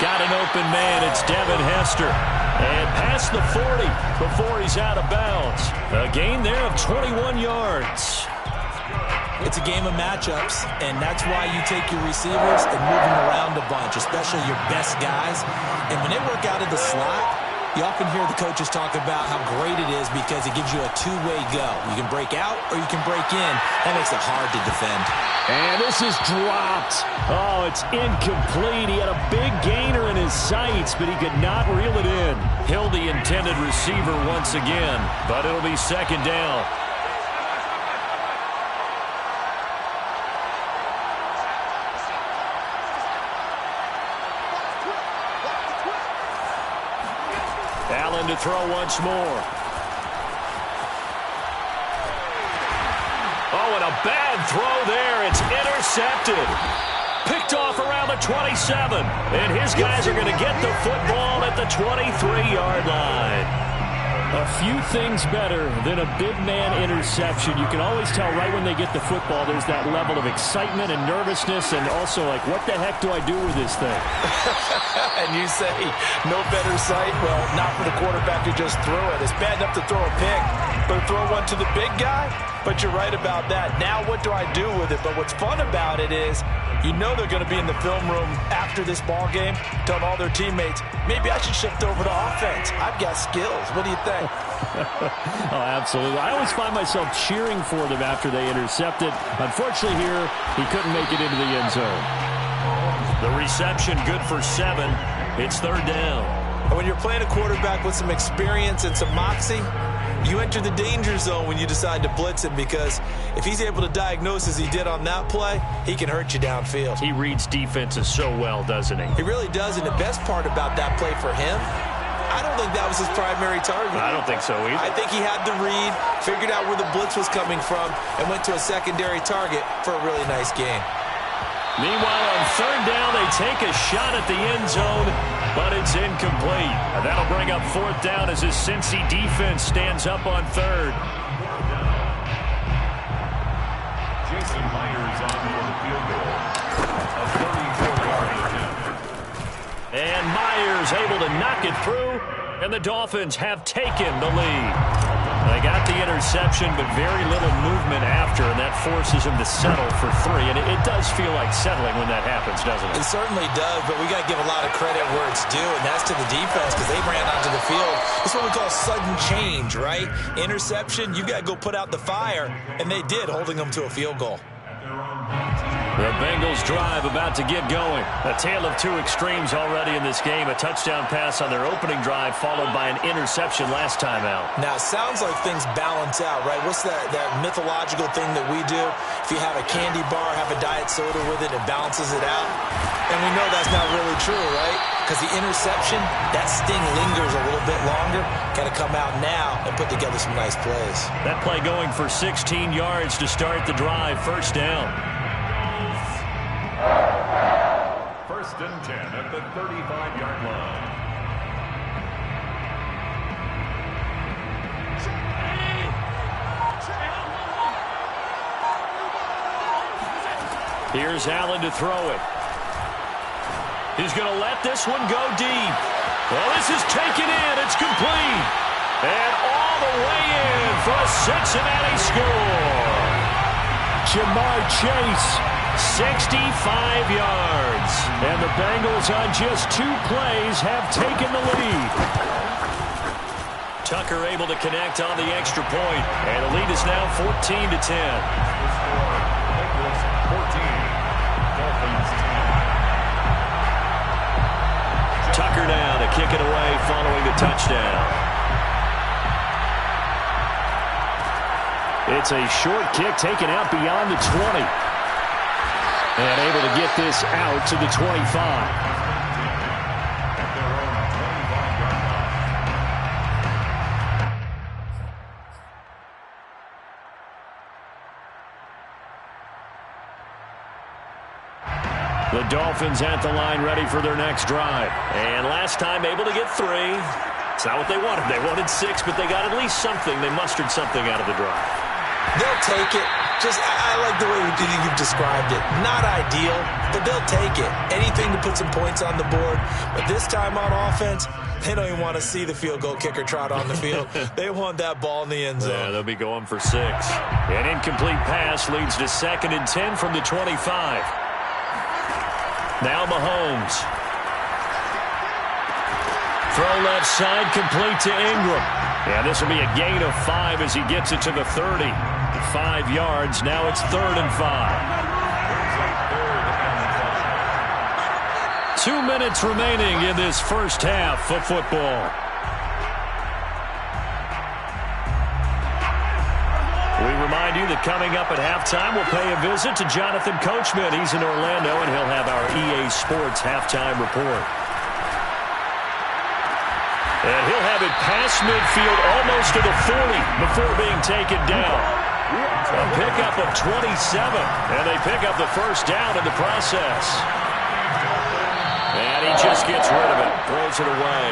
Got an open man. It's Devin Hester. And past the 40 before he's out of bounds. A gain there of 21 yards. It's a game of matchups, and that's why you take your receivers and move them around a bunch, especially your best guys. And when they work out of the slot, You often hear the coaches talk about how great it is because it gives you a two-way go. You can break out or you can break in. That makes it hard to defend. And this is dropped. Oh, it's incomplete. He had a big gainer in his sights, but he could not reel it in. Hill the intended receiver once again, but it'll be second down. Allen to throw once more. Oh, and a bad throw there. It's intercepted. Picked off around the 27. And his guys are going to get the football at the 23-yard line. A few things better than a big man interception. You can always tell right when they get the football, there's that level of excitement and nervousness and also like, what the heck do I do with this thing? And you say, no better sight? Well, not for the quarterback to just throw it. It's bad enough to throw a pick, but throw one to the big guy? But you're right about that. Now what do I do with it? But what's fun about it is, you know they're going to be in the film room after this ball game, telling all their teammates, maybe I should shift over to offense. I've got skills. What do you think? Oh, absolutely. I always find myself cheering for them after they intercept it. Unfortunately here, he couldn't make it into the end zone. The reception good for 7. It's third down. And when you're playing a quarterback with some experience and some moxie, you enter the danger zone when you decide to blitz him, because if he's able to diagnose as he did on that play, he can hurt you downfield. He reads defenses so well, doesn't he? He really does, and the best part about that play for him, I don't think that was his primary target. I don't think so either. I think he had the read, figured out where the blitz was coming from, and went to a secondary target for a really nice game. Meanwhile, on third down, they take a shot at the end zone, but it's incomplete. And that'll bring up fourth down as his Cincy defense stands up on third. Jason Myers on for the field goal. A 34-yard attempt. And Myers able to knock it through, and the Dolphins have taken the lead. They got the interception, but very little movement after, and that forces him to settle for 3. And it does feel like settling when that happens, doesn't it? It certainly does, but we got to give a lot of credit where it's due, and that's to the defense, because they ran onto the field. It's what we call sudden change, right? Interception, you got to go put out the fire, and they did, holding them to a field goal. The Bengals drive about to get going. A tale of two extremes already in this game. A touchdown pass on their opening drive followed by an interception last time out. Now, it sounds like things balance out, right? What's that mythological thing that we do? If you have a candy bar, have a diet soda with it, it balances it out. And we know that's not really true, right? Because the interception, that sting lingers a little bit longer. Got to come out now and put together some nice plays. That play going for 16 yards to start the drive. First down. First and 10 at the 35-yard line. Here's Allen to throw it. He's going to let this one go deep. Well, this is taken in. It's complete. And all the way in for a Cincinnati score. Jamar Chase, 65 yards. And the Bengals on just 2 plays have taken the lead. Tucker able to connect on the extra point. And the lead is now 14-10. 14. Dolphins 10. Tucker now to kick it away following the touchdown. It's a short kick taken out beyond the 20. And able to get this out to the 25. The Dolphins at the line ready for their next drive. And last time able to get 3. It's not what they wanted. They wanted 6, but they got at least something. They mustered something out of the drive. They'll take it. I like the way you've described it. Not ideal, but they'll take it. Anything to put some points on the board. But this time on offense, they don't even want to see the field goal kicker trot on the field. They want that ball in the end zone. Yeah, they'll be going for 6. An incomplete pass leads to 2nd and 10 from the 25. Now Mahomes. Throw left side, complete to Ingram. And this will be a gain of 5 as he gets it to the 30. 5 yards. Now it's 3rd and 5. 2 minutes remaining in this first half of football. We remind you that coming up at halftime, we'll pay a visit to Jonathan Coachman. He's in Orlando, and he'll have our EA Sports halftime report. And he'll have it past midfield almost to the 40 before being taken down. A pickup of 27, and they pick up the first down in the process. And he just gets rid of it, throws it away.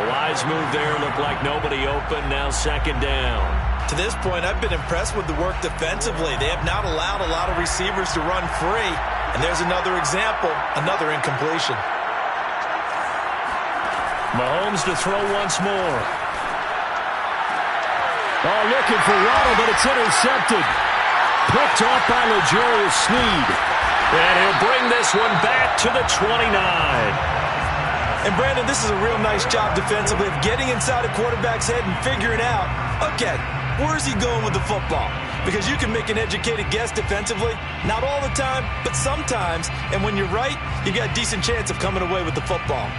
A wise move there, looked like nobody open, now 2nd down. To this point, I've been impressed with the work defensively. They have not allowed a lot of receivers to run free. And there's another example, another incompletion. Mahomes to throw once more. Oh, looking for Waddle, but it's intercepted. Picked off by L'Jarius Sneed. And he'll bring this one back to the 29. And, Brandon, this is a real nice job defensively of getting inside a quarterback's head and figuring out, okay, where's he going with the football? Because you can make an educated guess defensively. Not all the time, but sometimes. And when you're right, you got a decent chance of coming away with the football.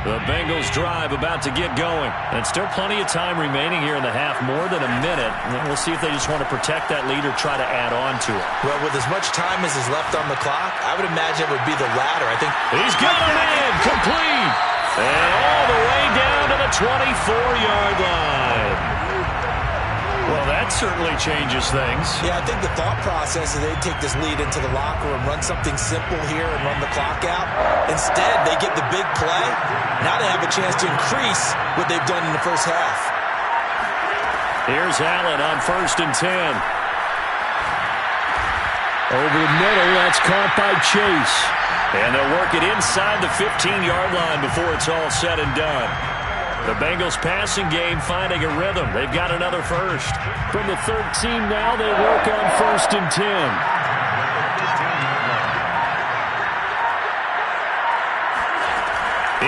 The Bengals drive about to get going. And still plenty of time remaining here in the half, more than a minute. And we'll see if they just want to protect that lead or try to add on to it. Well, with as much time as is left on the clock, I would imagine it would be the latter. I think he's got a man complete. And all the way down to the 24-yard line. Well, that certainly changes things. Yeah, I think the thought process is they take this lead into the locker room, run something simple here and run the clock out. Instead, they get the big play. Now they have a chance to increase what they've done in the first half. Here's Allen on 1st and 10. Over the middle, that's caught by Chase. And they'll work it inside the 15-yard line before it's all said and done. The Bengals passing game finding a rhythm. They've got another first. From the 13 now, they work on 1st and 10.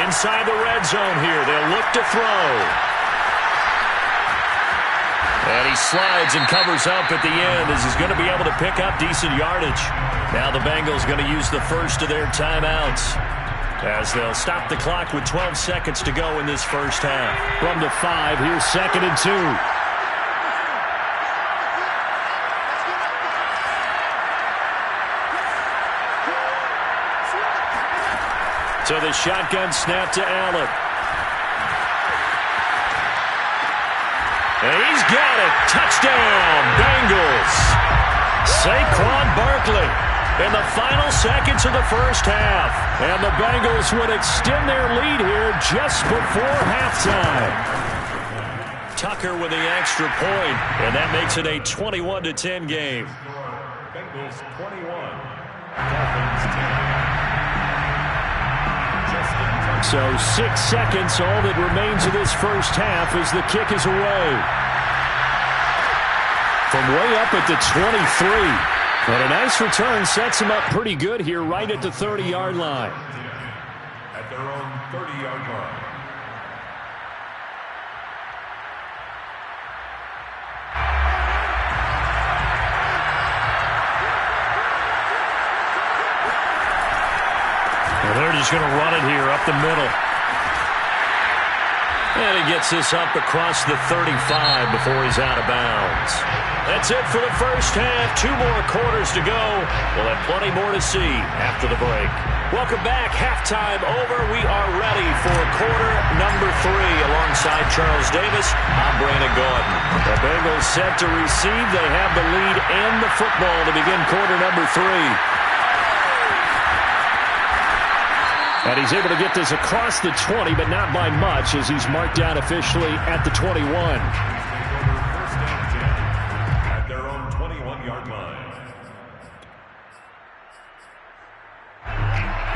Inside the red zone here. They'll look to throw. And he slides and covers up at the end as he's going to be able to pick up decent yardage. Now the Bengals going to use the first of their timeouts, as they'll stop the clock with 12 seconds to go in this first half. From the 5, here's 2nd and 2. So the shotgun snap to Allen. And he's got it. Touchdown, Bengals. Saquon Barkley in the final seconds of the first half. And the Bengals would extend their lead here just before halftime. Tucker with the extra point, and that makes it a 21-10 game. Bengals 21, Dolphins 10. So 6 seconds, all that remains of this first half as the kick is away. From way up at the 23. But a nice return sets him up pretty good here right at the 30-yard line. At their own 30-yard line. And they're just going to run it here up the middle. And he gets this up across the 35 before he's out of bounds. That's it for the first half. 2 more quarters to go. We'll have plenty more to see after the break. Welcome back. Halftime over. We are ready for quarter number 3. Alongside Charles Davis, I'm Brandon Gordon. The Bengals set to receive. They have the lead and the football to begin quarter number 3. And he's able to get this across the 20, but not by much, as he's marked down officially at the 21. At their own 21-yard line.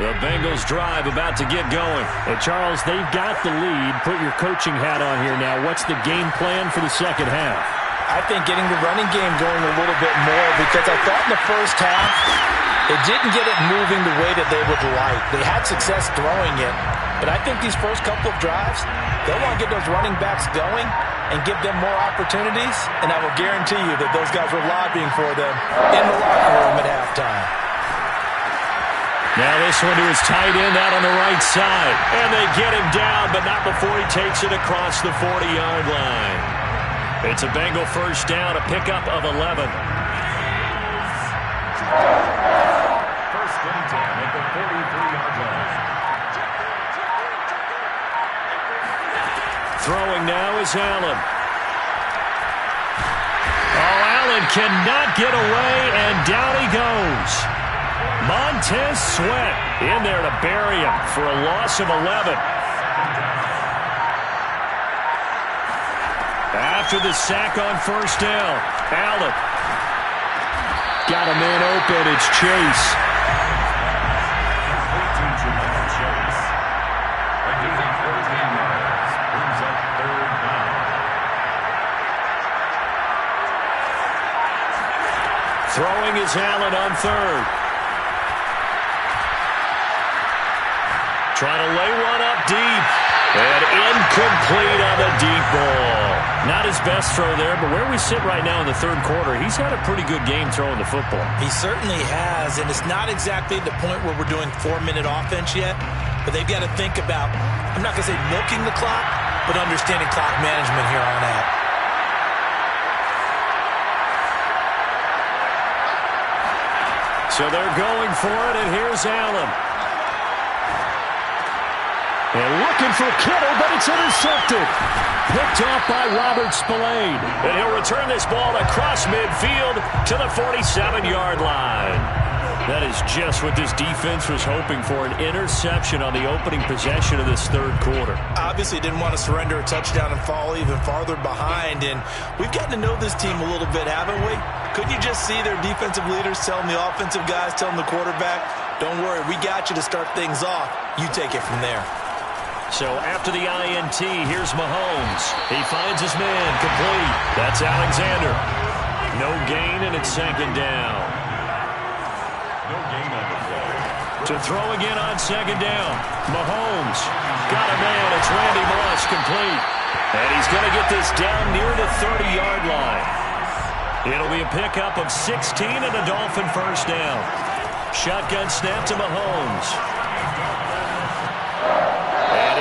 The Bengals drive about to get going. And Charles, they've got the lead. Put your coaching hat on here now. What's the game plan for the second half? I think getting the running game going a little bit more, because I thought in the first half It didn't get it moving the way that they would like. They had success throwing it, but I think these first couple of drives, they'll want to get those running backs going and give them more opportunities, and I will guarantee you that those guys were lobbying for them in the locker room at halftime. Now this one to his tight end out on the right side. And they get him down, but not before he takes it across the 40-yard line. It's a Bengal first down, a pickup of 11. First and 10 at the 43-yard line. Throwing now is Allen. Oh, Allen cannot get away, and down he goes. Montez Sweat in there to bury him for a loss of 11. After the sack on first down, Allen got a man open. It's Chase. Throwing is Allen on third. Trying to lay one up deep. And incomplete on the deep ball. Not his best throw there, but where we sit right now in the third quarter, he's had a pretty good game throwing the football. He certainly has, and it's not exactly the point where we're doing 4-minute offense yet, but they've got to think about, I'm not going to say milking the clock, but understanding clock management here on out. So they're going for it, and here's Allen. And looking for Kittle, but it's intercepted. Picked off by Robert Spillane. And he'll return this ball across midfield to the 47-yard line. That is just what this defense was hoping for, an interception on the opening possession of this third quarter. Obviously didn't want to surrender a touchdown and fall even farther behind, and we've gotten to know this team a little bit, haven't we? Couldn't you just see their defensive leaders telling the offensive guys, telling the quarterback, don't worry, we got you to start things off. You take it from there. So after the INT, here's Mahomes. He finds his man, complete. That's Alexander. No gain, and it's second down. No gain on the play. To throw again on second down. Mahomes got a man. It's Randy Moss, complete. And he's going to get this down near the 30-yard line. It'll be a pickup of 16 and a Dolphin first down. Shotgun snap to Mahomes.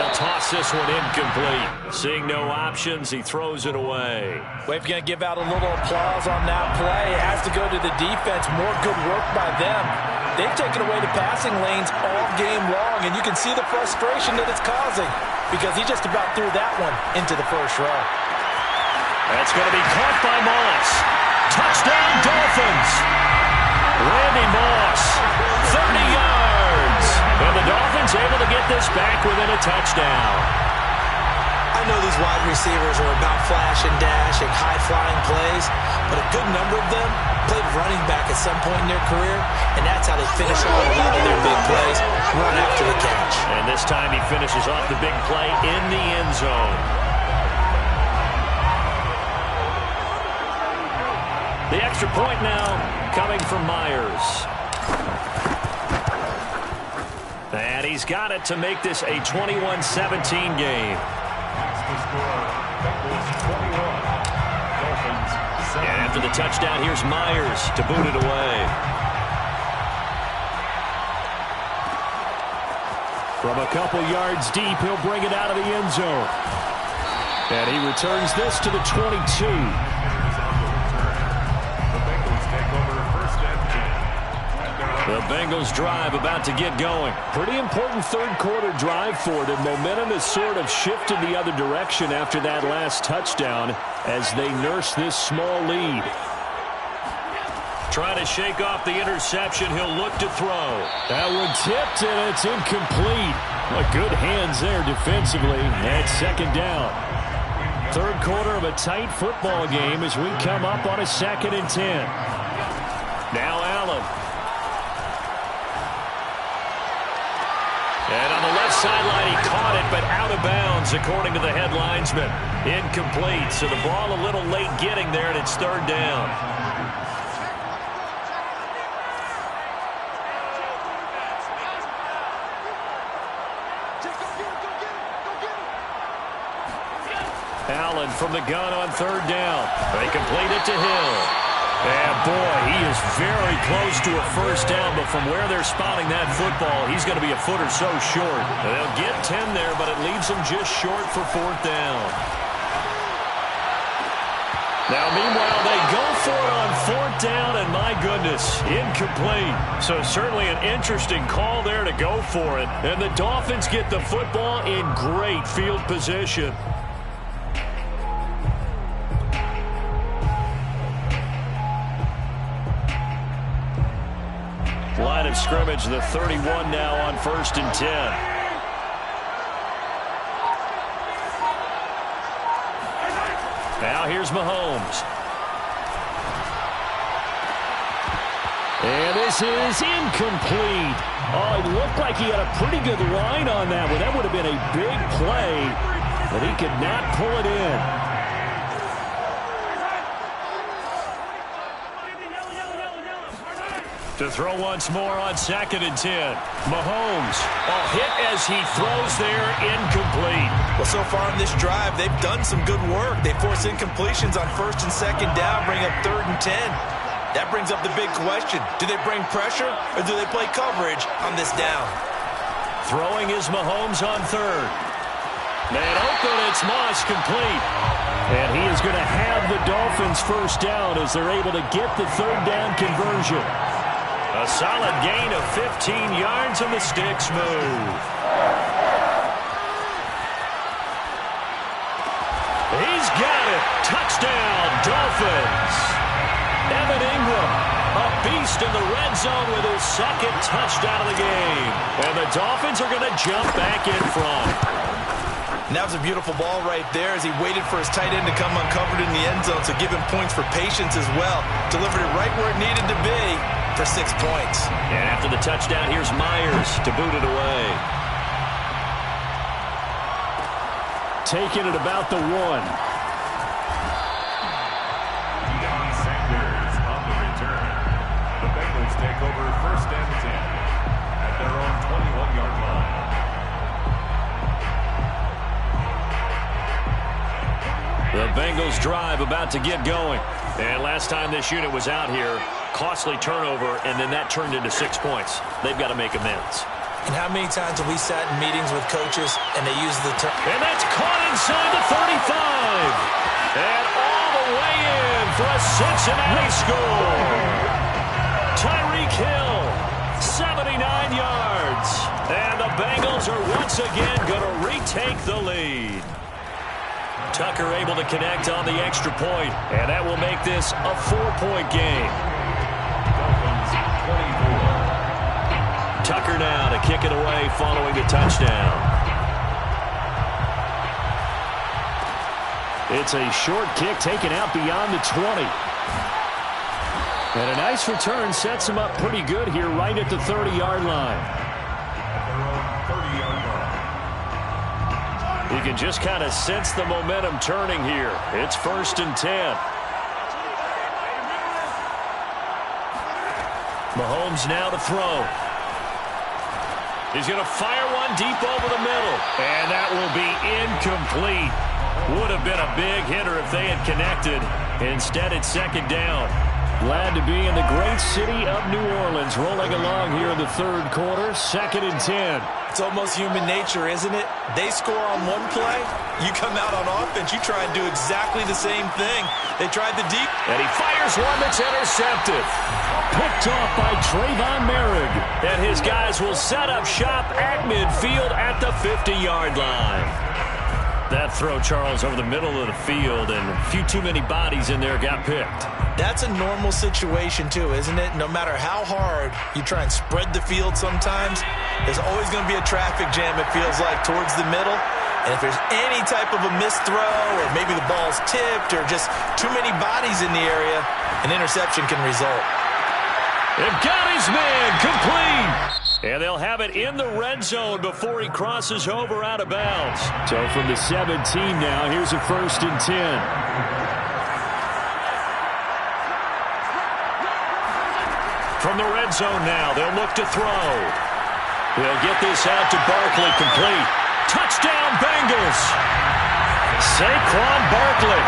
Toss this one incomplete. Seeing no options, he throws it away. We're going to give out a little applause on that play. It has to go to the defense. More good work by them. They've taken away the passing lanes all game long, and you can see the frustration that it's causing because he just about threw that one into the first row. That's going to be caught by Moss. Touchdown, Dolphins. Randy Moss, 30 yards. And the Dolphins able to get this back within a touchdown. I know these wide receivers are about flash and dash and high-flying plays, but a good number of them played running back at some point in their career, and that's how they finish off a lot of their big plays, run after the catch. And this time he finishes off the big play in the end zone. The extra point now coming from Myers. And he's got it to make this a 21-17 game. And after the touchdown, here's Myers to boot it away. From a couple yards deep, he'll bring it out of the end zone. And he returns this to the 22. The Bengals drive about to get going. Pretty important third quarter drive for them. Momentum has sort of shifted the other direction after that last touchdown as they nurse this small lead. Trying to shake off the interception. He'll look to throw. That one tipped, and it's incomplete. Well, good hands there defensively. And second down. Third quarter of a tight football game as we come up on a 2nd and 10. Now Allen. And on the left sideline, he caught it, but out of bounds, according to the head linesman. Incomplete, so the ball a little late getting there, and it's third down. Allen from the gun on third down. They complete it to Hill. And boy, he is very close to a first down, but from where they're spotting that football, he's going to be a foot or so short. They'll get 10 there, but it leaves them just short for fourth down. Now, meanwhile, they go for it on fourth down, and my goodness, incomplete. So certainly an interesting call there to go for it. And the Dolphins get the football in great field position. Line of scrimmage, the 31 now on 1st and 10. Now here's Mahomes. And this is incomplete. Oh, it looked like he had a pretty good line on that one. That would have been a big play, but he could not pull it in. To throw once more on 2nd and 10. Mahomes, a hit as he throws there, incomplete. Well, so far in this drive, they've done some good work. They force incompletions on 1st and 2nd down, bring up 3rd and 10. That brings up the big question. Do they bring pressure or do they play coverage on this down? Throwing is Mahomes on 3rd. Man open, it's Moss, complete. And he is going to have the Dolphins first down as they're able to get the 3rd down conversion. A solid gain of 15 yards and the sticks move. He's got it. Touchdown, Dolphins. Evan Ingram, a beast in the red zone with his 2nd touchdown of the game. And the Dolphins are going to jump back in front. And that was a beautiful ball right there as he waited for his tight end to come uncovered in the end zone, so give him points for patience as well. Delivered it right where it needed to be for 6 points. And after the touchdown, here's Myers to boot it away. Taking it about the 1. Deion Sanders on the return. The Bengals take over 1st and 10 at their own 21-yard line. The Bengals drive about to get going. And last time this unit was out here, costly turnover, and then that turned into 6 points. They've got to make amends. And how many times have we sat in meetings with coaches and they use the term? And that's caught inside the 35. And all the way in for a Cincinnati score. Tyreek Hill, 79 yards. And the Bengals are once again going to retake the lead. Tucker able to connect on the extra point, and that will make this a 4-point game. Dolphins 24. Tucker now to kick it away following the touchdown. It's a short kick taken out beyond the 20. And a nice return sets him up pretty good here right at the 30-yard line. At their own 30-yard line. You can just kind of sense the momentum turning here. It's 1st and 10. Mahomes now to throw. He's going to fire one deep over the middle. And that will be incomplete. Would have been a big hitter if they had connected. Instead, it's 2nd down. Glad to be in the great city of New Orleans, rolling along here in the 3rd quarter, 2nd and 10. It's almost human nature, isn't it? They score on one play, you come out on offense, you try and do exactly the same thing. They tried the deep. And he fires one that's intercepted. Picked off by Trayvon Merrick. And his guys will set up shop at midfield at the 50-yard line. That throw, Charles, over the middle of the field, and a few too many bodies in there got picked. That's a normal situation, too, isn't it? No matter how hard you try and spread the field sometimes, there's always going to be a traffic jam, it feels like, towards the middle. And if there's any type of a missed throw or maybe the ball's tipped or just too many bodies in the area, an interception can result. They've got his man complete. And they'll have it in the red zone before he crosses over out of bounds. So from the 17 now, here's a 1st and 10. From the red zone now, they'll look to throw. They'll get this out to Barkley, complete. Touchdown, Bengals. Saquon Barkley,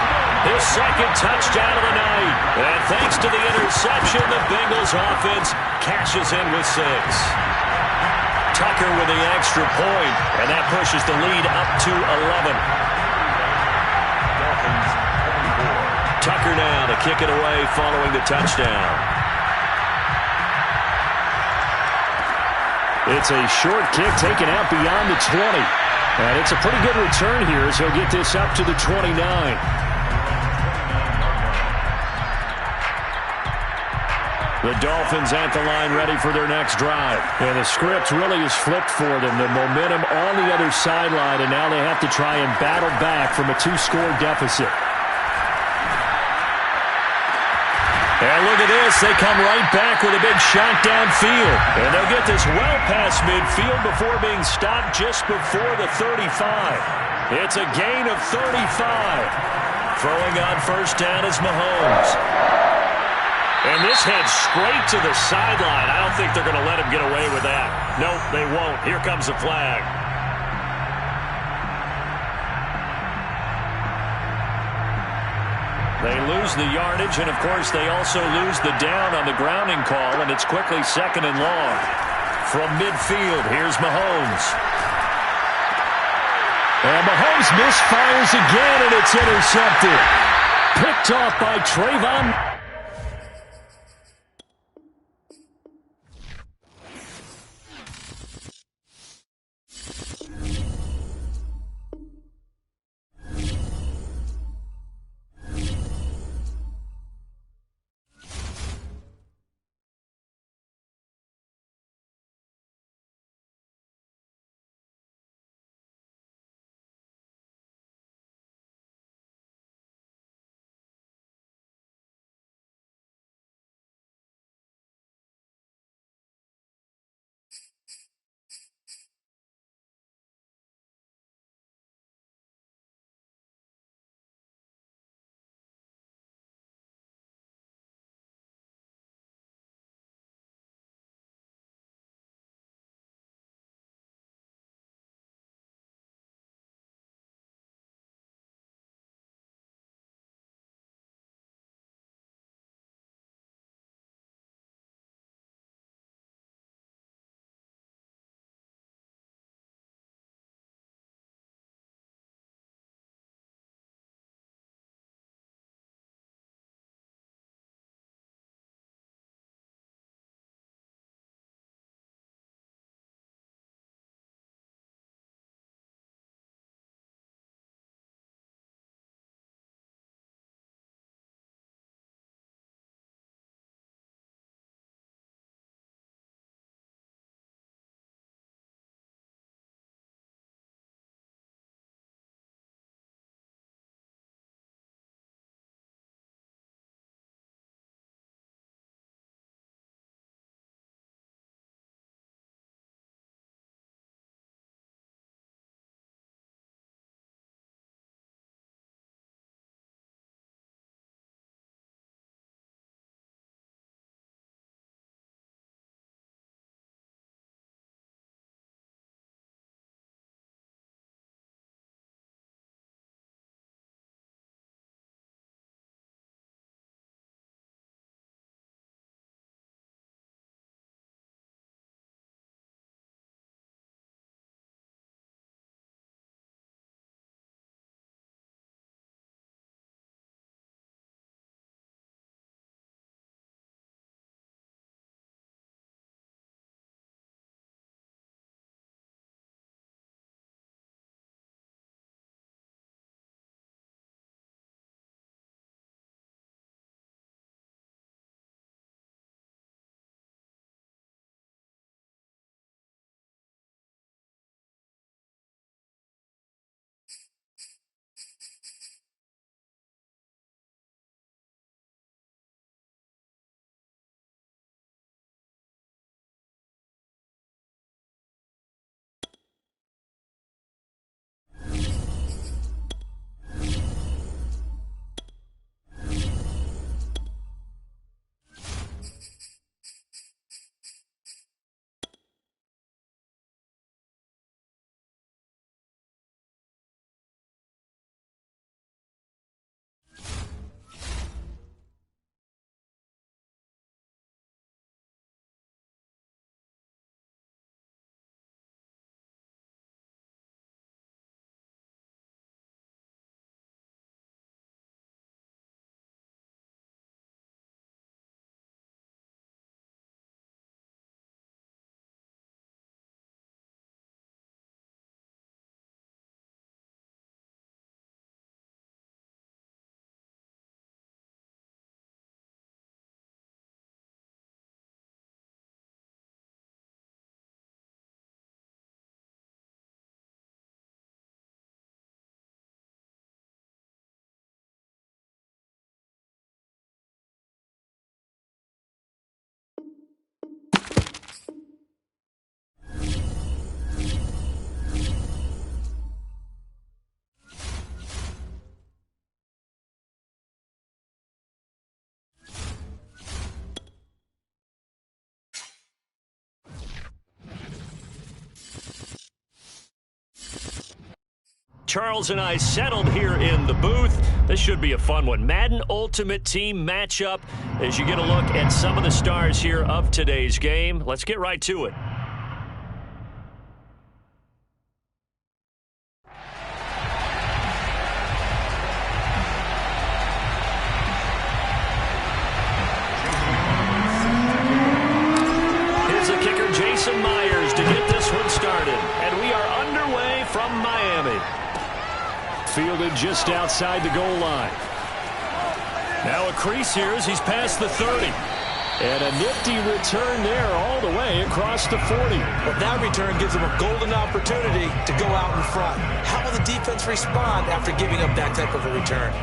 his second touchdown of the night. And thanks to the interception, the Bengals offense cashes in with 6. Tucker with the extra point, and that pushes the lead up to 11. Tucker now to kick it away following the touchdown. It's a short kick taken out beyond the 20. And it's a pretty good return here as he'll get this up to the 29. The Dolphins at the line ready for their next drive. And the script really is flipped for them. The momentum on the other sideline, and now they have to try and battle back from a 2-score deficit. And look at this. They come right back with a big shot downfield. And they'll get this well past midfield before being stopped just before the 35. It's a gain of 35. Throwing on first down is Mahomes. And this heads straight to the sideline. I don't think they're going to let him get away with that. Nope, they won't. Here comes a flag. They lose the yardage, and, of course, they also lose the down on the grounding call, and it's quickly second and long. From midfield, here's Mahomes. And Mahomes misfires again, and it's intercepted. Picked off by Trayvon. Charles and I settled here in the booth. This should be a fun one. Madden Ultimate Team matchup as you get a look at some of the stars here of today's game. Let's get right to it. Fielded just outside the goal line. Now a crease here as he's past the 30. And a nifty return there all the way across the 40. Well, that return gives him a golden opportunity to go out in front. How will the defense respond after giving up that type of a return?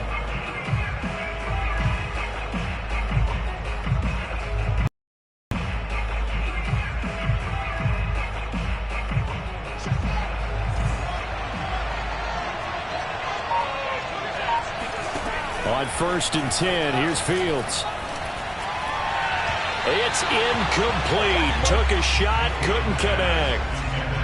On 1st and 10, here's Fields. It's incomplete. Took a shot, couldn't connect.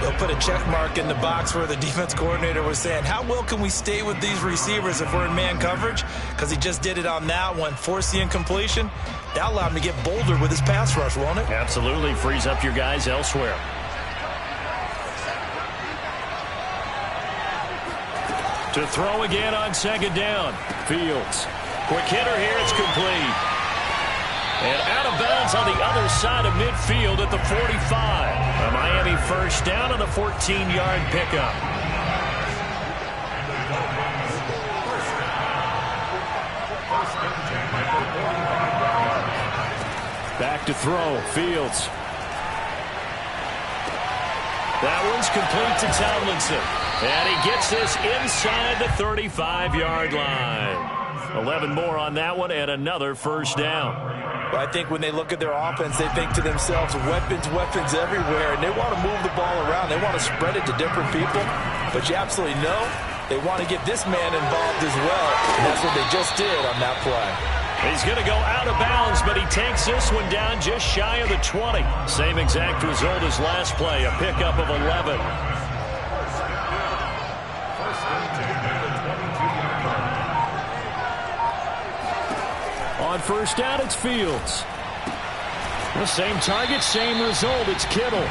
They'll put a check mark in the box where the defense coordinator was saying, how well can we stay with these receivers if we're in man coverage? Because he just did it on that one, forced the incompletion. That allowed him to get bolder with his pass rush, won't it? Absolutely. Frees up your guys elsewhere. To throw again on 2nd down. Fields. Quick hitter here. It's complete. And out of bounds on the other side of midfield at the 45. A Miami 1st down on a 14-yard pickup. Back to throw. Fields. That one's complete to Tomlinson. And he gets this inside the 35-yard line. 11 more on that one and another 1st down. Well, I think when they look at their offense, they think to themselves, weapons, weapons everywhere. And they want to move the ball around. They want to spread it to different people. But you absolutely know they want to get this man involved as well. And that's what they just did on that play. He's going to go out of bounds, but he takes this one down just shy of the 20. Same exact result as last play, a pickup of 11. On 1st down, it's Fields. The same target, same result. It's Kittle.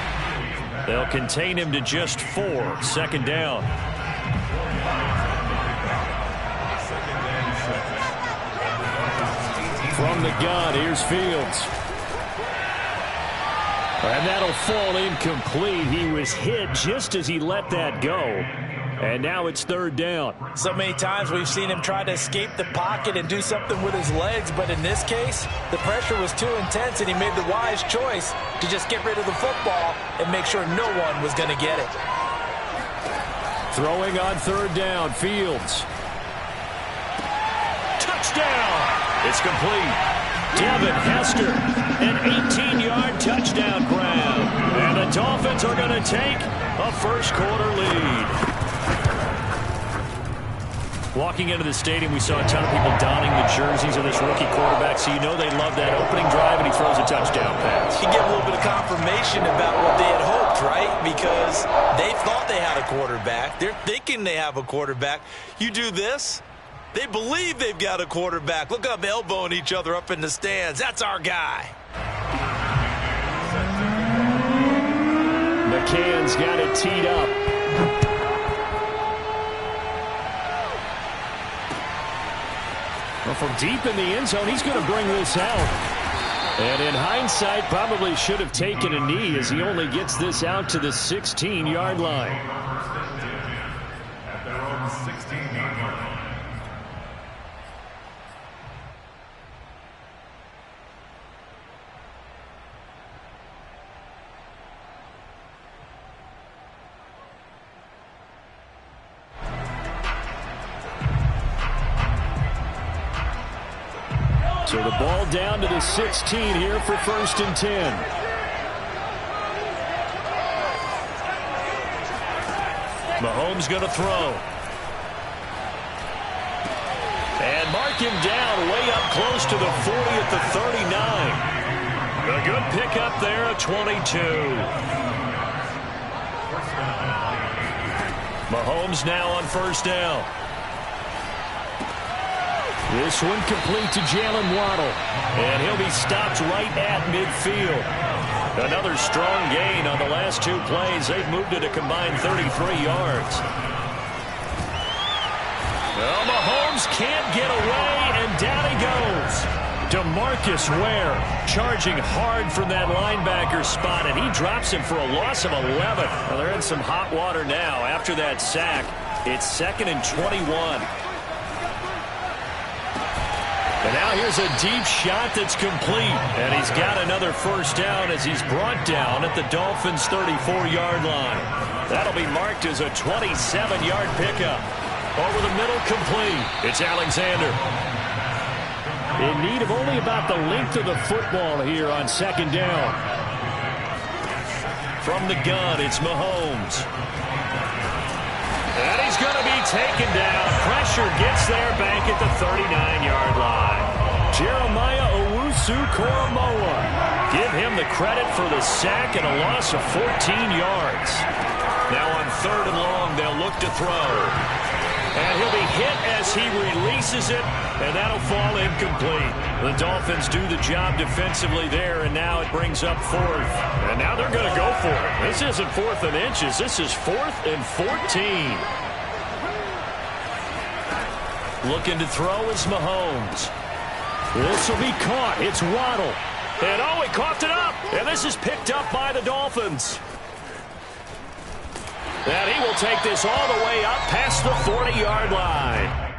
They'll contain him to just 4. 2nd down. From the gun, here's Fields. And that'll fall incomplete. He was hit just as he let that go. And now it's 3rd down. So many times we've seen him try to escape the pocket and do something with his legs, but in this case, the pressure was too intense and he made the wise choice to just get rid of the football and make sure no one was going to get it. Throwing on 3rd down, Fields. Touchdown! It's complete. Devin Hester, an 18-yard touchdown grab. And the Dolphins are going to take a 1st quarter lead. Walking into the stadium, we saw a ton of people donning the jerseys of this rookie quarterback, so you know they love that opening drive, and he throws a touchdown pass. You get a little bit of confirmation about what they had hoped, right? Because they thought they had a quarterback. They're thinking they have a quarterback. You do this, they believe they've got a quarterback. Look up, elbowing each other up in the stands. That's our guy. McCann's got it teed up. Well, from deep in the end zone, he's going to bring this out. And in hindsight, probably should have taken a knee as he only gets this out to the 16-yard line. At their own 16-yard line. So the ball down to the 16 here for 1st and 10. Mahomes going to throw. And mark him down way up close to the 40 at the 39. A good pickup there at 22. Mahomes now on first down. This one complete to Jalen Waddle. And he'll be stopped right at midfield. Another strong gain on the last 2 plays. They've moved it a combined 33 yards. Well, Mahomes can't get away, and down he goes. DeMarcus Ware charging hard from that linebacker spot, and he drops him for a loss of 11. Well, they're in some hot water now after that sack. It's 2nd and 21. And now here's a deep shot that's complete. And he's got another first down as he's brought down at the Dolphins' 34-yard line. That'll be marked as a 27-yard pickup. Over the middle, complete. It's Alexander. In need of only about the length of the football here on 2nd down. From the gun, it's Mahomes. And he's going to be taken down. Pressure gets there back at the 39-yard line. Jeremiah Owusu-Koramoah. Give him the credit for the sack and a loss of 14 yards. Now on 3rd and long, they'll look to throw. And he'll be hit as he releases it, and that'll fall incomplete. The Dolphins do the job defensively there, and now it brings up 4th. And now they're going to go for it. This isn't 4th and inches. This is 4th and 14. Looking to throw is Mahomes. This will be caught. It's Waddle. And oh, he coughed it up. And this is picked up by the Dolphins. And he will take this all the way up past the 40-yard line.